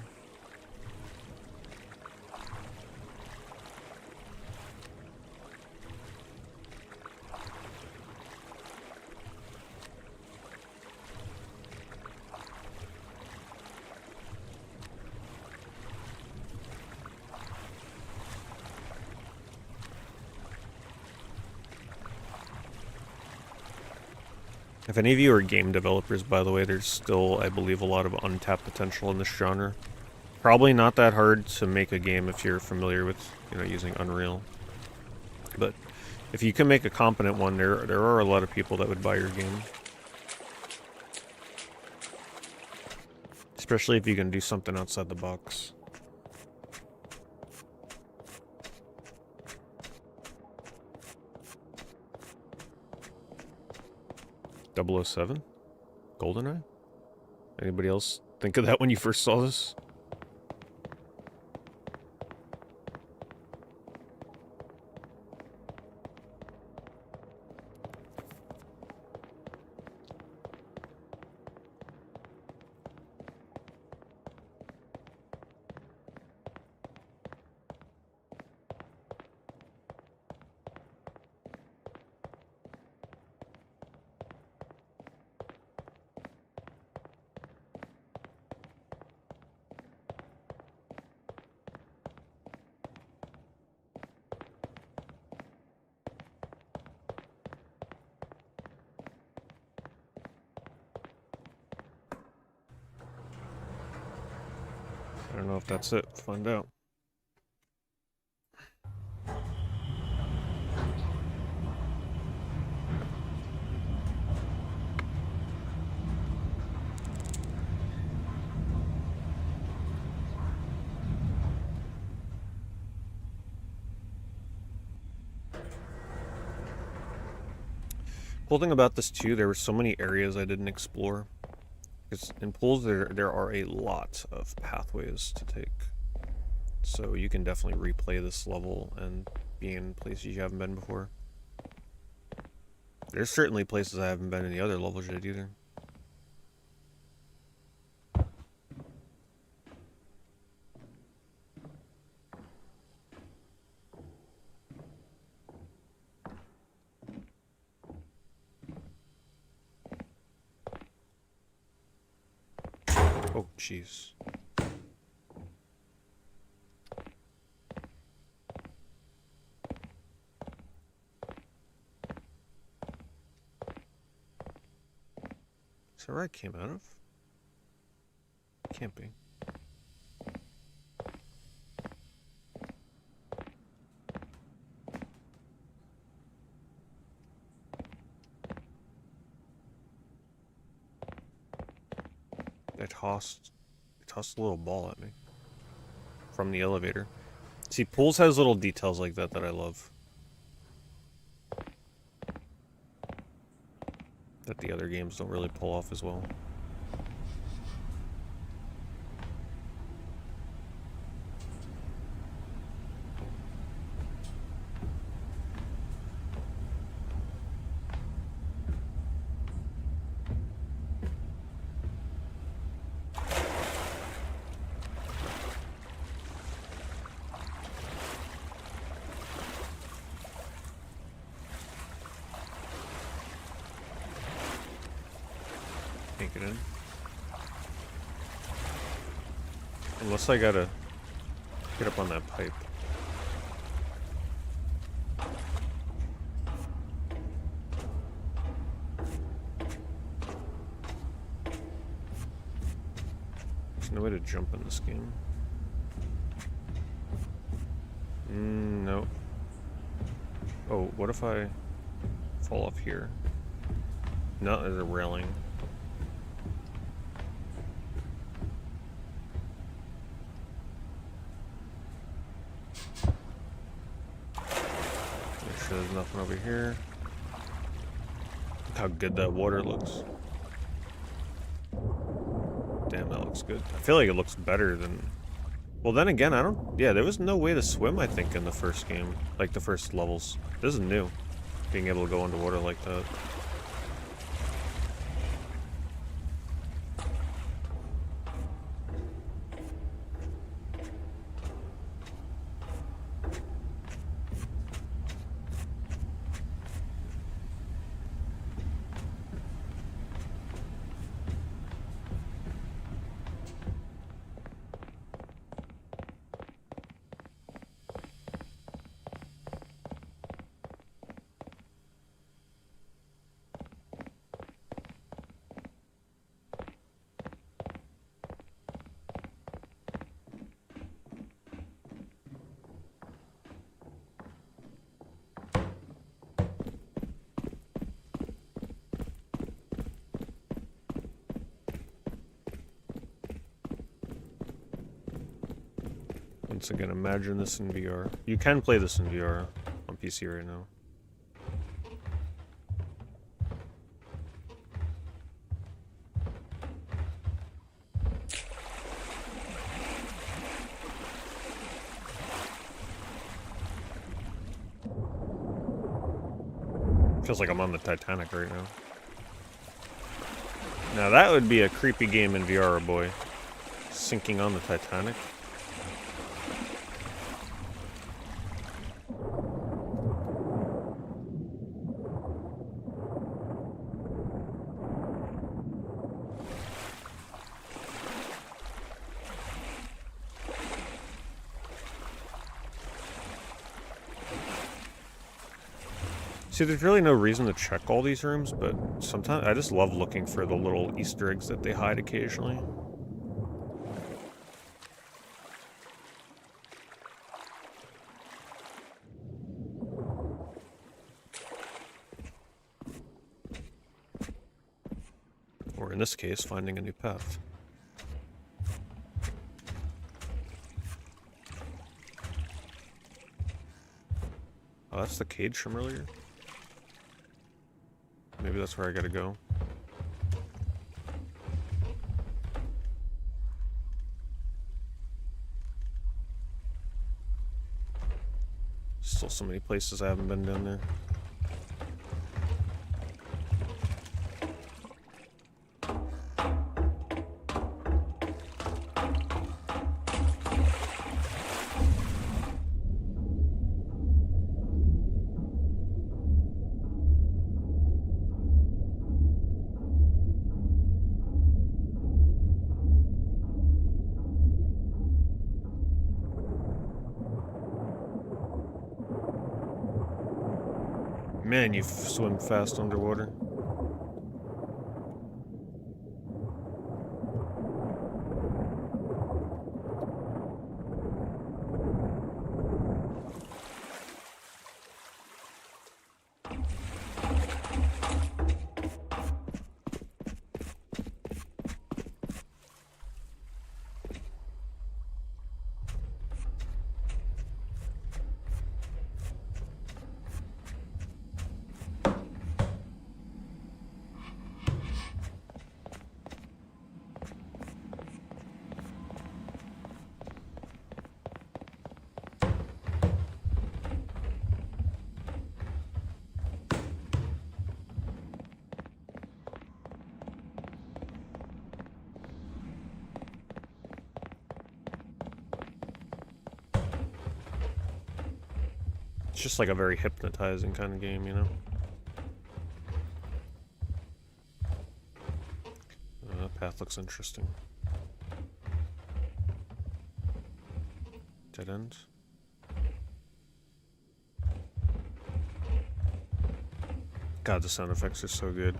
If any of you are game developers, by the way, there's still, I believe, a lot of untapped potential in this genre. Probably not that hard to make a game if you're familiar with, using Unreal. But if you can make a competent one, there are a lot of people that would buy your game. Especially if you can do something outside the box. .007? GoldenEye? Anybody else think of that when you first saw this? I don't know if that's it. Find out. Cool thing about this too, there were so many areas I didn't explore. Because in pools, there are a lot of pathways to take. So you can definitely replay this level and be in places you haven't been before. There's certainly places I haven't been in the other levels yet either. Oh, jeez. Is that where I came out of? Can't be. They tossed a little ball at me from the elevator. See, pools has little details like that that I love. That the other games don't really pull off as well. Can't get in. Unless I gotta get up on that pipe. There's no way to jump in this game. No. Oh, what if I fall off here? No, there's a railing. Make sure there's nothing over here. Look how good that water looks. Damn, that looks good. I feel like it looks better than... Well, then again, I don't... Yeah, there was no way to swim, I think, in the first game. Like, the first levels. This is new. Being able to go underwater like that. Once again, imagine this in VR. You can play this in VR on PC right now. Feels like I'm on the Titanic right now. Now that would be a creepy game in VR, boy. Sinking on the Titanic. See, there's really no reason to check all these rooms, but sometimes I just love looking for the little Easter eggs that they hide occasionally. Or in this case, finding a new path. Oh, that's the cage from earlier? Maybe that's where I gotta go. Still so many places I haven't been down there. Man, you swim fast underwater. It's just like a very hypnotizing kind of game, you know? That path looks interesting. Dead end. God, the sound effects are so good.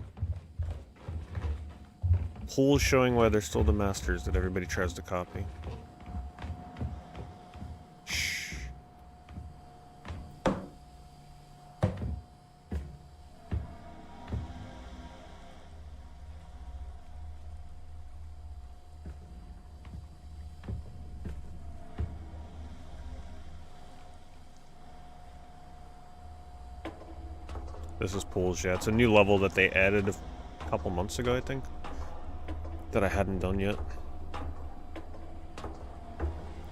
Pools showing why they're still the masters that everybody tries to copy. This is Pools, yeah. It's a new level that they added a couple months ago, I think, that I hadn't done yet.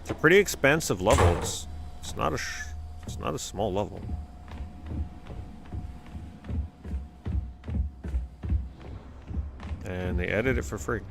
It's a pretty expansive level. It's not a small level. And they added it for free.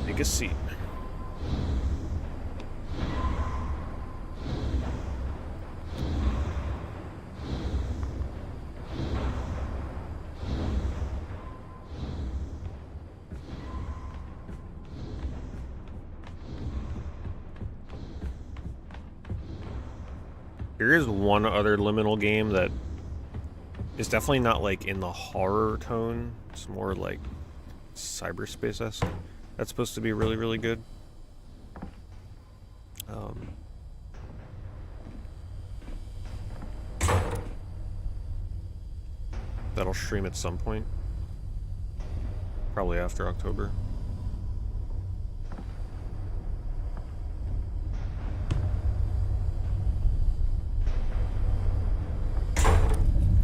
Take a seat. There is one other liminal game that is definitely not like in the horror tone. It's more like cyberspace-esque. That's supposed to be really, really good. That'll stream at some point. Probably after October.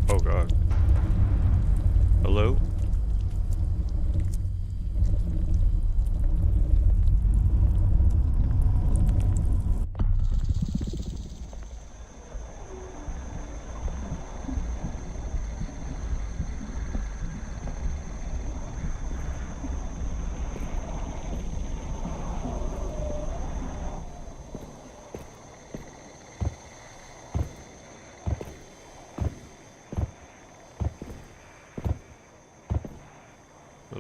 Oh god. Hello?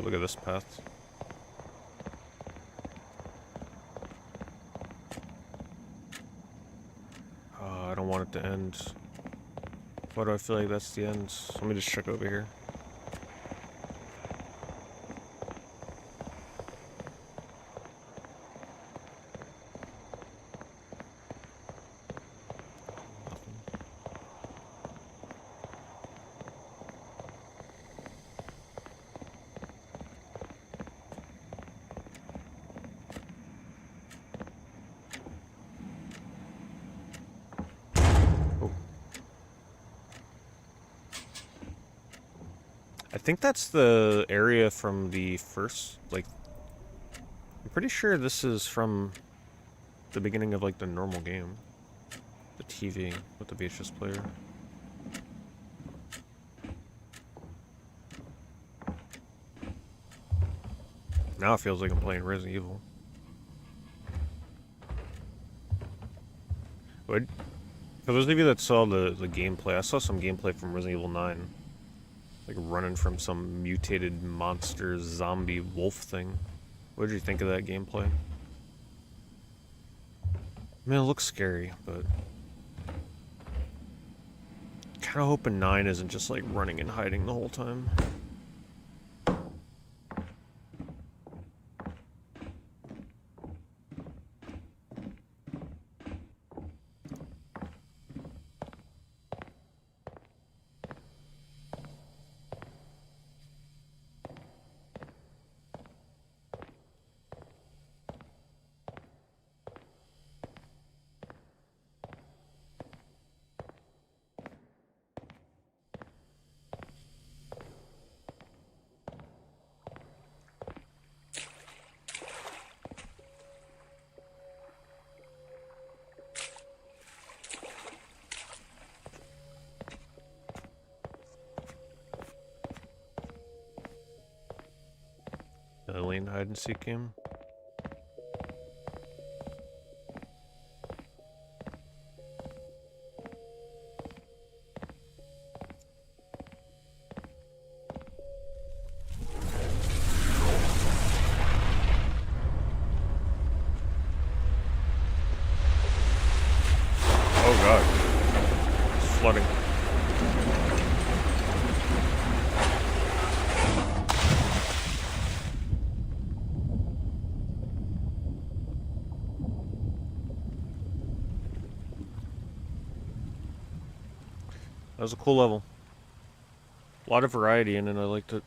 Look at this path. I don't want it to end. Why do I feel like that's the end? Let me just check over here. think that's the area from the first, like, I'm pretty sure this is from the beginning of, like, the normal game. The TV with the VHS player. Now it feels like I'm playing Resident Evil. For those of you that saw the gameplay, I saw some gameplay from Resident Evil 9. Like running from some mutated monster zombie wolf thing. What did you think of that gameplay? I mean, it looks scary, but kind of hoping 9 isn't just like running and hiding the whole time. Alien hide and seek game. Oh god. It's flooding. That was a cool level. A lot of variety in it, I liked it.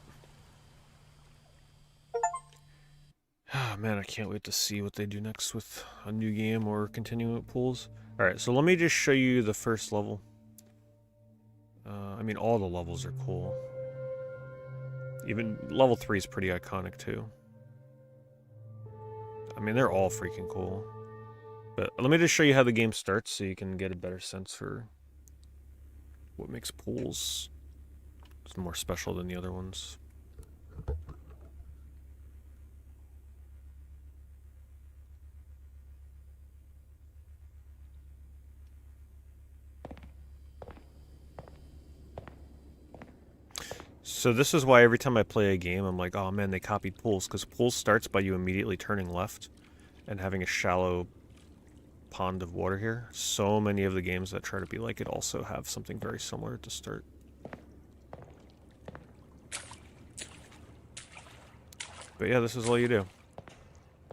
Ah, man, I can't wait to see what they do next with a new game or continuing with pools. Alright, so let me just show you the first level. I mean, all the levels are cool. Even level 3 is pretty iconic, too. I mean, they're all freaking cool. But let me just show you how the game starts so you can get a better sense for what makes pools more special than the other ones. So this is why every time I play a game, I'm like, oh man, they copied pools, because pools starts by you immediately turning left and having a shallow pond of water here. So many of the games that try to be like it also have something very similar to start. But yeah, this is all you do.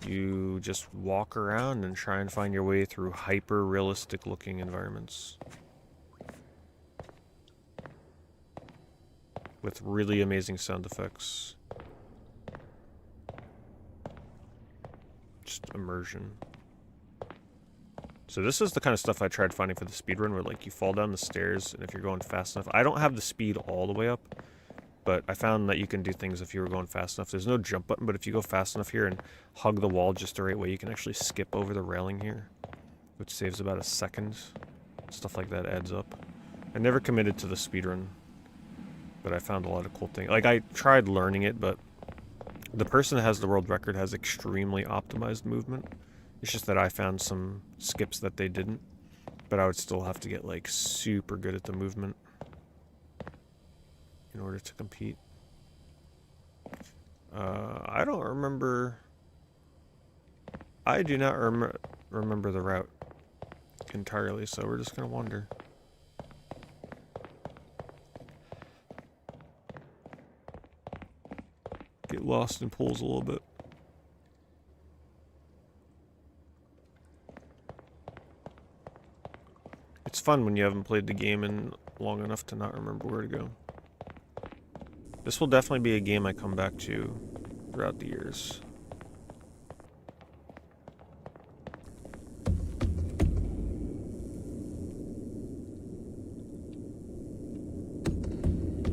You just walk around and try and find your way through hyper-realistic looking environments. With really amazing sound effects. Just immersion. So this is the kind of stuff I tried finding for the speedrun, where like you fall down the stairs, and if you're going fast enough, I don't have the speed all the way up, but I found that you can do things if you were going fast enough. There's no jump button, but if you go fast enough here and hug the wall just the right way, you can actually skip over the railing here, which saves about a second. Stuff like that adds up. I never committed to the speedrun, but I found a lot of cool things. Like, I tried learning it, but the person that has the world record has extremely optimized movement. It's just that I found some skips that they didn't, but I would still have to get, like, super good at the movement in order to compete. I don't remember... I do not remember the route entirely, so we're just gonna wander. Get lost in pools a little bit. It's fun when you haven't played the game in long enough to not remember where to go. This will definitely be a game I come back to throughout the years.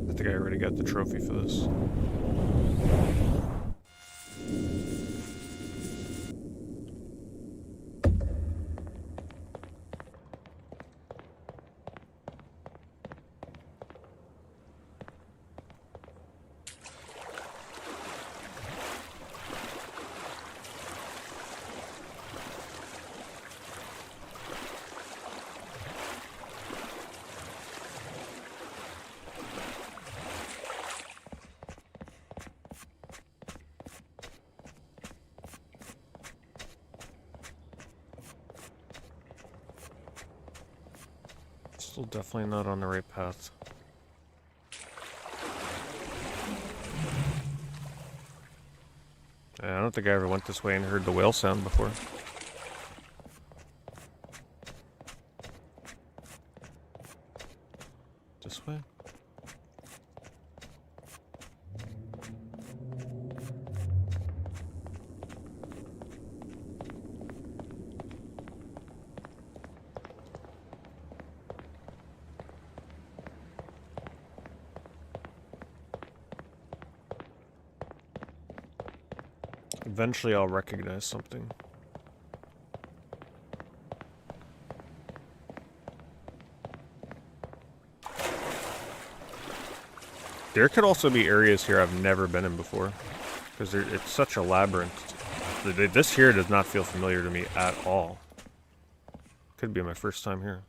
I think I already got the trophy for this. Still definitely not on the right path. I don't think I ever went this way and heard the whale sound before. This way? Eventually I'll recognize something. There could also be areas here I've never been in before, because it's such a labyrinth. This here does not feel familiar to me at all. Could be my first time here.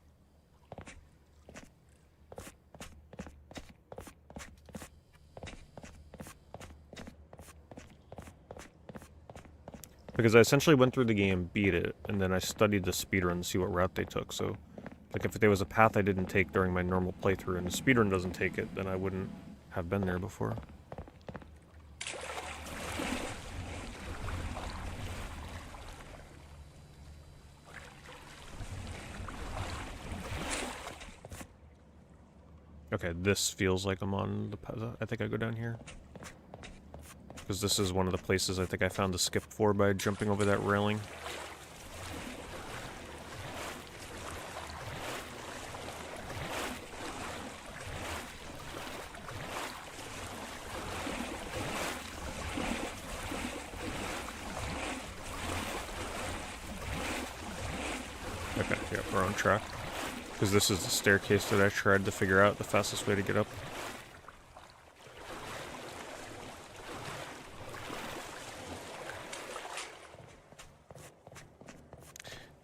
Because I essentially went through the game, beat it, and then I studied the speedrun to see what route they took. So, like, if there was a path I didn't take during my normal playthrough and the speedrun doesn't take it, then I wouldn't have been there before. Okay, this feels like I'm on the path. I think I go down here. Because this is one of the places I think I found the skip for by jumping over that railing. Okay, yeah, we're on track. Because this is the staircase that I tried to figure out the fastest way to get up.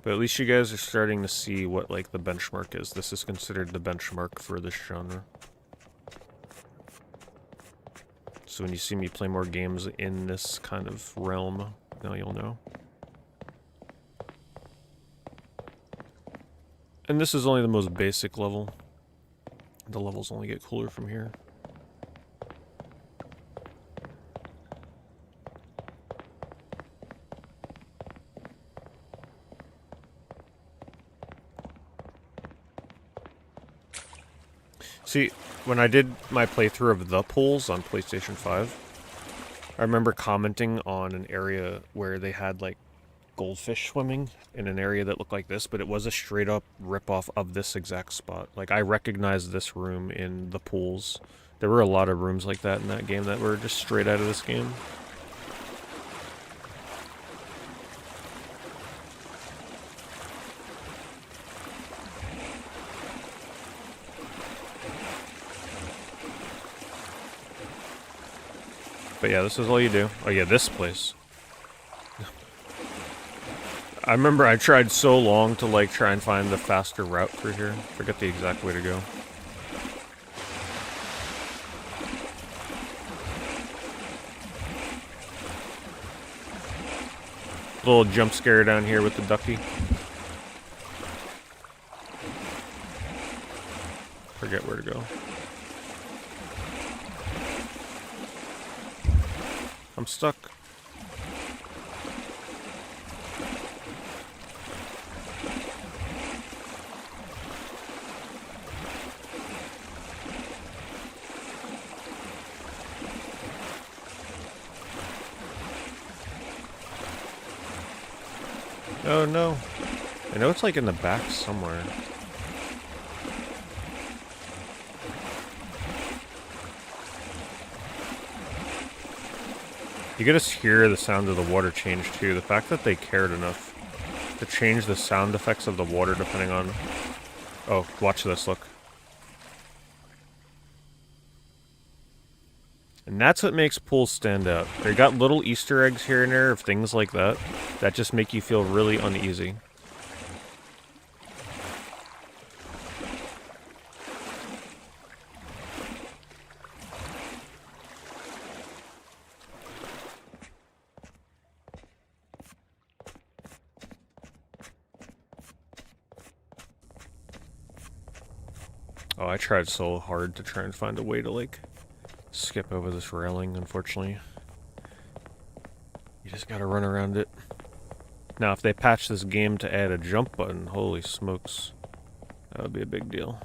But at least you guys are starting to see what, like, the benchmark is. This is considered the benchmark for this genre. So when you see me play more games in this kind of realm, now you'll know. And this is only the most basic level. The levels only get cooler from here. See, when I did my playthrough of the pools on PlayStation 5, I remember commenting on an area where they had, like, goldfish swimming in an area that looked like this, but it was a straight-up rip-off of this exact spot. Like, I recognized this room in the pools. There were a lot of rooms like that in that game that were just straight out of this game. But yeah, this is all you do. Oh yeah, this place. I remember I tried so long to, like, try and find the faster route through here. Forget the exact way to go. Little jump scare down here with the ducky. Forget where to go. I'm stuck. Oh no. I know it's like in the back somewhere. You can just hear the sound of the water change too. The fact that they cared enough to change the sound effects of the water depending on... Oh, watch this, look. And that's what makes pools stand out. They got little Easter eggs here and there of things like that that just make you feel really uneasy. Oh, I tried so hard to try and find a way to, like, skip over this railing, unfortunately. You just gotta run around it. Now, if they patch this game to add a jump button, holy smokes. That would be a big deal.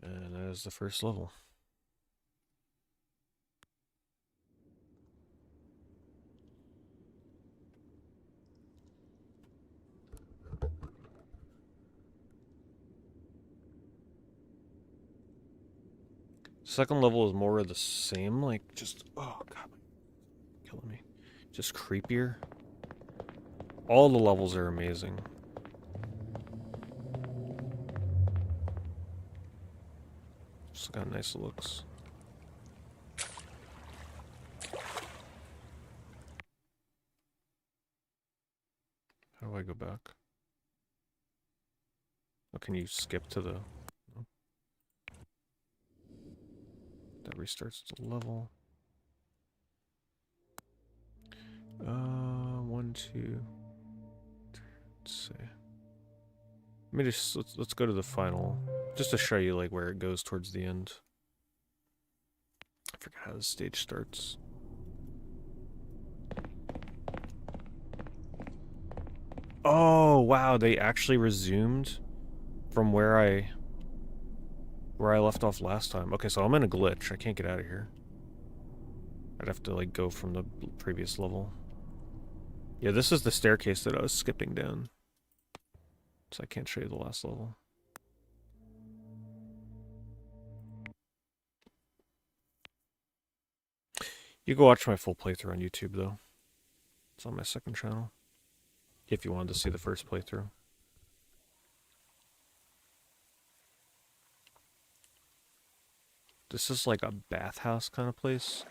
And that is the first level. Second level is more of the same, like, just, oh god, killing me. Just creepier. All the levels are amazing. Just got nice looks. How do I go back? Oh, can you skip to the... No. That restarts the level. 1, 2... Let's see. Let me just... Let's go to the final. Just to show you, like, where it goes towards the end. I forgot how the stage starts. Oh, wow, they actually resumed from where I left off last time. Okay, so I'm in a glitch. I can't get out of here. I'd have to, like, go from the previous level. Yeah, this is the staircase that I was skipping down. So I can't show you the last level. You can watch my full playthrough on YouTube, though. It's on my second channel. If you wanted to see the first playthrough. This is like a bathhouse kind of place.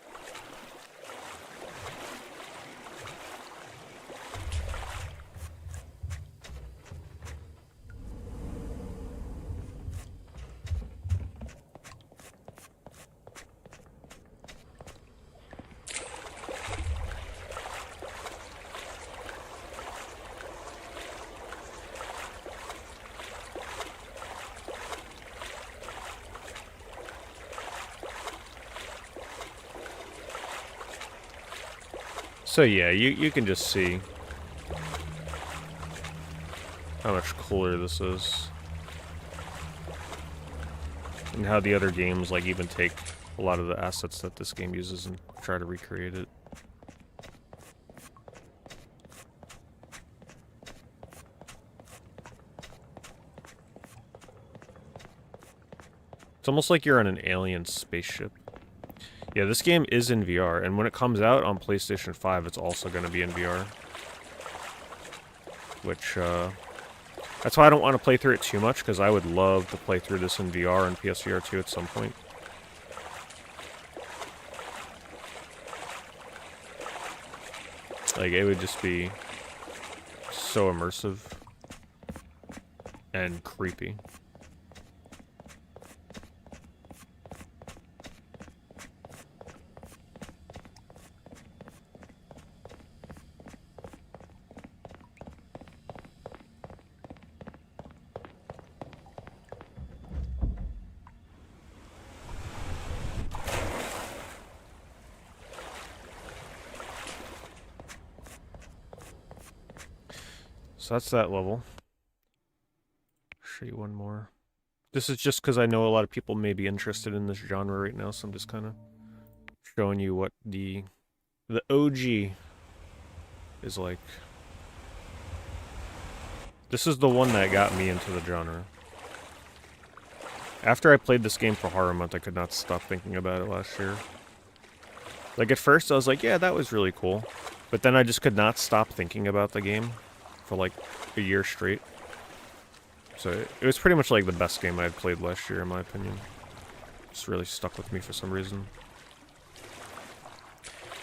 So yeah, you can just see how much cooler this is. And how the other games, like, even take a lot of the assets that this game uses and try to recreate it. It's almost like you're on an alien spaceship. Yeah, this game is in VR, and when it comes out on PlayStation 5, it's also going to be in VR. Which, that's why I don't want to play through it too much, because I would love to play through this in VR and PSVR 2 at some point. Like, it would just be so immersive and creepy. So that's that level. Show you one more. This is just because I know a lot of people may be interested in this genre right now, so I'm just kind of showing you what the OG is like. This is the one that got me into the genre. After I played this game for Horror Month, I could not stop thinking about it last year. Like, at first I was like, yeah, that was really cool. But then I just could not stop thinking about the game for like a year straight. So it was pretty much like the best game I had played last year, in my opinion. Just really stuck with me for some reason.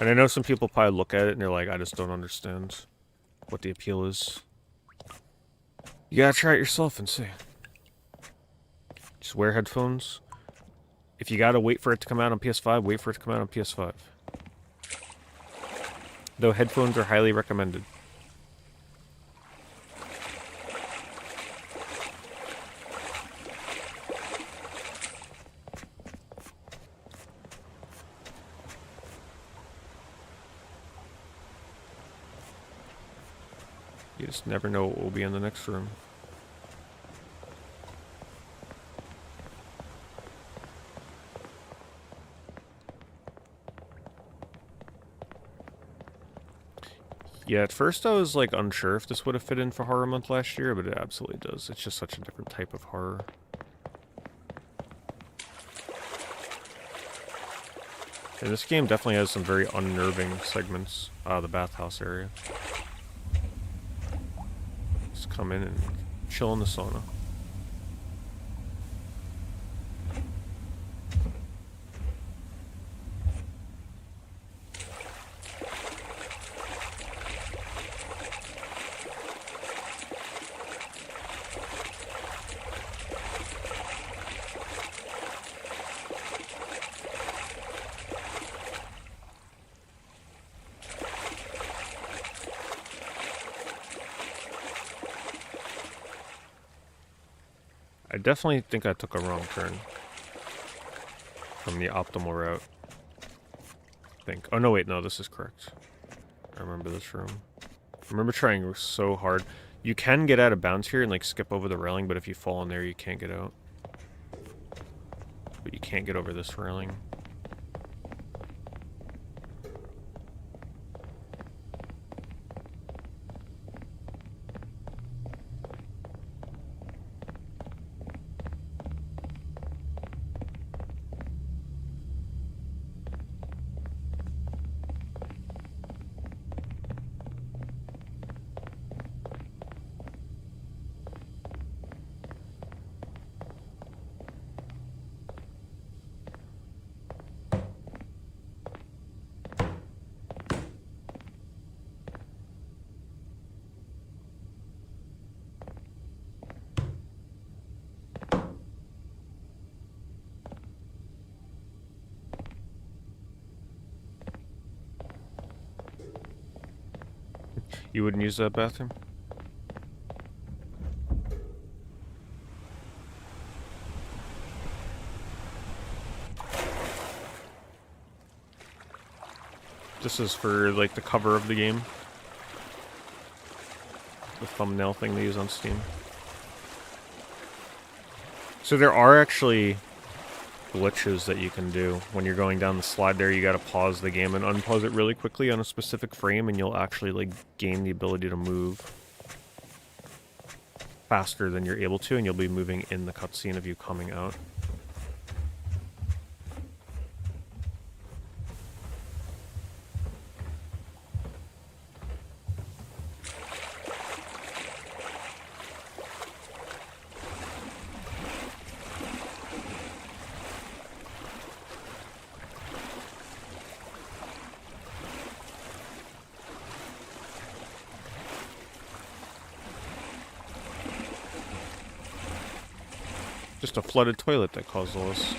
And I know some people probably look at it and they're like, I just don't understand what the appeal is. You gotta try it yourself and see. Just wear headphones. If you gotta wait for it to come out on PS5, wait for it to come out on PS5. Though headphones are highly recommended. You just never know what will be in the next room. Yeah, at first I was like unsure if this would have fit in for Horror Month last year, but it absolutely does. It's just such a different type of horror. And this game definitely has some very unnerving segments. The bathhouse area. Just come in and chill in the sauna. I definitely think I took a wrong turn from the optimal route. I think. Oh, no, wait, no, this is correct. I remember this room. I remember trying so hard. You can get out of bounds here and, like, skip over the railing, but if you fall in there, you can't get out. But you can't get over this railing. You wouldn't use that bathroom? This is for, like, the cover of the game. The thumbnail thing they use on Steam. So there are actually glitches that you can do. When you're going down the slide there, you gotta pause the game and unpause it really quickly on a specific frame, and you'll actually, like, gain the ability to move faster than you're able to, and you'll be moving in the cutscene of you coming out. Just a flooded toilet that caused all this.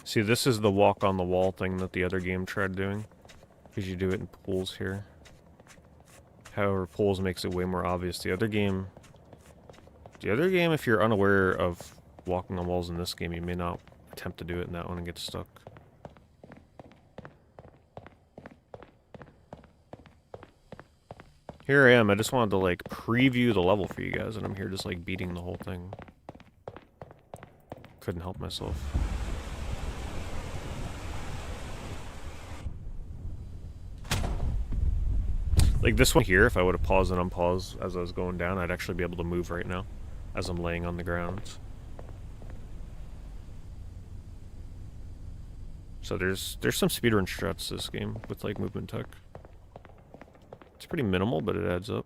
See, this is the walk on the wall thing that the other game tried doing. Because you do it in pools here. However, pools makes it way more obvious. The other game, if you're unaware of walking on walls in this game, you may not attempt to do it in that one and get stuck. Here I am. I just wanted to, like, preview the level for you guys, and I'm here just, like, beating the whole thing. Couldn't help myself. Like, this one here, if I would have paused and unpaused as I was going down, I'd actually be able to move right now as I'm laying on the ground. So there's some speedrun strats to this game with, like, movement tech. It's pretty minimal, but it adds up.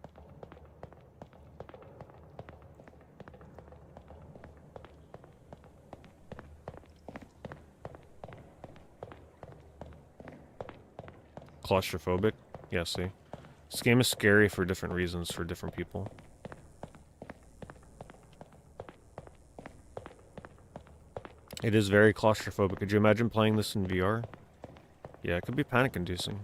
Claustrophobic? Yeah, see. This game is scary for different reasons for different people. It is very claustrophobic. Could you imagine playing this in VR? Yeah, it could be panic-inducing.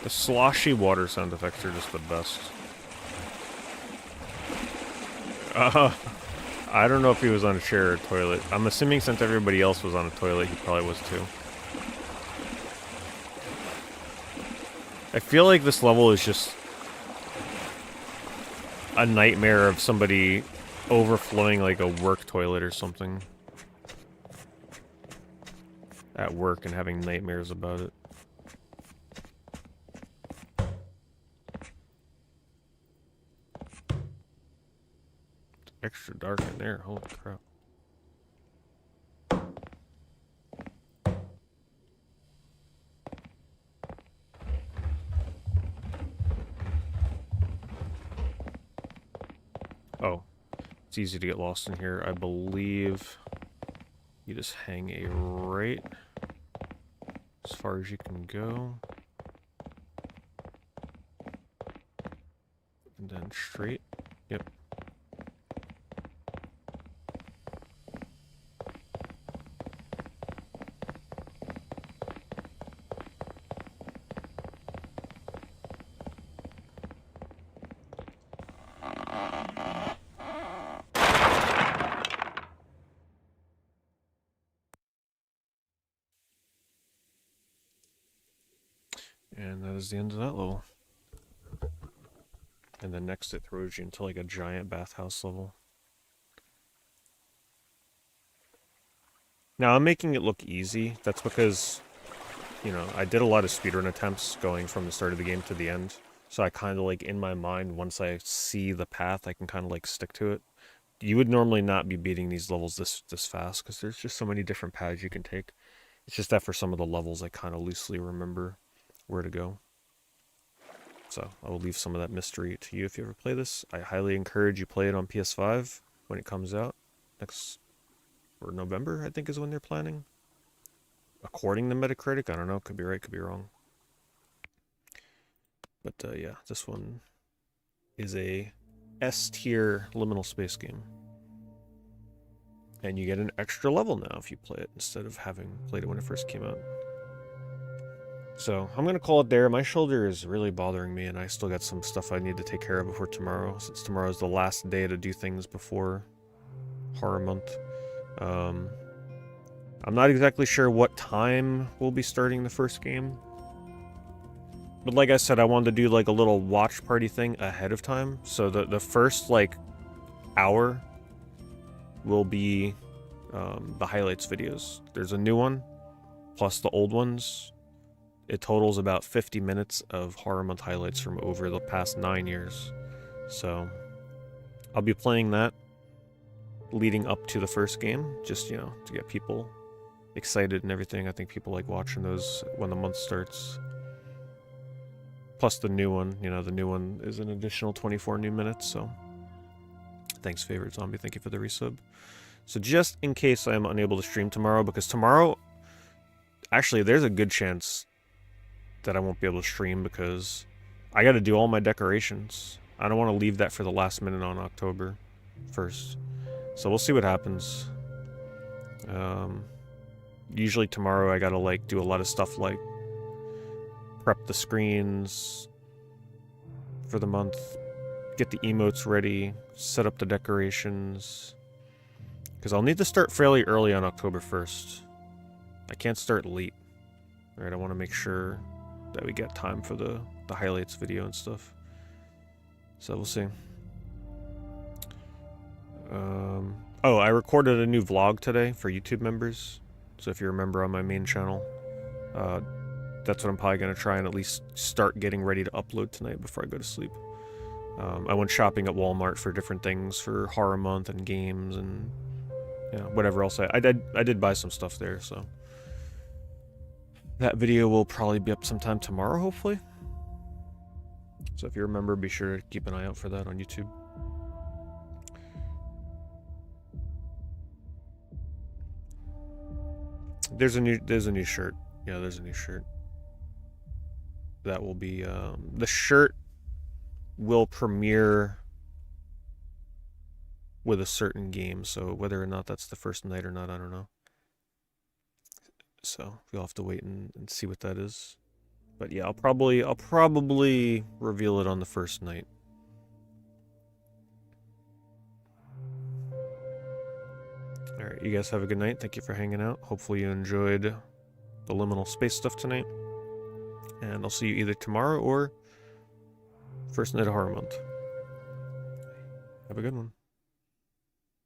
The sloshy water sound effects are just the best. I don't know if he was on a chair or a toilet. I'm assuming since everybody else was on a toilet, he probably was too. I feel like this level is just a nightmare of somebody overflowing like a work toilet or something at work and having nightmares about it. Extra dark in there, holy crap. Oh, it's easy to get lost in here. I believe you just hang a right as far as you can go. And then straight. Yep. And that is the end of that level. And then next it throws you into like a giant bathhouse level. Now I'm making it look easy. That's because, you know, I did a lot of speedrun attempts going from the start of the game to the end. So I kind of like, in my mind, once I see the path, I can kind of like stick to it. You would normally not be beating these levels this fast because there's just so many different paths you can take. It's just that for some of the levels I kind of loosely remember where to go. So I will leave some of that mystery to you if you ever play this. I highly encourage you play it on PS5 when it comes out. Or November, I think is when they're planning. According to Metacritic, I don't know, could be right, could be wrong. But yeah, this one is a S-tier liminal space game. And you get an extra level now if you play it, instead of having played it when it first came out. So, I'm going to call it there. My shoulder is really bothering me, and I still got some stuff I need to take care of before tomorrow, since tomorrow is the last day to do things before Horror Month. I'm not exactly sure what time we'll be starting the first game. But like I said, I wanted to do like a little watch party thing ahead of time. So the first like hour will be the highlights videos. There's a new one, plus the old ones. It totals about 50 minutes of Horror Month highlights from over the past 9 years. So I'll be playing that leading up to the first game, just, you know, to get people excited and everything. I think people like watching those when the month starts. Plus the new one, you know, the new one is an additional 24 new minutes, so thanks, Favorite Zombie, thank you for the resub. So just in case I am unable to stream tomorrow, because tomorrow, actually, there's a good chance that I won't be able to stream because I got to do all my decorations. I don't want to leave that for the last minute on October 1st. So we'll see what happens. Usually tomorrow I gotta like do a lot of stuff like prep the screens for the month, get the emotes ready, set up the decorations. Because I'll need to start fairly early on October 1st. I can't start late. Alright, I want to make sure that we get time for the highlights video and stuff. So we'll see. Oh, I recorded a new vlog today for YouTube members. So if you're a member on my main channel, that's what I'm probably going to try and at least start getting ready to upload tonight before I go to sleep. I went shopping at Walmart for different things for Horror Month and games and whatever else. I did buy some stuff there, so that video will probably be up sometime tomorrow, hopefully. So if you're a member, be sure to keep an eye out for that on YouTube. There's a new shirt. Yeah, there's a new shirt. That will be the shirt will premiere with a certain game, so whether or not that's the first night or not, I don't know. So you'll have to wait and see what that is. But yeah, I'll probably reveal it on the first night. Alright, you guys have a good night. Thank you for hanging out. Hopefully you enjoyed the liminal space stuff tonight. And I'll see you either tomorrow or first night of Horror Month. Have a good one.